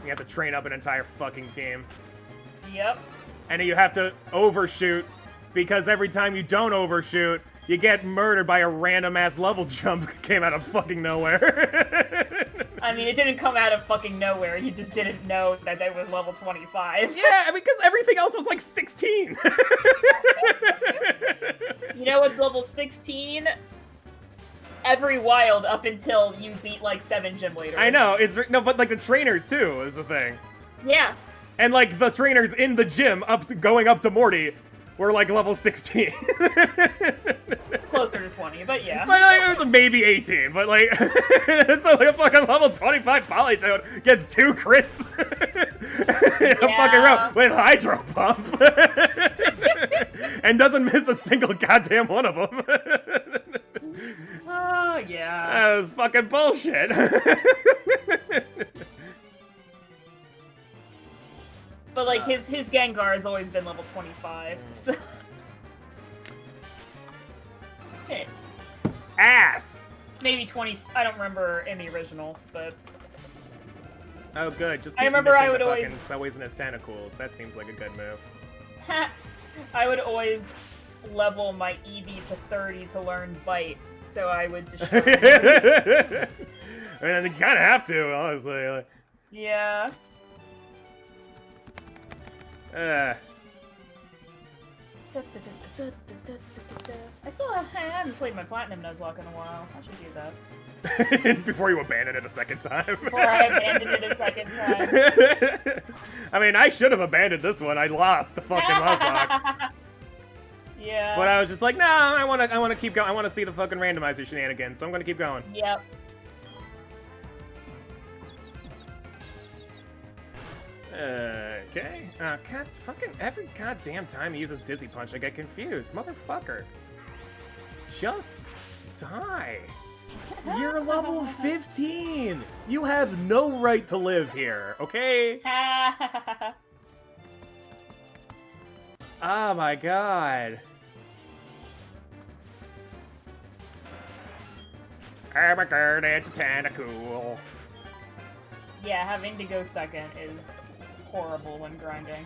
You have to train up an entire fucking team. Yep. And then you have to overshoot, because every time you don't overshoot, you get murdered by a random ass level jump that came out of fucking nowhere. I mean, it didn't come out of fucking nowhere. You just didn't know that it was level 25. Yeah, I mean, because everything else was like 16. You know what's level 16? Every wild up until you beat like 7 gym leaders. I know, but like the trainers too is the thing. Yeah. And like the trainers in the gym going up to Morty were like level 16. Closer to 20, but yeah. But like, maybe 18, but like, so like a fucking level 25 Polytoad gets 2 crits in a fucking row with Hydro Pump. And doesn't miss a single goddamn one of them. Oh, yeah. That was fucking bullshit. But like his Gengar has always been level 25. So Ass. maybe 20. I don't remember in the originals, but Oh, good. Just I keep remember missing I would the always- fucking poisonous tentacles. That seems like a good move. I would always level my EV to 30 to learn Bite, so I would destroy him. I mean, you kind of have to, honestly. Like, Yeah. I haven't played my Platinum Nuzlocke in a while. I should do that. Before you abandon it a second time. Before I abandoned it a second time. I mean, I should have abandoned this one. I lost the fucking Nuzlocke. Yeah. But I was just like, nah, I want to keep going. I want to see the fucking randomizer shenanigans, so I'm going to keep going. Yep. Okay. Fucking every goddamn time he uses Dizzy Punch, I get confused. Motherfucker. Just die. You're level 15. You have no right to live here, okay? Oh my god. Oh my god, it's a tentacle. Yeah, having to go second is horrible when grinding.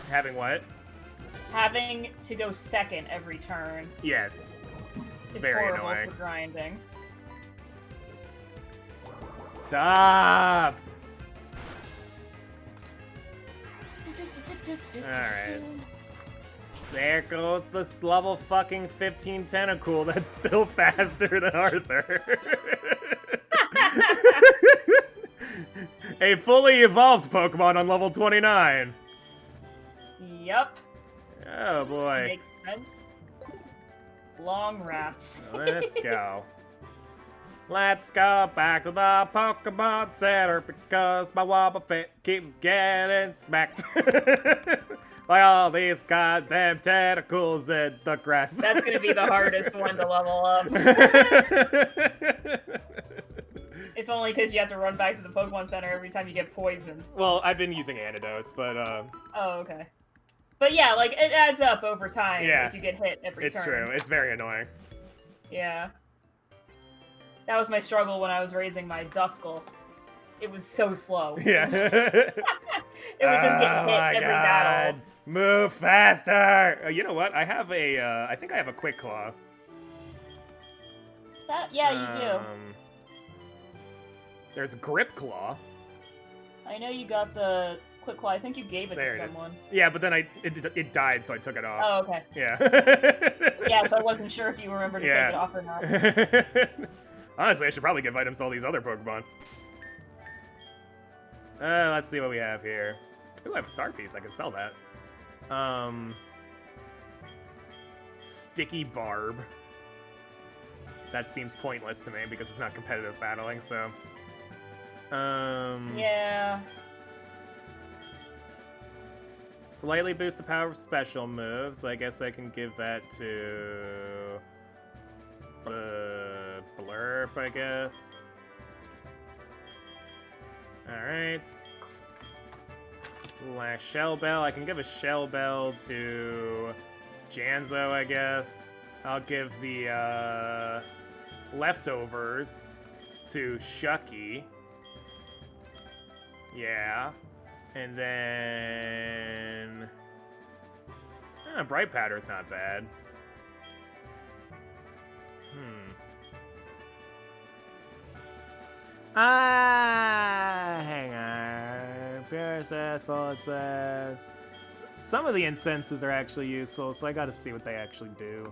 Having what? Having to go second every turn Yes. It's is very horrible annoying. for grinding. Stop! Alright. There goes this level fucking 15 tentacle that's still faster than Arthur. A fully evolved Pokemon on level 29. Yep. Oh boy. Makes sense. Long rats. Let's go. Let's go back to the Pokemon Center because my Wobbuffet keeps getting smacked by all these goddamn tentacles in the grass. That's gonna be the hardest one to level up. If only because you have to run back to the Pokemon Center every time you get poisoned. Well, I've been using antidotes, but Oh, okay. But yeah, like, it adds up over time Yeah. if you get hit every turn. it's true. It's very annoying. Yeah. That was my struggle when I was raising my Duskull. It was so slow. Yeah. It would just get hit every battle. Move faster! You know what? I have a, I think I have a Quick Claw. Yeah, you do. There's Grip Claw. I know you got the Quick Claw. I think you gave it There to it is. someone. Yeah, but then it died, so I took it off. Oh, okay. Yeah. Yeah, so I wasn't sure if you remembered to Yeah. take it off or not. Honestly, I should probably give items to all these other Pokemon. Let's see what we have here. Ooh, I have a star piece. I can sell that. Sticky Barb. That seems pointless to me because it's not competitive battling, so... Yeah. Slightly boost the power of special moves. I guess I can give that to... Blurp, I guess. Alright. Shell Bell. I can give a Shell Bell to Janzo, I guess. I'll give the leftovers to Shucky. Yeah. And then... Bright Powder's not bad. Hang on. Pure Sense, Full Sense. Some of the incenses are actually useful, so I gotta see what they actually do.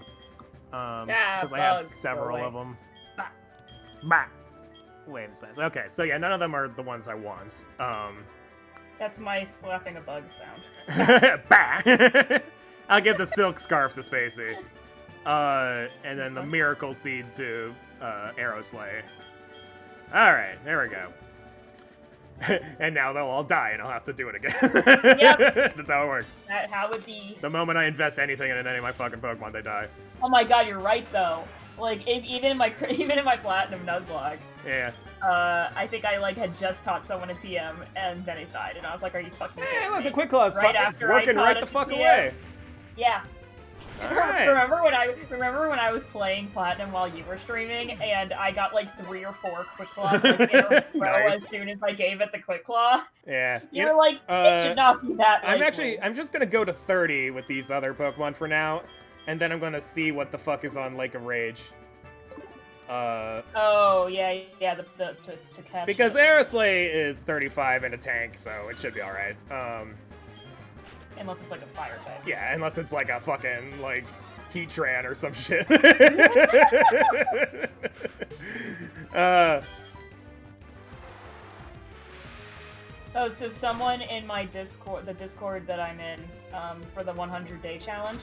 Because I have bugs, several go of them. Bah. Wave sense. Okay, so yeah, none of them are the ones I want. That's my slapping a bug sound. Bah! I'll give the Silk Scarf to Spacey. And then the Miracle Seed to Aeroslay. Alright, there we go. And now they'll all die and I'll have to do it again. Yep. That's how it works. How would the... The moment I invest anything in any of my fucking Pokemon, they die. Oh my god, you're right though. Like, even in my Platinum Nuzlocke, Yeah. I think I like had just taught someone a TM and then it died, and I was like, "Are you fucking Hey, kidding look, me?" the Quick Claw's Right after I working taught right it the to fuck TM. away. Yeah. Alright. Remember when I was playing Platinum while you were streaming, and I got like 3 or 4 Quick Claws like, in a row Nice. as soon as I gave it the Quick Claw? Yeah. You were like, it should not be that. I'm just gonna go to 30 with these other Pokemon for now, and then I'm gonna see what the fuck is on Lake of Rage. Oh yeah, to catch. Because it. Aeroslay is 35 in a tank, so it should be alright. Unless it's like a fire type. Yeah, unless it's like a fucking, like, Heatran or some shit. Oh, so someone in my Discord, the Discord that I'm in, for the 100-day challenge,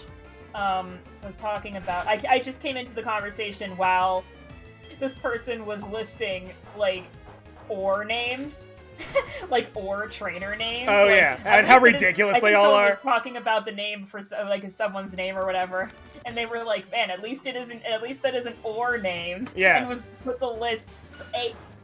was talking about... I just came into the conversation while this person was listing, like, ore names. Like, ore trainer names. Oh, like, yeah. And how ridiculous they all are. Was talking about the name for, like, someone's name or whatever. And they were like, man, at least that isn't ore names. Yeah. And was put the list,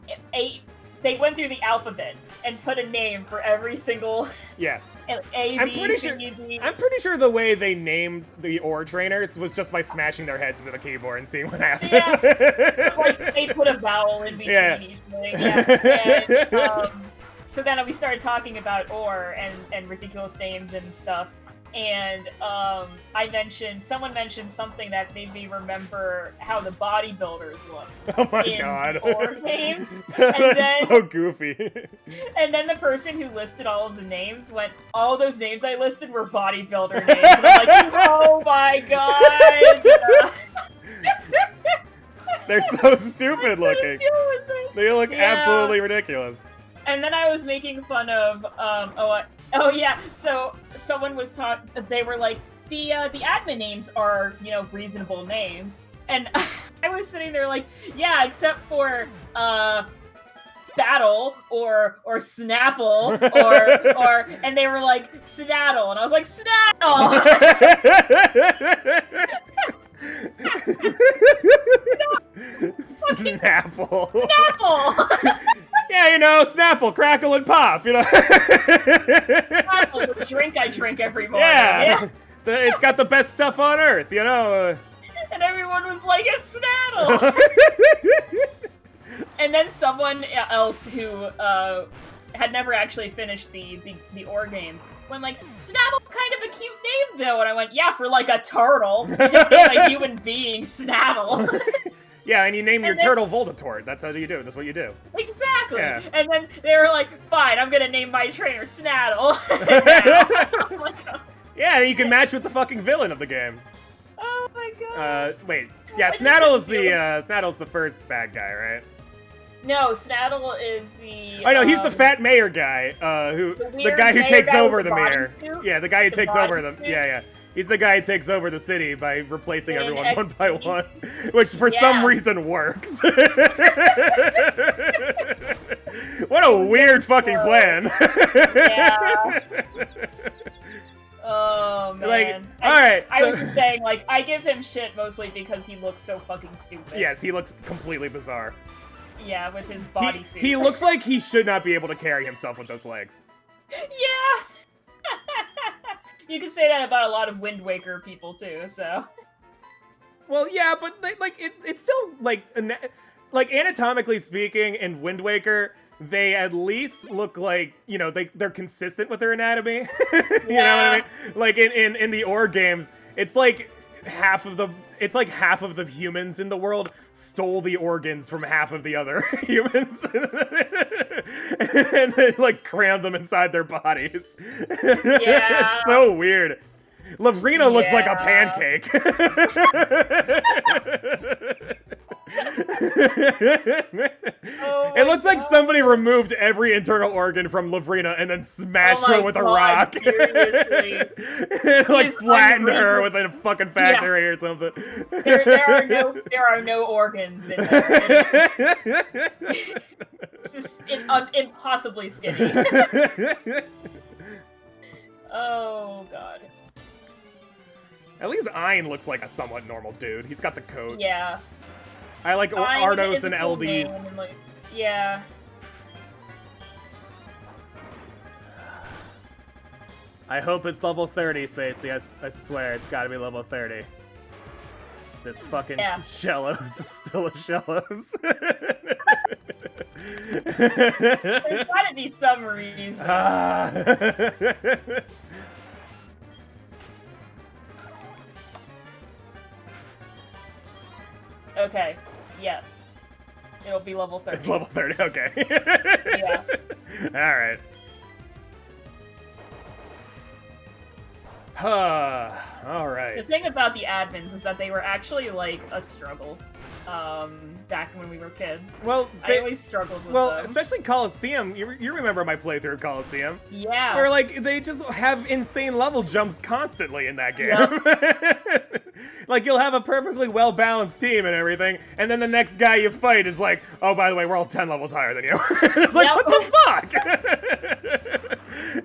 they went through the alphabet and put a name for every single... Yeah. A, I'm B, pretty C, sure. D. I'm pretty sure the way they named the ore trainers was just by smashing their heads into the keyboard and seeing what happened. Yeah. Like, they put a vowel in between Yeah. each thing. Yeah. And, so then we started talking about ore and ridiculous names and stuff. And someone mentioned something that made me remember how the bodybuilders looked. Oh my in god. Ore names. That's And then, so goofy. and then the person who listed all of the names went, all those names I listed were bodybuilder names. And I'm like, oh my god! They're so stupid looking. They look Yeah. absolutely ridiculous. And then I was making fun of, oh yeah, so someone was they were like, the admin names are, reasonable names. And I was sitting there like, yeah, except for Battle or Snapple or and they were like Snaddle and I was like Snaddle. Snapple. Snapple. Yeah, you know, Snapple, crackle and pop, you know. Snapple, the drink I drink every morning. Yeah. It's got the best stuff on earth, you know. And everyone was like, it's Snaddle. And then someone else who had never actually finished the Or games went like, Snaddle's kind of a cute name though. And I went, yeah, for like a turtle. You just name a human being Snaddle. Yeah, and you name your turtle Voltatort. That's how you do it. That's what you do. Exactly. Yeah. And then they were like, fine, I'm gonna name my trainer Snaddle. I'm like, oh. Yeah, and you can match with the fucking villain of the game. Oh my god. Wait. Yeah, Snaddle's the first bad guy, right? No, Snaddle is the. I know he's the fat mayor guy, the guy who takes over the mayor. Yeah, the guy who takes over them. Yeah. He's the guy who takes over the city by replacing everyone one by one, which for some reason works. What a weird fucking plan. Yeah. Oh man. Like, alright. I was just saying, like, I give him shit mostly because he looks so fucking stupid. Yes, he looks completely bizarre. Yeah, with his bodysuit. He looks like he should not be able to carry himself with those legs. Yeah. You can say that about a lot of Wind Waker people too, so. Well, yeah, but it's still like anatomically speaking, in Wind Waker, they at least look like, you know, they're consistent with their anatomy. You know what I mean? Like in the Or games, it's like half of the humans in the world stole the organs from half of the other humans and then like crammed them inside their bodies. Yeah. It's so weird. Lavrina looks like a pancake. Oh it looks like God. somebody removed every internal organ from Lavrina and then smashed her with a rock. Seriously. And like flattened her with a fucking factory or something. There are no organs in there. It's just impossibly skinny. Oh god. At least Ein looks like a somewhat normal dude. He's got the coat. Yeah. I like Ardos and LDs. And, like, yeah. I hope it's level 30, Spacey. I swear, it's gotta be level 30. This fucking Shellos is still a Shellos. There's gotta be some reason. Okay. Yes. It'll be level 30. It's level 30, okay. Yeah. Alright. Alright. The thing about the admins is that they were actually, like, a struggle. Back when we were kids. Well, I always struggled with them. Especially Coliseum. You remember my playthrough of Coliseum? Yeah. Where, like, they just have insane level jumps constantly in that game. Yep. Like, you'll have a perfectly well-balanced team and everything, and then the next guy you fight is like, oh, by the way, we're all 10 levels higher than you. It's like, what the fuck?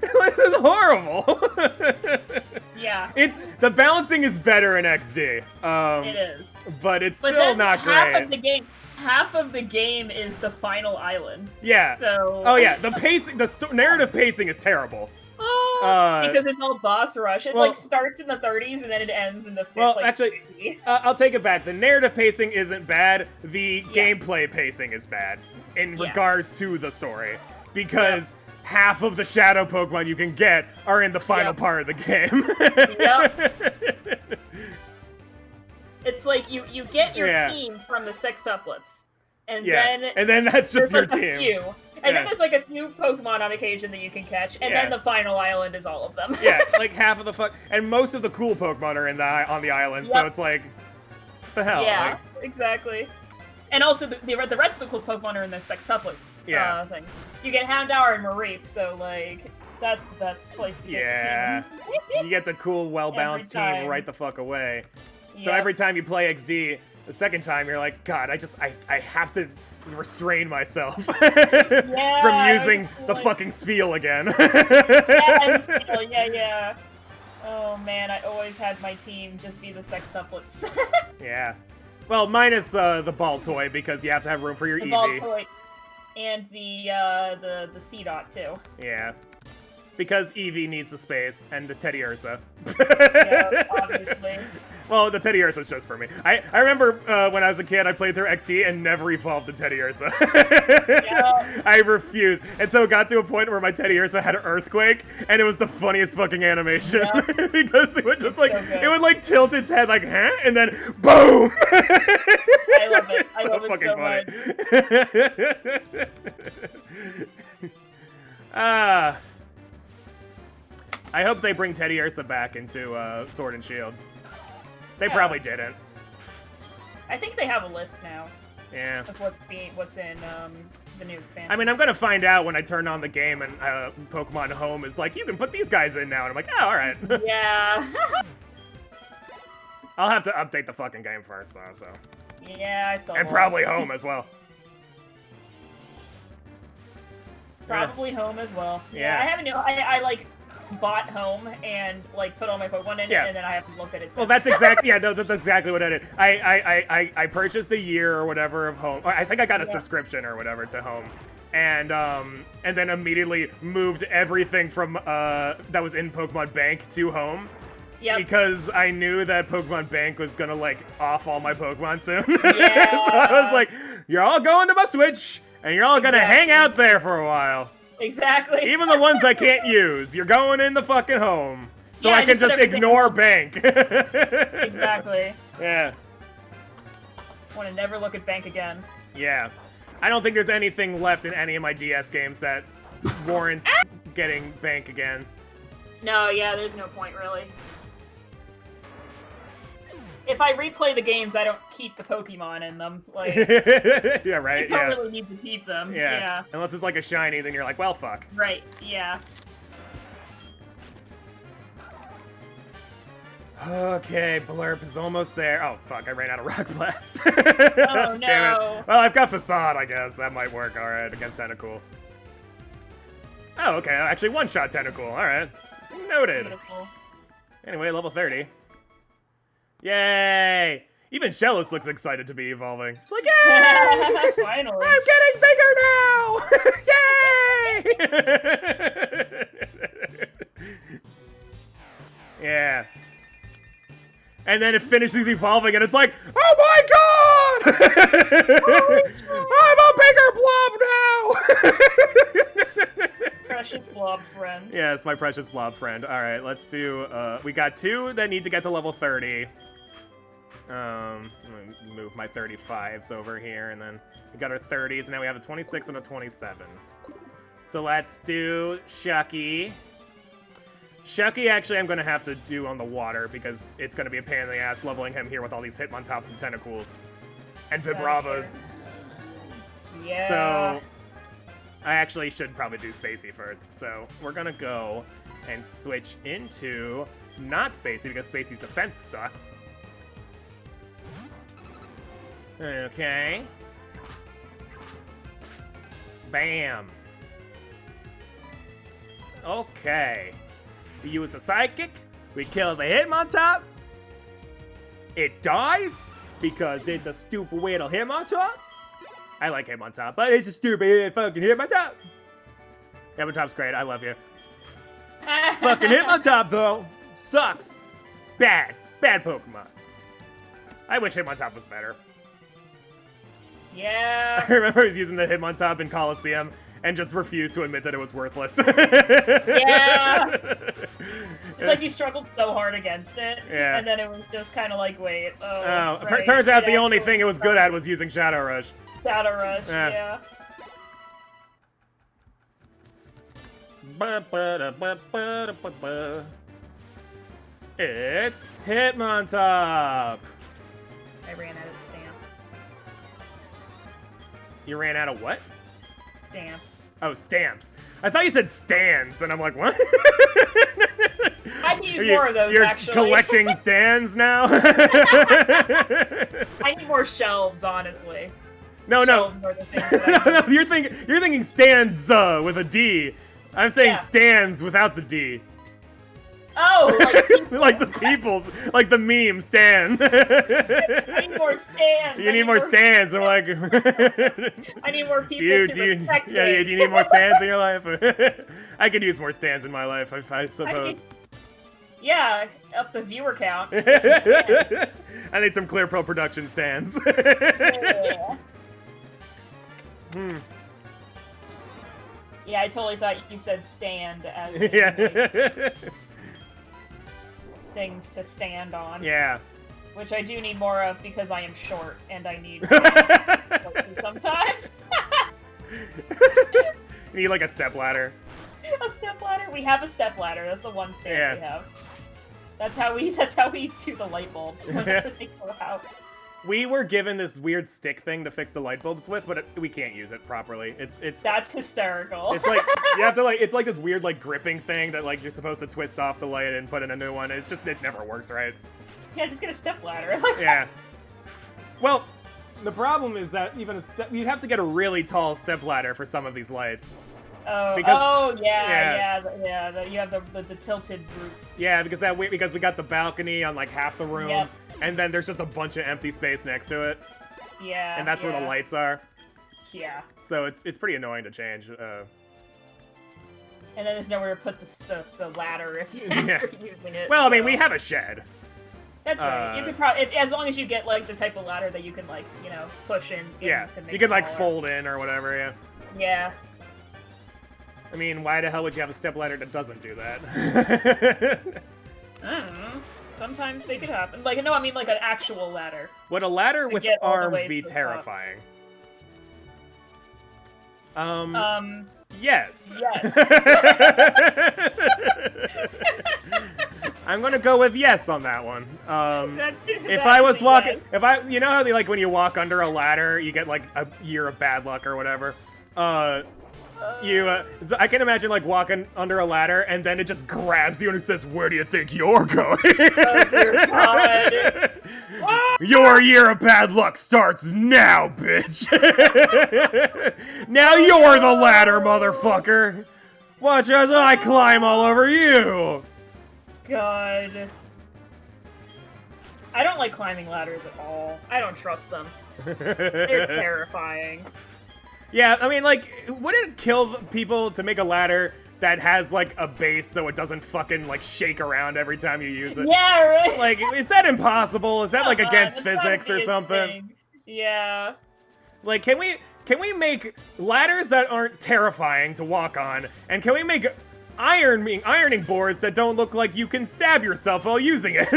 This is horrible. Yeah. The balancing is better in XD. It is. But it's still not great. Half of the game is the final island. Yeah. So. Oh yeah, the pacing, narrative pacing is terrible. Because it's all boss rush. It like starts in the 30s and then it ends in the 50s. Well, like, actually, I'll take it back. The narrative pacing isn't bad. The gameplay pacing is bad in regards to the story, because half of the shadow Pokemon you can get are in the final part of the game. Yep. It's like you get your team from the sextuplets, and then that's just your like a team. few. And then there's like a few Pokemon on occasion that you can catch, and then the final island is all of them. Yeah, like half of the and most of the cool Pokemon are on the island, so it's like, what the hell? Yeah, like, exactly. And also the rest of the cool Pokemon are in the sextuplet thing. You get Houndour and Mareep, so like that's the best place to get the team. You get the cool, well-balanced team right the fuck away. So every time you play XD, The second time, you're like, God, I have to restrain myself from using the fucking spiel again. Yeah. Oh man, I always had my team just be the sextuplets. Yeah. Well, minus the ball toy, because you have to have room for your the Eevee. ball toy and the C dot too. Yeah. Because Eevee needs the space, and the Teddy Ursa. Yeah, obviously. Well, the Teddy Ursa's just for me. I remember when I was a kid, I played through XD and never evolved the Teddy Ursa. Yeah. I refused. And so it got to a point where my Teddy Ursa had an earthquake, and it was the funniest fucking animation. Yeah. Because it would just like, so good. it would like tilt its head like, huh? And then, boom! I love it. I love it so much. I hope they bring Teddy Ursa back into Sword and Shield. They Yeah. probably didn't. I think they have a list now Yeah. of what's in the new expansion. I mean, I'm gonna find out when I turn on the game and Pokemon Home is like, you can put these guys in now, and I'm like, oh, all right. Yeah. I'll have to update the fucking game first, though. So. Yeah, I still. And will. probably Home as well. Probably Home as well. Yeah. I haven't. I like bought Home and like put all my Pokemon in Yeah. it, and then I haven't looked at it since. Well, that's exactly no, that's exactly what I did. I purchased a year or whatever of Home. I think I got a subscription or whatever to Home, and then immediately moved everything from that was in Pokemon Bank to Home. Yep. Because I knew that Pokemon Bank was gonna like off all my Pokemon soon. Yeah. So I was like, you're all going to my Switch, and you're all gonna hang out there for a while. Exactly. Even the ones I can't use, you're going in the fucking Home. So Yeah, I can just put just everything- ignore Bank. Exactly. Yeah. Want to never look at Bank again. Yeah. I don't think there's anything left in any of my DS games that warrants getting Bank again. No, yeah, there's no point really. If I replay the games, I don't keep the Pokemon in them. Like, Yeah, right, I don't yeah. really need to keep them. Yeah. Unless it's like a shiny, then you're like, well, fuck. Right. Yeah. Okay, Blurp is almost there. Oh, fuck, I ran out of Rock Blast. Oh, Damn no. it. Well, I've got Facade, I guess. That might work alright against Tentacool. Oh, okay, actually one-shot Tentacool. Alright. Noted. Beautiful. Anyway, level 30. Yay! Even Shellos looks excited to be evolving. It's like, yay! Finally. I'm getting bigger now! Yay! Yeah. And then it finishes evolving, and it's like, oh my god! I'm a bigger blob now! Precious blob friend. Yeah, it's my precious blob friend. All right, let's do. We got 2 that need to get to level 30. I'm gonna move my 35s over here, and then we got our 30s, and now we have a 26 and a 27. So let's do Shucky. Shucky, actually, I'm gonna have to do on the water because it's gonna be a pain in the ass leveling him here with all these Hitmontops and Tentacools and Vibravas. Yeah. So I actually should probably do Spacey first. So we're gonna go and switch into not Spacey because Spacey's defense sucks. Okay. Bam. Okay. We use a Psychic. We kill the Hitmontop. It dies because it's a stupid little Hitmontop. I like Hitmontop, but it's a stupid fucking Hitmontop. Hitmontop's great. I love you. Fucking Hitmontop, though, sucks. Bad. Bad Pokemon. I wish Hitmontop was better. Yeah. I remember he was using the Hitmontop in Coliseum and just refused to admit that it was worthless. Yeah. It's like you struggled so hard against it. Yeah. And then it was just kind of like, wait. Oh, Oh, right, turns out the yeah, only thing it was good at was using Shadow Rush. Shadow Rush, Yeah. yeah. It's Hitmontop. I ran out of stamps. You ran out of what? Stamps. Oh, stamps. I thought you said stands, and I'm like, what? I can use more of those, you're actually. collecting stands now? I need more shelves, honestly. No. Shelves are the things that I need. You're thinking stands with a D. I'm saying Yeah. stands without the D. Oh, Like the people's, like the meme stand. I need more stands. You need more stands. I'm like, I need more people do you respect yeah, me. do you need more stands in your life? I could use more stands in my life, I suppose. Yeah, up the viewer count. I need some ClearPearl production stands. Yeah. Hmm. Yeah, I totally thought you said stand as in, Yeah. things to stand on. Yeah. Which I do need more of because I am short and I need sometimes. You need like a step ladder. A step ladder? We have a step ladder. That's the one stand Yeah. we have. That's how we do the light bulbs whenever they go out. We were given this weird stick thing to fix the light bulbs with, but we can't use it properly. It's That's hysterical. It's like you have to it's like this weird like gripping thing that like you're supposed to twist off the light and put in a new one. It never works right. Yeah, just get a step ladder. Yeah. Well, the problem is that even you'd have to get a really tall step ladder for some of these lights. Oh, Because- yeah. You have the tilted roof. Yeah, because we got the balcony on like half the room, Yep. and then there's just a bunch of empty space next to it, Yeah. and that's where the lights are. Yeah. So it's pretty annoying to change. And then there's nowhere to put the ladder if you're Yeah. using it. Well, I mean, so- we have a shed. That's right. You could probably, as long as you get like the type of ladder that you can like, push in. Yeah, to make you could it like taller. fold in or whatever. Yeah. Yeah. I mean, why the hell would you have a step ladder that doesn't do that? I don't know. Sometimes they could happen. Like, no, I mean like an actual ladder. Would a ladder To with get all the arms way be to the top. terrifying? Yes. Yes. I'm gonna go with yes on that one. If I was walking, you know how they like when you walk under a ladder, you get like a year of bad luck or whatever. So I can imagine like walking under a ladder and then it just grabs you and it says, "Where do you think you're going?" Oh, dear God. Your year of bad luck starts now, bitch. Now you're the ladder, motherfucker. Watch as I climb all over you. God. I don't like climbing ladders at all. I don't trust them. They're terrifying. Yeah, I mean, like, would it kill people to make a ladder that has, like, a base so it doesn't fucking, like, shake around every time you use it? Yeah, right? Like, is that impossible? Is that, like, Come on, against it's gotta physics be or a something? thing. Yeah. Like, can we make ladders that aren't terrifying to walk on? And can we make ironing boards that don't look like you can stab yourself while using it?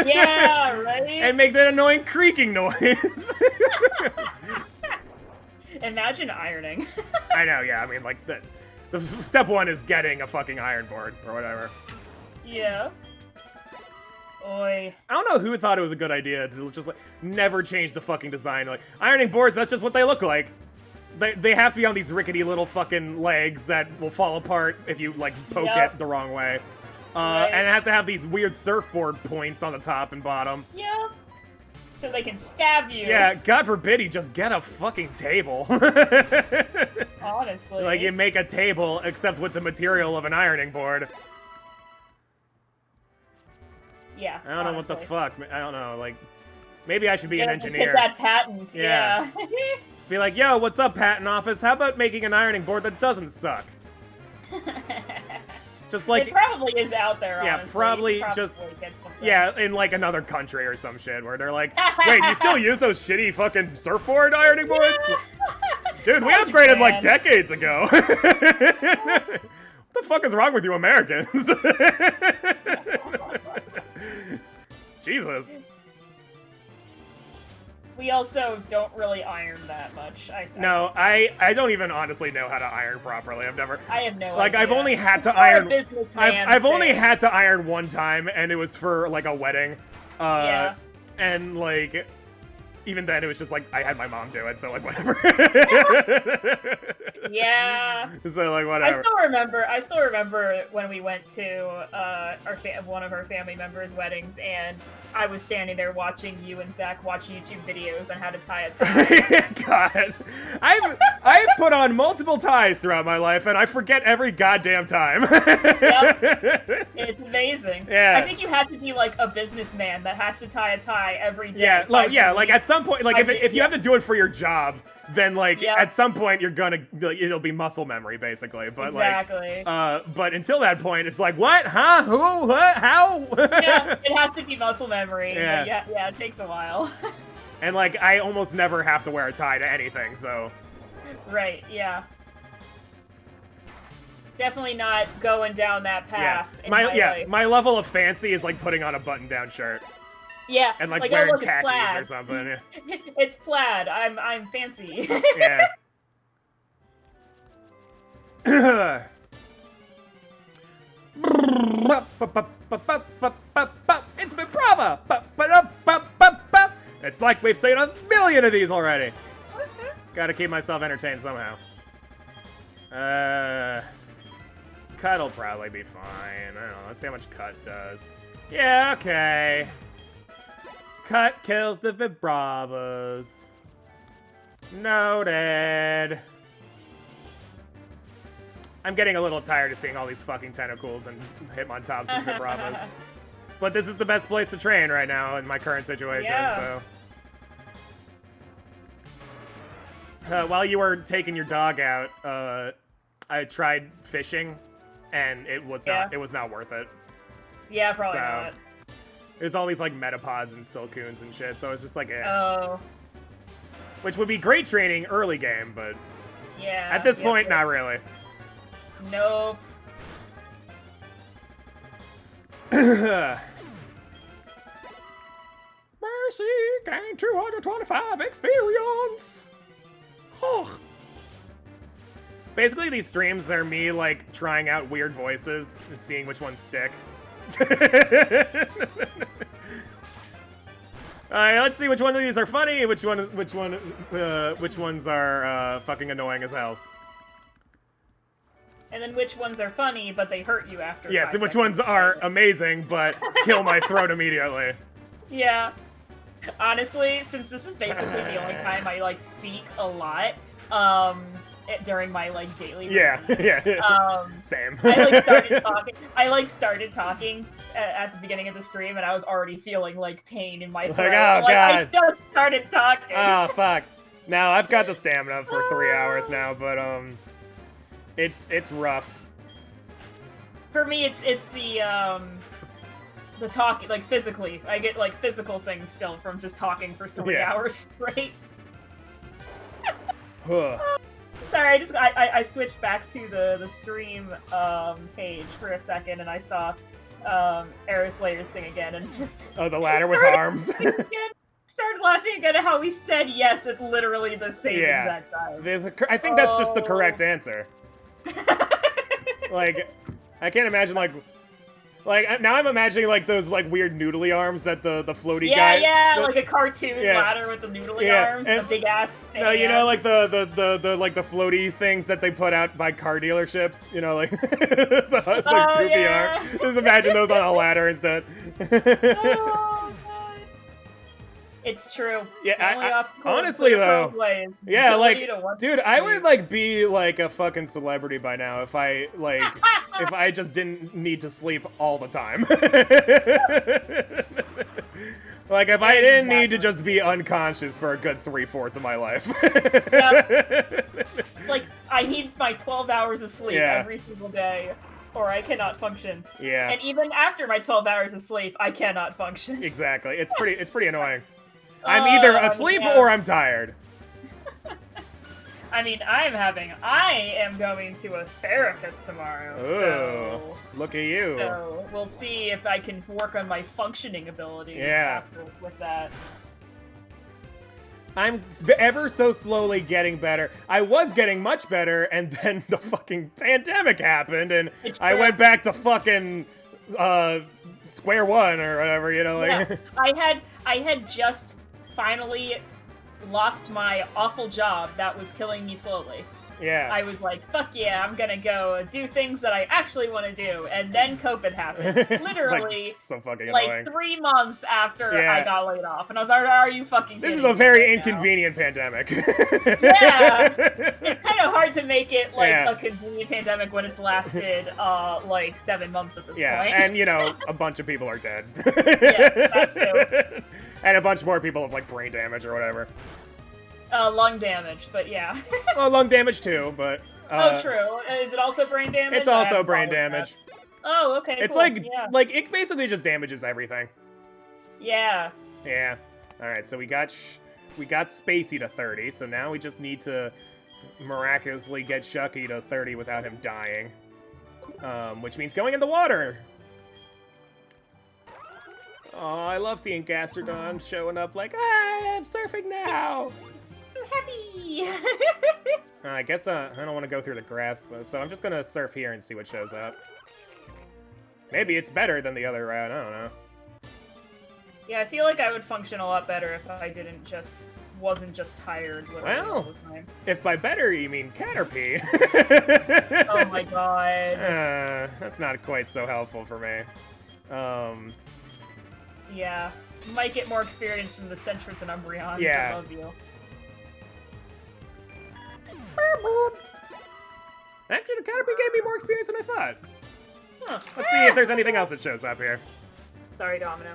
Yeah, right? And make that annoying creaking noise. Imagine ironing. I know, yeah. I mean, like, the step one is getting a fucking iron board or whatever. Yeah. Oi. I don't know who thought it was a good idea to just, like, never change the fucking design. Like, ironing boards, that's just what they look like. They have to be on these rickety little fucking legs that will fall apart if you, like, poke Yep. it the wrong way. Right. And it has to have these weird surfboard points on the top and bottom. Yeah. So they can stab you. Yeah, God forbid you just get a fucking table. Honestly. Like, you make a table, except with the material of an ironing board. Yeah. I don't know what the honestly. fuck. I don't know, like, maybe I should be an Yeah, engineer. Get that patent. Yeah. Yeah. Just be like, yo, what's up, patent office? How about making an ironing board that doesn't suck? Just like, it probably is out there, yeah, honestly. probably You could just- get something. yeah, in like another country or some shit where they're like, wait, you still use those shitty fucking surfboard ironing boards? Dude, we Oh, upgraded like Japan. decades ago. What the fuck is wrong with you Americans? Jesus. We also don't really iron that much, I think. No, I don't even honestly know how to iron properly. I've never, I have no like, idea. I've only had to It's more a iron. businessman I've only thing. had to iron one time, and it was for like a wedding. Yeah. And like, even then, it was just like I had my mom do it, so like whatever. Yeah. So like whatever. I still remember when we went to one of our family members' weddings, and I was standing there watching you and Zach watch YouTube videos on how to tie a tie. God, I've put on multiple ties throughout my life, and I forget every goddamn time. Yep. It's amazing. Yeah. I think you have to be like a businessman that has to tie a tie every day. Yeah, like at some point, like if you have to do it for your job, then like at some point you're gonna it'll be muscle memory basically. But exactly. But until that point, it's like what, huh, who, what, how? Yeah, it has to be muscle memory. Yeah. Yeah, it takes a while. And like I almost never have to wear a tie to anything, so. Right. Yeah. Definitely not going down that path. My level of fancy is like putting on a button-down shirt. Yeah. And like oh, wearing look, khakis or something. Yeah. It's plaid. I'm fancy. Yeah. It's Vibrava! It's like we've seen a million of these already. Gotta keep myself entertained somehow. Cut'll probably be fine. I don't know. Let's see how much cut does. Yeah, okay. Cut kills the Vibravas. Noted. I'm getting a little tired of seeing all these fucking tentacles and Hitmontops and Vibravas. But this is the best place to train right now in my current situation, so. While you were taking your dog out, I tried fishing, and it was not worth it. Yeah, probably not. There's all these like metapods and silcoons and shit, so it's just like, eh. Oh. Which would be great training early game, but yeah. At this point, not really. Nope. Mercy, gain 225 experience. Oh. Basically, these streams are me like trying out weird voices and seeing which ones stick. Alright, let's see which one of these are funny, which ones are fucking annoying as hell. And then which ones are funny, but they hurt you after. Yes, and which ones are amazing, but kill my throat immediately. Yeah. Honestly, since this is basically the only time I like speak a lot, during my like daily routine. Yeah. Same. I started talking at the beginning of the stream, and I was already feeling like pain in my throat. Like, oh god. I just started talking. Oh fuck. Now I've got the stamina for 3 hours now, but it's rough. For me, it's the talking, like physically. I get like physical things still from just talking for 3 hours straight. Sorry, I switched back to the stream page for a second, and I saw Aeroslayer's thing again, and just the ladder with arms. Started laughing again at how we said yes at literally the same exact time. I think that's just the correct answer. Like, I can't imagine like now I'm imagining like those like weird noodly arms that the floaty guy. Yeah, like a cartoon ladder with the noodly arms, and the big ass. No, you know, like the like the floaty things that they put out by car dealerships. You know, like the goofy arm. Just imagine those on a ladder instead. Oh, God. It's true. Yeah, honestly though, like, dude, I would like be like a fucking celebrity by now if I like if I just didn't need to sleep all the time. Like if I didn't need to just be unconscious for a good 3/4 of my life. It's like I need my 12 hours of sleep every single day, or I cannot function. Yeah. And even after my 12 hours of sleep, I cannot function. Exactly. It's pretty annoying. I'm either asleep or I'm tired. I mean, I am going to a therapist tomorrow. Ooh, so look at you. So we'll see if I can work on my functioning abilities with that. I'm ever so slowly getting better. I was getting much better, and then the fucking pandemic happened, and I went back to fucking square one or whatever, you know, like. Yeah. I had just finally lost my awful job that was killing me slowly. Yeah. I was like, fuck yeah, I'm gonna go do things that I actually want to do. And then COVID happened. Literally, like, so fucking like annoying. 3 months after Yeah. I got laid off. And I was like, are you fucking This kidding is a me very right inconvenient pandemic. Yeah. It's kind of hard to make it like Yeah. a convenient pandemic when it's lasted like 7 months at this point. And you know, a bunch of people are dead. Yes, that too. And a bunch more people have like brain damage or whatever. Lung damage, but yeah. Well, lung damage too, but. Oh, true. Is it also brain damage? It's I also haven't brain followed damage. that. Oh, okay. It's cool. like yeah. like it basically just damages everything. Yeah. Yeah. All right, so we got Spacey to 30, so now we just need to miraculously get Shucky to 30 without him dying. Which means going in the water. Oh, I love seeing Gastrodon showing up like, I'm surfing now. I'm happy. I guess I don't want to go through the grass, so I'm just gonna surf here and see what shows up. Maybe it's better than the other route, I don't know. Yeah, I feel like I would function a lot better if I wasn't just tired literally all the time. If by better you mean Caterpie. Oh my god. That's not quite so helpful for me. Yeah. You might get more experience from the Centrets and Umbreons Yeah. above you. Actually, the Caterpie gave me more experience than I thought. Huh. Let's see if there's anything else that shows up here. Sorry, Domino.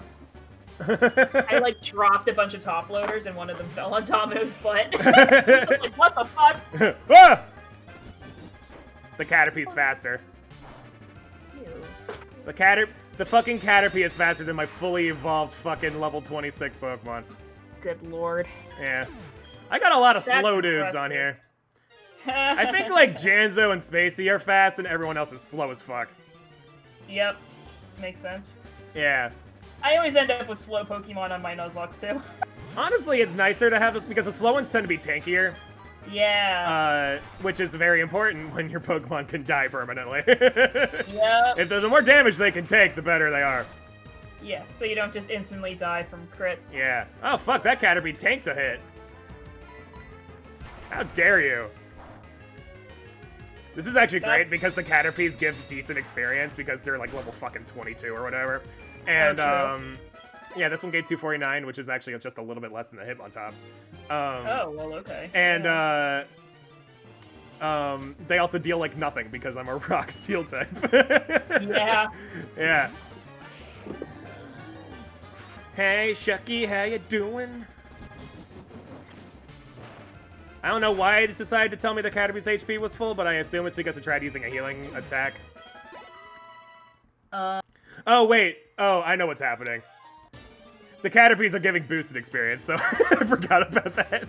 I like dropped a bunch of top loaders and one of them fell on Domino's butt. I was like, what the fuck? Ah! The Caterpie's faster. Ew. The fucking Caterpie is faster than my fully evolved fucking level 26 Pokemon. Good lord. Yeah. I got a lot of That's slow dudes on impressive. here. I think like Janzo and Spacey are fast and everyone else is slow as fuck. Yep. Makes sense. Yeah. I always end up with slow Pokemon on my Nuzlocks too. Honestly, it's nicer to have this because the slow ones tend to be tankier. Yeah. Which is very important when your Pokemon can die permanently. Yep. If the more damage they can take, the better they are. Yeah, so you don't just instantly die from crits. Yeah. Oh, fuck, that Caterpie tanked a hit. How dare you? This is actually great because the Caterpies give decent experience because they're like level fucking 22 or whatever. And, yeah, this one gave 249, which is actually just a little bit less than the Hitmontops. Oh, well, okay. And, they also deal, like, nothing because I'm a rock steel type. Yeah. Yeah. Hey, Shucky, how you doing? I don't know why it decided to tell me the Caterpie's HP was full, but I assume it's because it tried using a healing attack. Oh, wait. Oh, I know what's happening. The Caterpies are giving boosted experience, so I forgot about that.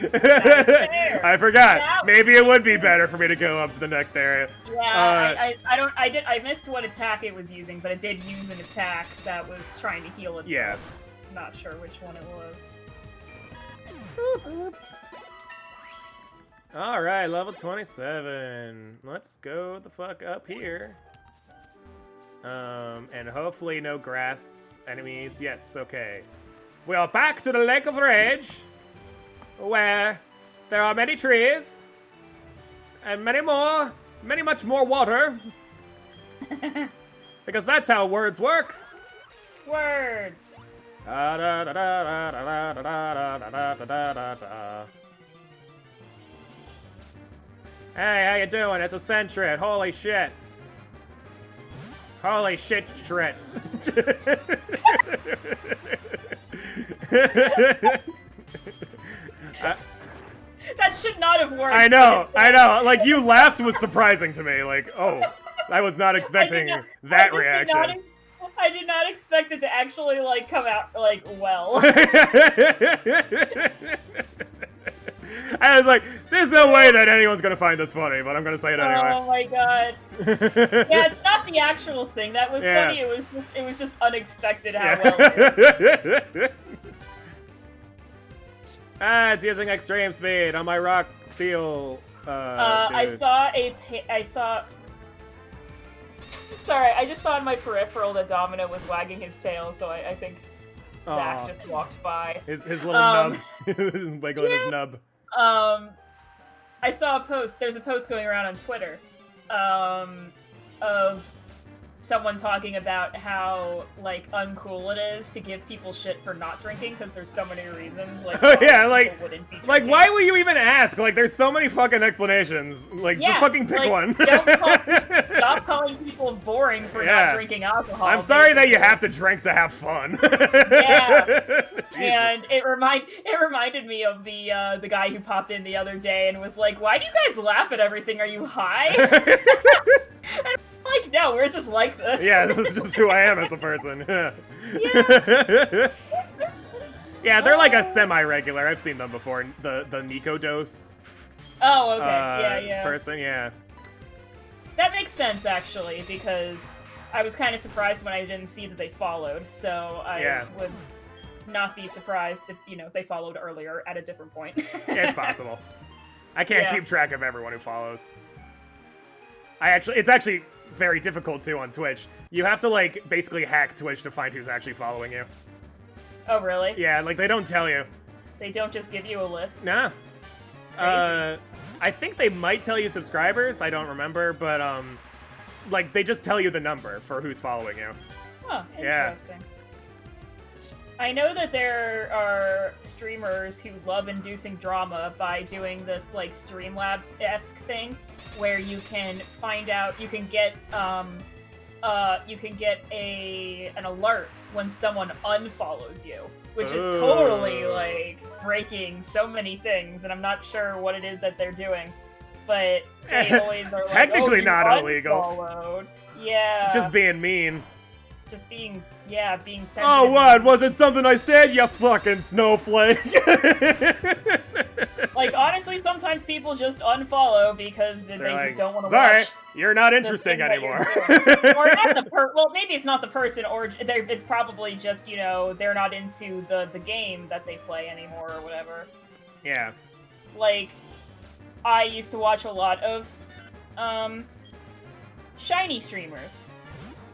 That's fair. I forgot. Yeah. Maybe it would be better for me to go up to the next area. Yeah, I missed what attack it was using, but it did use an attack that was trying to heal itself. Yeah. Not sure which one it was. Alright, level 27. Let's go the fuck up here. And hopefully no grass enemies. Yes, okay. We are back to the Lake of Rage, where there are many trees, and much more water. Because that's how words work. Words! Hey, how you doing? It's a Sentret. Holy shit. Holy shit, Tret. That should not have worked. I know. Like, you laughed was surprising to me. Like, oh, I was not expecting that reaction. I did not expect it to actually, like, come out, like, well. I was like, there's no way that anyone's gonna find this funny, but I'm gonna say it anyway. Oh my god. Yeah, it's not the actual thing that was funny, it was just unexpected how well it was. It's using extreme speed on my rock steel, I just saw in my peripheral that Domino was wagging his tail, so I think Zach just walked by. His little nub. Wiggling his nub. I saw a post. There's a post going around on Twitter of someone talking about how, like, uncool it is to give people shit for not drinking because there's so many reasons. Like, yeah, like, like, why will you even ask? Like, there's so many fucking explanations. Like, just fucking pick one. Stop calling people boring for not drinking alcohol. I'm sorry that you have to drink to have fun. And it reminded me of the guy who popped in the other day and was like, "Why do you guys laugh at everything? Are you high?" And like, no, we're just like this. Yeah, this is just who I am as a person. Yeah, they're like a semi-regular. I've seen them before. The Nico Dose. Oh, okay. Person, yeah. That makes sense, actually, because I was kind of surprised when I didn't see that they followed, so I would not be surprised if, they followed earlier at a different point. Yeah, it's possible. I can't keep track of everyone who follows. It's actually very difficult, too, on Twitch. You have to, like, basically hack Twitch to find who's actually following you. Oh, really? Yeah, like, they don't tell you. They don't just give you a list? Nah. I think they might tell you subscribers. I don't remember, but, like, they just tell you the number for who's following you. Huh, interesting. Yeah. I know that there are streamers who love inducing drama by doing this, like, Streamlabs-esque thing, where you can find out, you can get an alert when someone unfollows you, which is totally, like, breaking so many things, and I'm not sure what it is that they're doing, but they always are technically like, not illegal. Unfollowed. Yeah. Just being mean. Just being sensitive. Oh, what? Was it something I said, you fucking snowflake? Like, honestly, sometimes people just unfollow because they just don't want to sorry, watch. You're not interesting anymore. Or not well, maybe it's not the person, or it's probably just, they're not into the game that they play anymore or whatever. Yeah. Like, I used to watch a lot of, shiny streamers.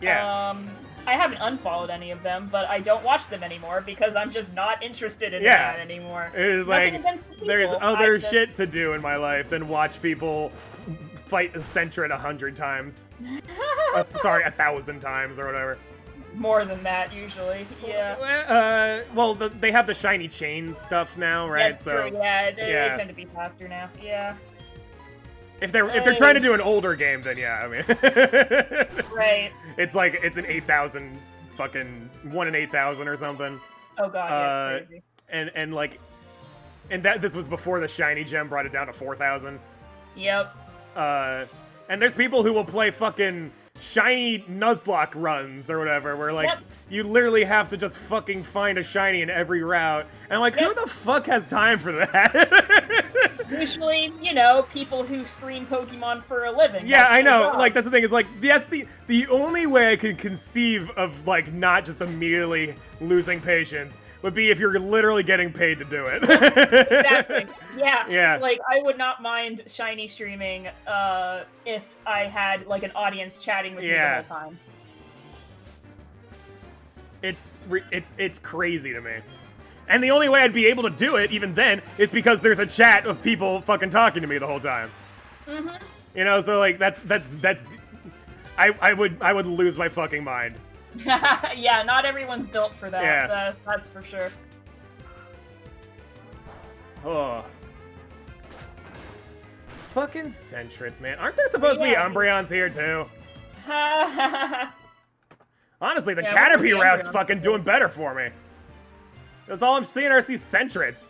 Yeah. I haven't unfollowed any of them, but I don't watch them anymore because I'm just not interested in that anymore. It is like, there's other shit to do in my life than watch people fight Sentret 100 times. Sorry, 1,000 times or whatever. More than that, usually. Yeah. Well, they have the shiny chain stuff now, right? That's true. Yeah, they tend to be faster now. Yeah. If they're trying to do an older game, then yeah, I mean. Right. It's like it's an 8,000 fucking 1 in 8,000 or something. Oh god, yeah, it's crazy. And this was before the shiny gem brought it down to 4,000. Yep. And there's people who will play fucking shiny Nuzlocke runs or whatever, where like you literally have to just fucking find a shiny in every route. And I'm like, who the fuck has time for that? Usually, people who stream Pokemon for a living. Yeah, I know. Like, that's the thing. Is like, that's the only way I can conceive of, like, not just immediately losing patience would be if you're literally getting paid to do it. Exactly. Yeah. Yeah. Like, I would not mind shiny streaming if I had, like, an audience chatting with me the whole time. It's crazy to me. And the only way I'd be able to do it, even then, is because there's a chat of people fucking talking to me the whole time. Mm-hmm. So like that's I would lose my fucking mind. Yeah, not everyone's built for that. Yeah. That's for sure. Oh. Fucking Sentrets, man. Aren't there supposed to be Umbreons here too? Honestly, the Caterpie route's fucking doing better for me. That's all I'm seeing are these Sentrets.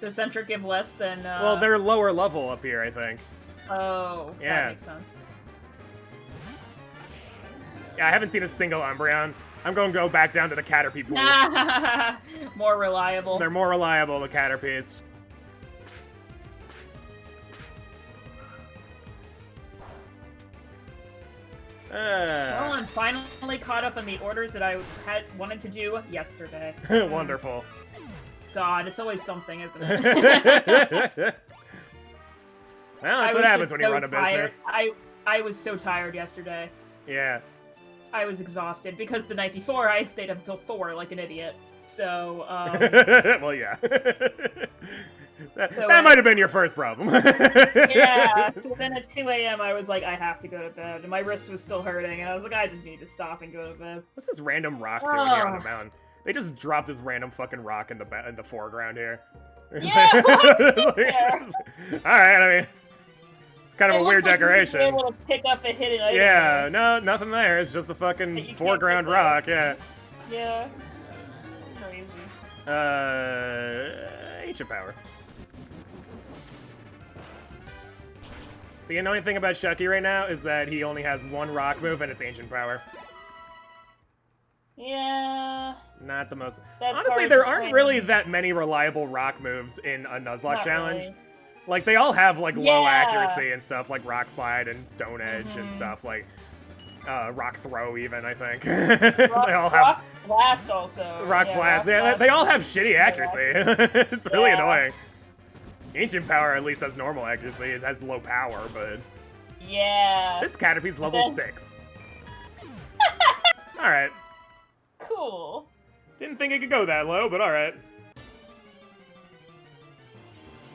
Does Sentret give less than, Well, they're lower level up here, I think. Oh, that makes sense. Yeah, I haven't seen a single Umbreon. I'm going to go back down to the Caterpie pool. More reliable. They're more reliable, the Caterpies. Well, I'm finally caught up on the orders that I wanted to do yesterday. Wonderful. God, it's always something, isn't it? Well, that's what happens when you run a business. I was so tired yesterday. Yeah. I was exhausted because the night before I had stayed up until 4 like an idiot. So, well, yeah. That might have been your first problem. yeah, so then at 2 a.m. I was like, I have to go to bed. And my wrist was still hurting, and I was like, I just need to stop and go to bed. What's this random rock doing here on the mountain? They just dropped this random fucking rock in the foreground here. Yeah, Alright, I mean, it's kind of a weird like decoration. You able to pick up a hidden item. Yeah, no, nothing there. It's just a fucking foreground rock, yeah. Yeah. Crazy. Ancient power. The annoying thing about Shucky right now is that he only has one rock move and it's ancient power. Yeah. Not the most. That's Honestly, there aren't really that many reliable rock moves in a Nuzlocke challenge. Really. Like, they all have, like, low Yeah. accuracy and stuff, like Rock Slide and Stone Edge and stuff, like, Rock Throw, even, I think. They all have... Rock Blast also. Rock Blast, yeah, they all have shitty accuracy. It's really Yeah. annoying. Ancient Power at least has normal accuracy. It has low power, but... Yeah. This Caterpie's level 6. Alright. Cool. Didn't think it could go that low, but alright.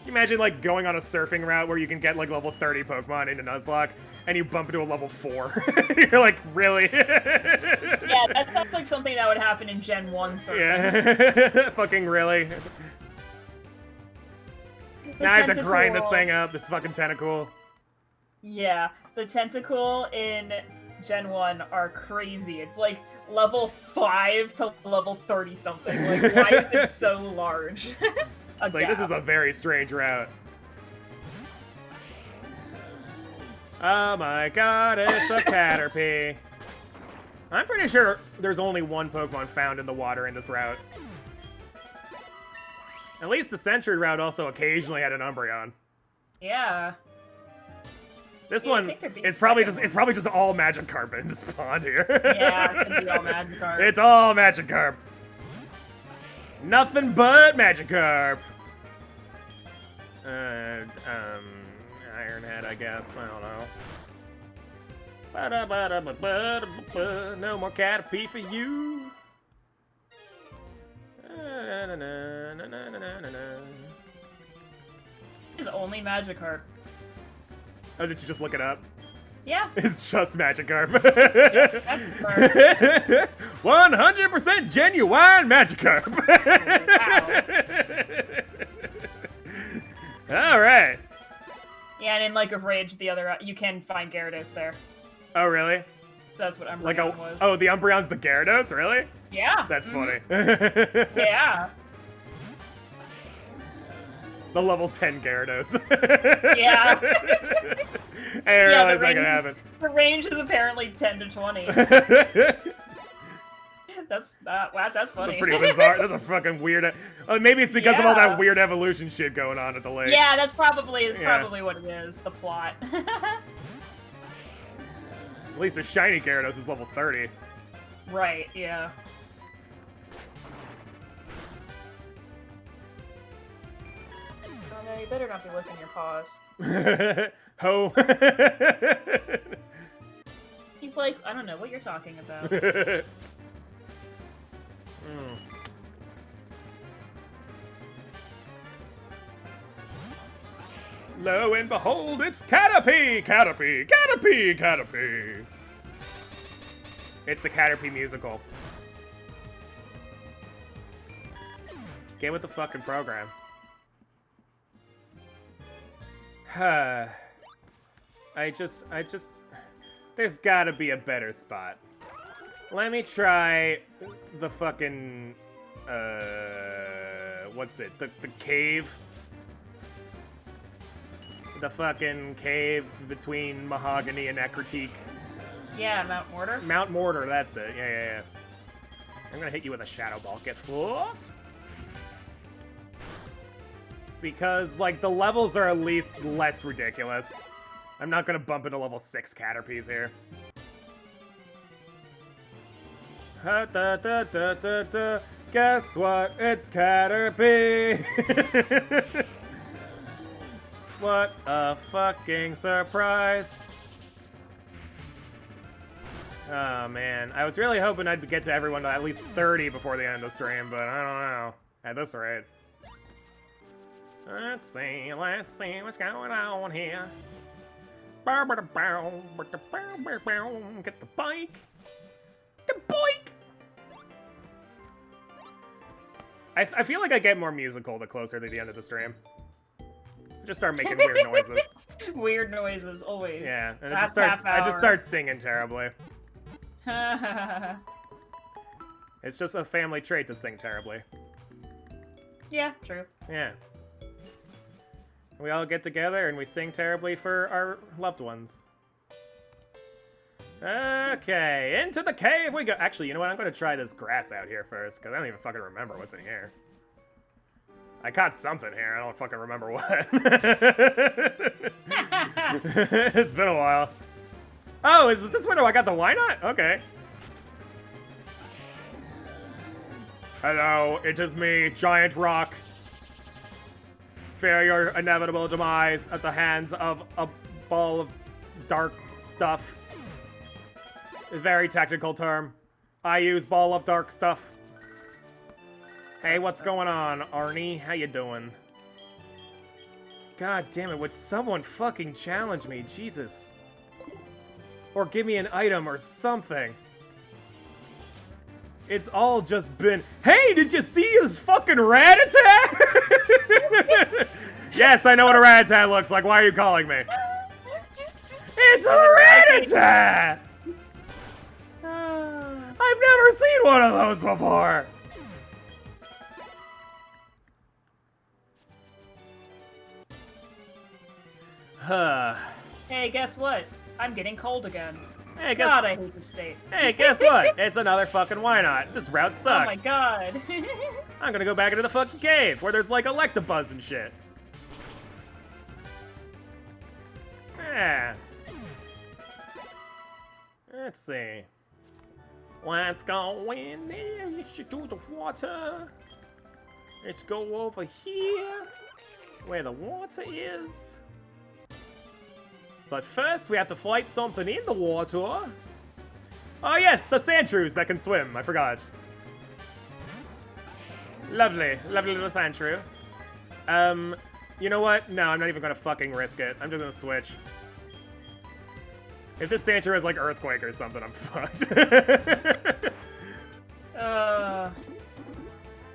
You imagine, like, going on a surfing route where you can get, like, level 30 Pokemon into Nuzlocke, and you bump into a level 4. You're like, really? Yeah, that sounds like something that would happen in Gen 1 surfing. Yeah. Fucking really. Now I have to grind this thing up, this fucking tentacle. Yeah, the tentacle in Gen 1 are crazy. It's like level 5 to level 30 something. Like, why is it so large? Like, this is a very strange route. Oh my god, it's a Caterpie. I'm pretty sure there's only one Pokemon found in the water in this route. At least the Century route also occasionally had an Umbreon. Yeah. This Yeah, I one, think there'd be it's a probably second just all Magikarp in this pond here. Yeah, it could be all Magikarp. It's all Magikarp. Nothing but Magikarp. Ironhead, I guess. I don't know. No more Caterpie for you. It's only Magikarp. Oh, did you just look it up? Yeah. It's just Magikarp. Magikarp. 100% genuine Magikarp. All right. Yeah, and in Like of Rage, the other you can find Gyarados there. Oh, really? So that's what Umbreon Like was. oh, the Umbreon's the Gyarados, really? Yeah. That's funny. Yeah. The level 10 Gyarados. Yeah. I didn't realize that could happen. The range is apparently 10 to 20. That's funny. That's a pretty bizarre. That's a fucking weird. Maybe it's because of all that weird evolution shit going on at the lake. Yeah, that's probably what it is. The plot. At least a shiny Gyarados is level 30. Right. Yeah. Oh no, you better not be licking your paws. Ho. He's like, I don't know what you're talking about. Lo and behold, it's Caterpie! Caterpie! Caterpie! Caterpie! It's the Caterpie musical. Get with the fucking program. I just... There's gotta be a better spot. Let me try the fucking... What's it? The cave? The fucking cave between Mahogany and Ecruteak. Yeah, Mount Mortar. Mount Mortar, that's it. Yeah. I'm gonna hit you with a Shadow Ball. Get fucked. Because, like, the levels are at least less ridiculous. I'm not gonna bump into level 6 Caterpies here. Guess what? It's Caterpie! What a fucking surprise! Oh, man. I was really hoping I'd get to everyone to at least 30 before the end of the stream, but I don't know. At this rate. Let's see what's going on here. Get the bike. The bike! I feel like I get more musical the closer to the end of the stream. Just start making weird noises. Weird noises, always. Yeah, and I Last just start singing terribly. hour. It's just a family trait to sing terribly. Yeah, true. Yeah. We all get together and we sing terribly for our loved ones. Okay, into the cave we go. Actually, you know what? I'm going to try this grass out here first, because I don't even fucking remember what's in here. I caught something here. I don't fucking remember what. It's been a while. Oh, is this where I got the why not? Okay. Hello, it is me, Giant Rock. Fear your inevitable demise at the hands of a ball of dark stuff. A very technical term. I use ball of dark stuff. Hey, what's going on, Arnie? How you doing? God damn it, would someone fucking challenge me? Jesus. Or give me an item or something. It's all just been, hey, did you see his fucking rat attack? Yes, I know what a rat attack looks like. Why are you calling me? It's a rat attack! I've never seen one of those before. Hey, guess what? I'm getting cold again. Hey, God, I hate this state. Hey, guess what? It's another fucking why not. This route sucks. Oh my god. I'm gonna go back into the fucking cave where there's like Electabuzz and shit. Yeah. Let's see. Let's go in there. You should do the water. Let's go over here where the water is. But first, we have to fight something in the water. Oh yes, the Sandshrews that can swim. I forgot. Lovely, lovely little Sandshrew. You know what? No, I'm not even gonna fucking risk it. I'm just gonna switch. If this Sandshrew has like Earthquake or something, I'm fucked.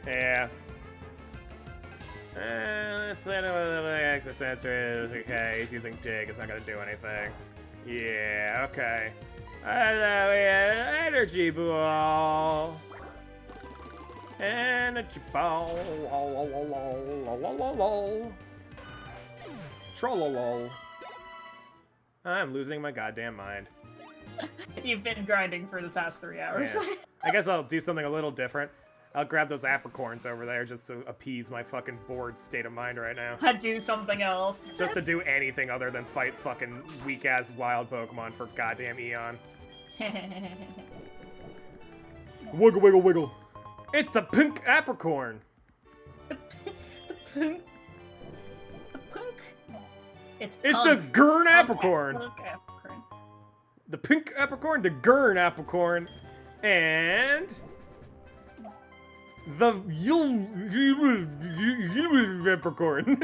Yeah. Let's say extra Sandshrew. Okay, he's using Dig. It's not gonna do anything. Yeah, okay. Energy ball. Energy ball. Trollolol. I'm losing my goddamn mind. You've been grinding for the past 3 hours. Yeah. I guess I'll do something a little different. I'll grab those apricorns over there just to appease my fucking bored state of mind right now. Do something else. Just to do anything other than fight fucking weak-ass wild Pokemon for goddamn eon. Wiggle, wiggle, wiggle. It's the pink apricorn. The punk. The punk. It's It's punk. the Gurn apricorn. Punk apricorn. The pink apricorn, the Gurn apricorn, and the Yul apricorn.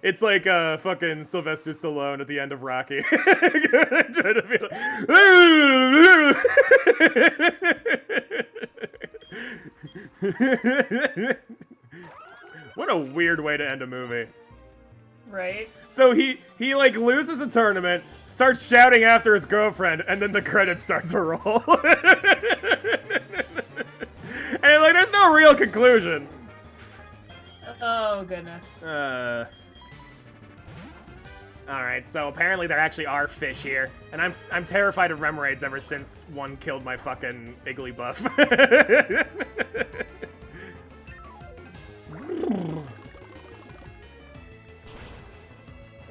It's like fucking Sylvester Stallone at the end of Rocky. Trying to feel What a weird way to end a movie. Right? So he like loses a tournament, starts shouting after his girlfriend, and then the credits start to roll. And like there's no real conclusion. Oh goodness. Alright, so apparently there actually are fish here. And I'm terrified of Remoraids ever since one killed my fucking Igglybuff.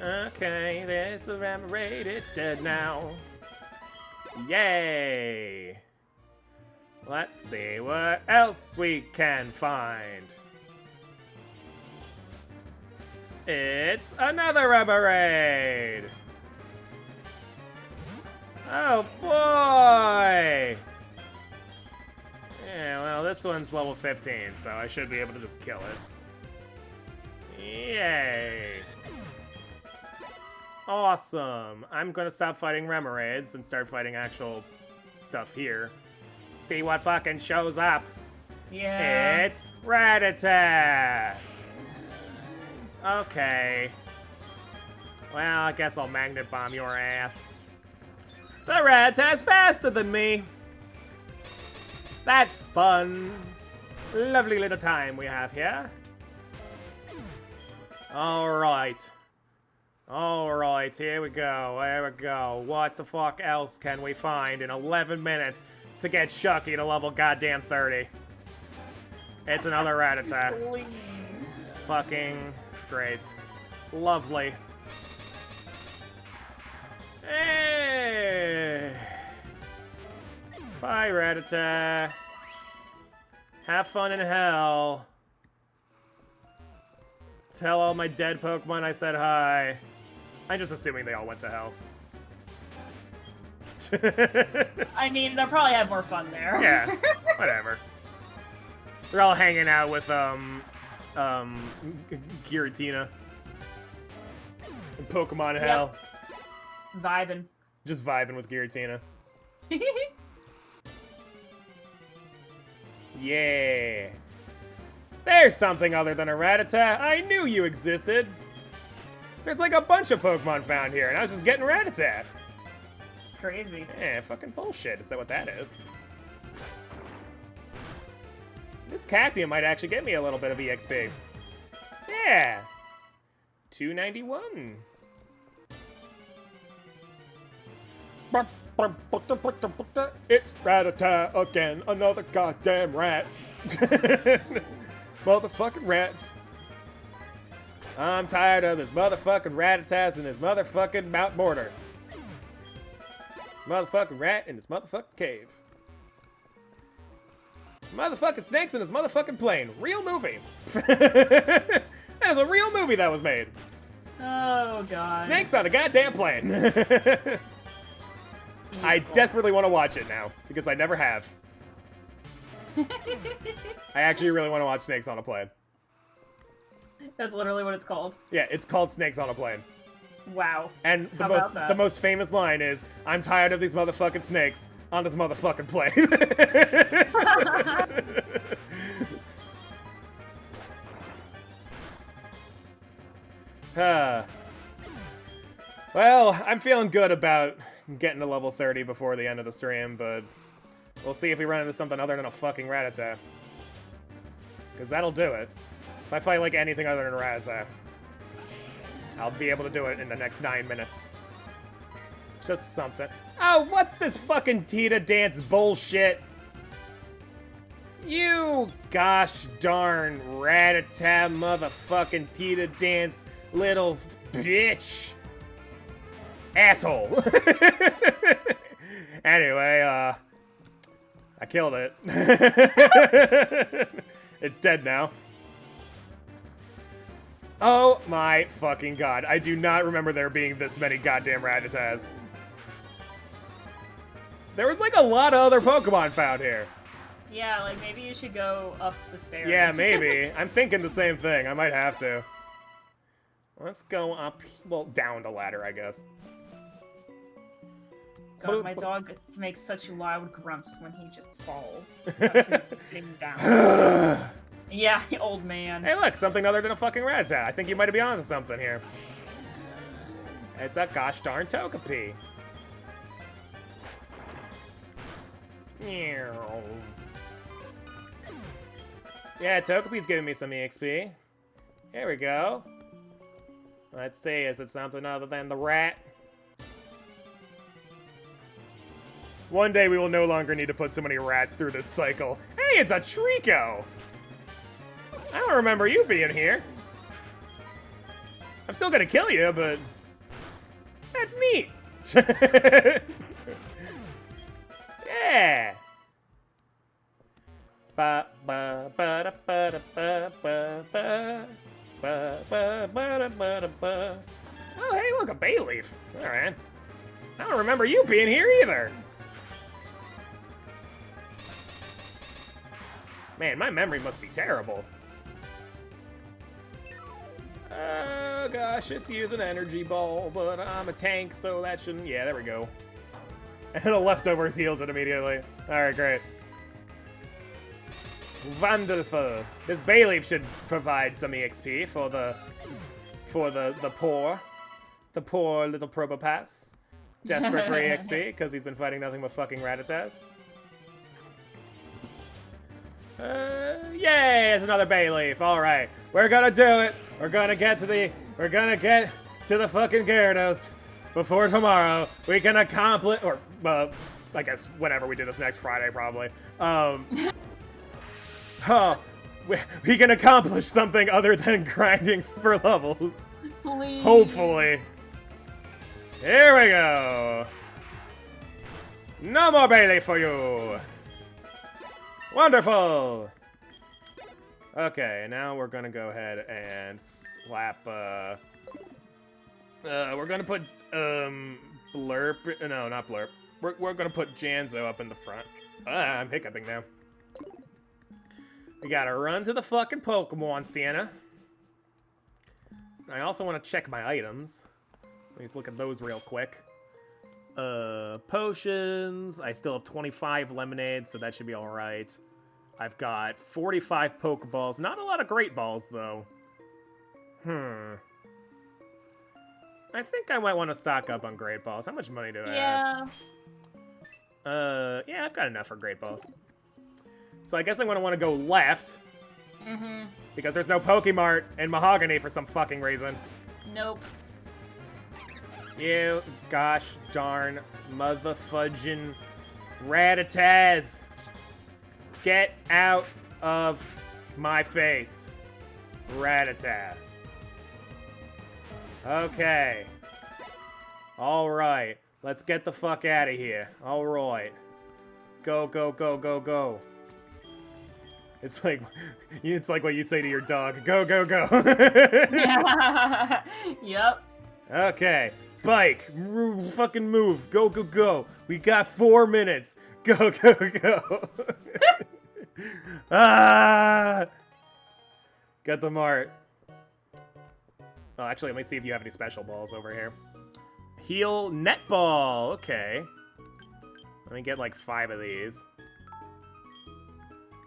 Okay, there's the Remoraid, it's dead now. Yay! Let's see what else we can find. It's another Remoraid! Oh boy! Yeah, well, this one's level 15, so I should be able to just kill it. Yay! Awesome! I'm gonna stop fighting Remoraids and start fighting actual stuff here. See what fucking shows up! Yeah. It's Rattata! Okay. Well, I guess I'll Magnet Bomb your ass. The Rattata's faster than me! That's fun! Lovely little time we have here. Alright. Alright, here we go, here we go. What the fuck else can we find in 11 minutes to get Chucky to level goddamn 30? It's another Rattata. Please. Fucking great. Lovely. Hey! Bye, Rattata. Have fun in hell. Tell all my dead Pokemon I said hi. I'm just assuming they all went to hell. I mean, they'll probably have more fun there. Yeah, whatever. They're all hanging out with, Giratina. Pokemon hell. Vibing. Just vibing with Giratina. Yeah. There's something other than a Rattata. I knew you existed. There's like a bunch of Pokemon found here, and I was just getting Rattata. Crazy. Yeah, fucking bullshit. Is that what that is? This Cactium might actually get me a little bit of EXP. Yeah. 291. It's Rattata again, another goddamn rat. Motherfucking rats. I'm tired of this motherfucking Rattatas in this motherfucking Mount Mortar. Motherfucking rat in this motherfucking cave. Motherfucking snakes in this motherfucking plane. Real movie. That is a real movie that was made. Oh, God. Snakes on a goddamn plane. I desperately want to watch it now, because I never have. I actually really want to watch Snakes on a Plane. That's literally what it's called. Yeah, it's called Snakes on a Plane. Wow. And the most famous line is, "I'm tired of these motherfucking snakes on this motherfucking plane." Well, I'm feeling good about getting to level 30 before the end of the stream, but we'll see if we run into something other than a fucking Rattata. Because that'll do it. If I fight like anything other than Rattata, I'll be able to do it in the next 9 minutes. Just something. Oh, what's this fucking Tita dance bullshit? You gosh darn Rattata motherfucking Tita dance little bitch. Asshole. Anyway, I killed it. It's dead now. Oh my fucking god. I do not remember there being this many goddamn Rattatas. There was like a lot of other Pokemon found here. Yeah, like maybe you should go up the stairs. Yeah, maybe. I'm thinking the same thing. I might have to. Let's go up, well, down the ladder, I guess. God, my dog makes such loud grunts when he just falls. He's just sitting down. Yeah, old man. Hey, look, something other than a fucking Rattata. I think you might be onto something here. It's a gosh darn Togepi. Yeah, Togepi's giving me some EXP. Here we go. Let's see, is it something other than the rat? One day we will no longer need to put so many rats through this cycle. Hey, it's a Trico! I don't remember you being here. I'm still gonna kill you, but that's neat. Yeah. Ba ba ba da ba da ba ba ba. Oh, hey, look, a bay leaf. All right. I don't remember you being here either. Man, my memory must be terrible. Oh gosh, it's using energy ball, but I'm a tank, so that shouldn't. Yeah, there we go. And the leftovers heals it immediately. All right, great. Wonderful. This bay leaf should provide some EXP for the poor little Probopass. Desperate for EXP because he's been fighting nothing but fucking Rattatas. Yay! It's another bay leaf. All right, we're gonna do it. We're gonna get to the fucking Gyarados before tomorrow. We can accomplish, or I guess whenever we do this next Friday, probably. We can accomplish something other than grinding for levels. Please. Hopefully. Here we go. No more Bailey for you. Wonderful. Okay, now we're gonna go ahead and slap. We're gonna put Blurp. No, not Blurp. We're gonna put Janzo up in the front. I'm hiccuping now. We gotta run to the fucking Pokemon Center. I also want to check my items. Let's look at those real quick. Potions. I still have 25 lemonades, so that should be alright. I've got 45 Pokeballs. Not a lot of Great Balls, though. I think I might want to stock up on Great Balls. How much money do I have? Yeah, I've got enough for Great Balls. So I guess I'm going to want to go left. Because there's no Pokemart in Mahogany for some fucking reason. Nope. You gosh darn motherfudging Rattatas. Get out of my face. Rattata. Okay. Alright. Let's get the fuck out of here. Alright. Go, go, go, go, go. It's like what you say to your dog. Go, go, go. Yep. Okay. Bike. Fucking move. Go, go, go. We got 4 minutes. Go, go, go. Ah! Get the Mart. Oh, actually, let me see if you have any special balls over here. Heal Netball. Okay. Let me get like 5 of these.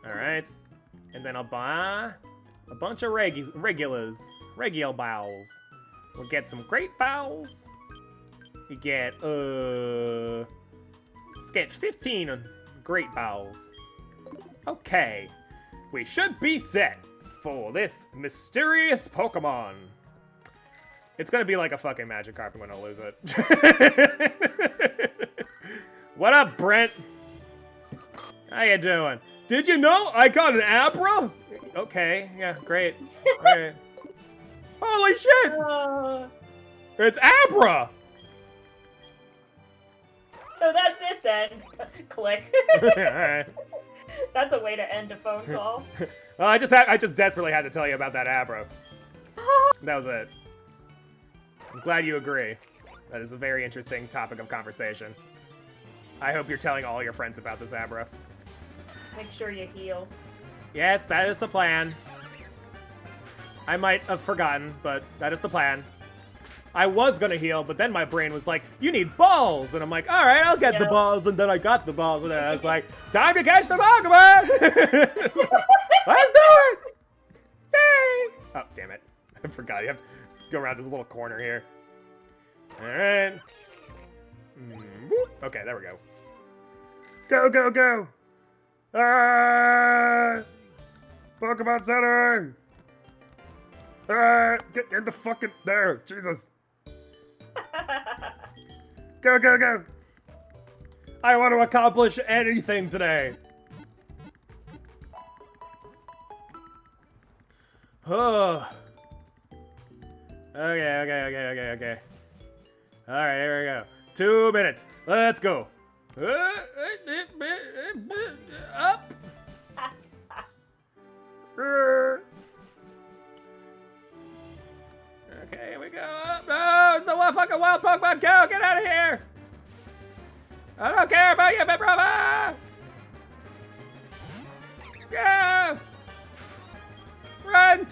Alright. And then I'll buy a bunch of regulars. Regular Bowls. We'll get some Great Bowls. We get, let's get 15 Great Bowls. Okay. We should be set for this mysterious Pokemon. It's gonna be like a fucking Magikarp. I'm gonna lose it. What up, Brent? How you doing? Did you know I got an Abra? Okay, yeah, great. Alright. Holy shit! It's Abra! So that's it then. Click. Alright. That's a way to end a phone call. Well, I just desperately had to tell you about that Abra. That was it. I'm glad you agree. That is a very interesting topic of conversation. I hope you're telling all your friends about this Abra. Make sure you heal. Yes, that is the plan. I might have forgotten, but that is the plan. I was gonna heal, but then my brain was like, you need balls! And I'm like, alright, I'll get the balls, and then I got the balls, and then I was like, time to catch the Pokemon! Let's do it! Yay! Oh, damn it. I forgot, you have to go around this little corner here. Alright. Okay, there we go. Go, go, go! Ah! Pokemon Center! Ah! Get in the fucking... There! Jesus! Go, go, go! I want to accomplish anything today! Oh. Okay. Alright, here we go. 2 minutes. Let's go. Up. Okay, here we go. No, it's the fucking wild Pokemon. Go, get out of here. I don't care about you, Vibrava. Go. Run.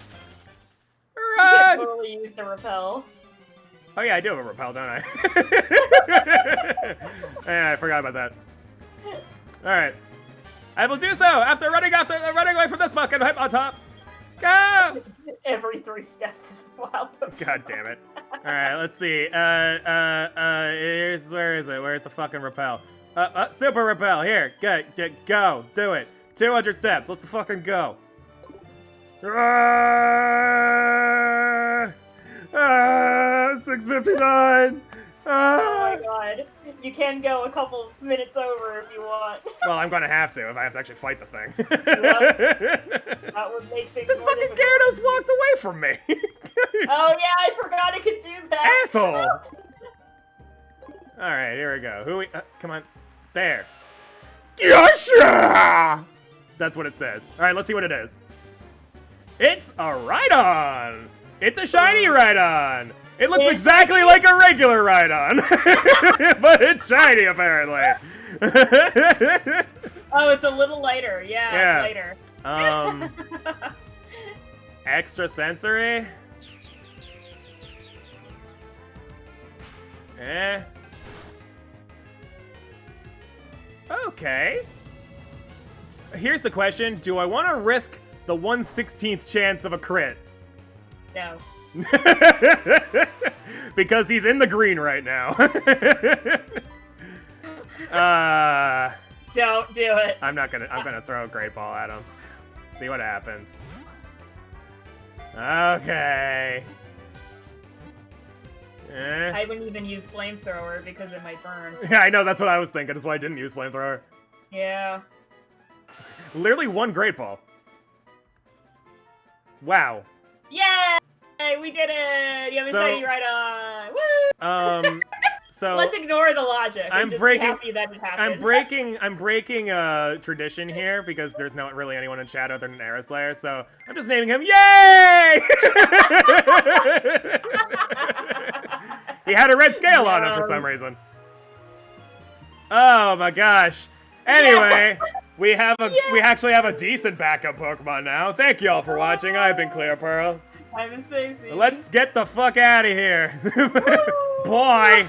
You Run. totally used a repel. Oh yeah, I do have a repel, don't I? Yeah, I forgot about that. All right, I will do so after running away from this fucking hype on top. Go! Every 3 steps is a wild Pokemon. God damn it! All right, let's see. Where is it? Where's the fucking repel? Super repel. Here, go, do it. 200 steps. Let's fucking go. 6:59. Oh my god. You can go a couple minutes over if you want. Well, I'm gonna have to if I have to actually fight the thing. That would make things The more fucking difficult. Gyarados walked away from me. Oh yeah, I forgot it could do that. Asshole. All right, here we go. Come on. There. Yasha! That's what it says. All right, let's see what it is. It's a Rhydon. It's a shiny Rhydon. It looks exactly like a regular Rhydon, but it's shiny apparently. Oh, it's a little lighter. Yeah. Lighter. Extra sensory. Okay. Here's the question: do I want to risk the 1/16th chance of a crit? No. Because he's in the green right now. Don't do it. I'm gonna throw a great ball at him. See what happens. Okay. I wouldn't even use flamethrower because it might burn. Yeah, I know, that's what I was thinking. That's why I didn't use flamethrower. Yeah. Literally one great ball. Wow. Yay! We did it! You have a shiny Rhydon! Woo! So let's ignore the logic. I'm and just breaking- be happy that it happened. I'm breaking tradition here because there's not really anyone in chat other than Aeroslayer, so I'm just naming him Yay! He had a red scale on him for some reason. Oh my gosh. Anyway, we actually have a decent backup Pokemon now. Thank you all for watching. I've been ClearPearl. I'm Stacy. Let's get the fuck out of here. Boy.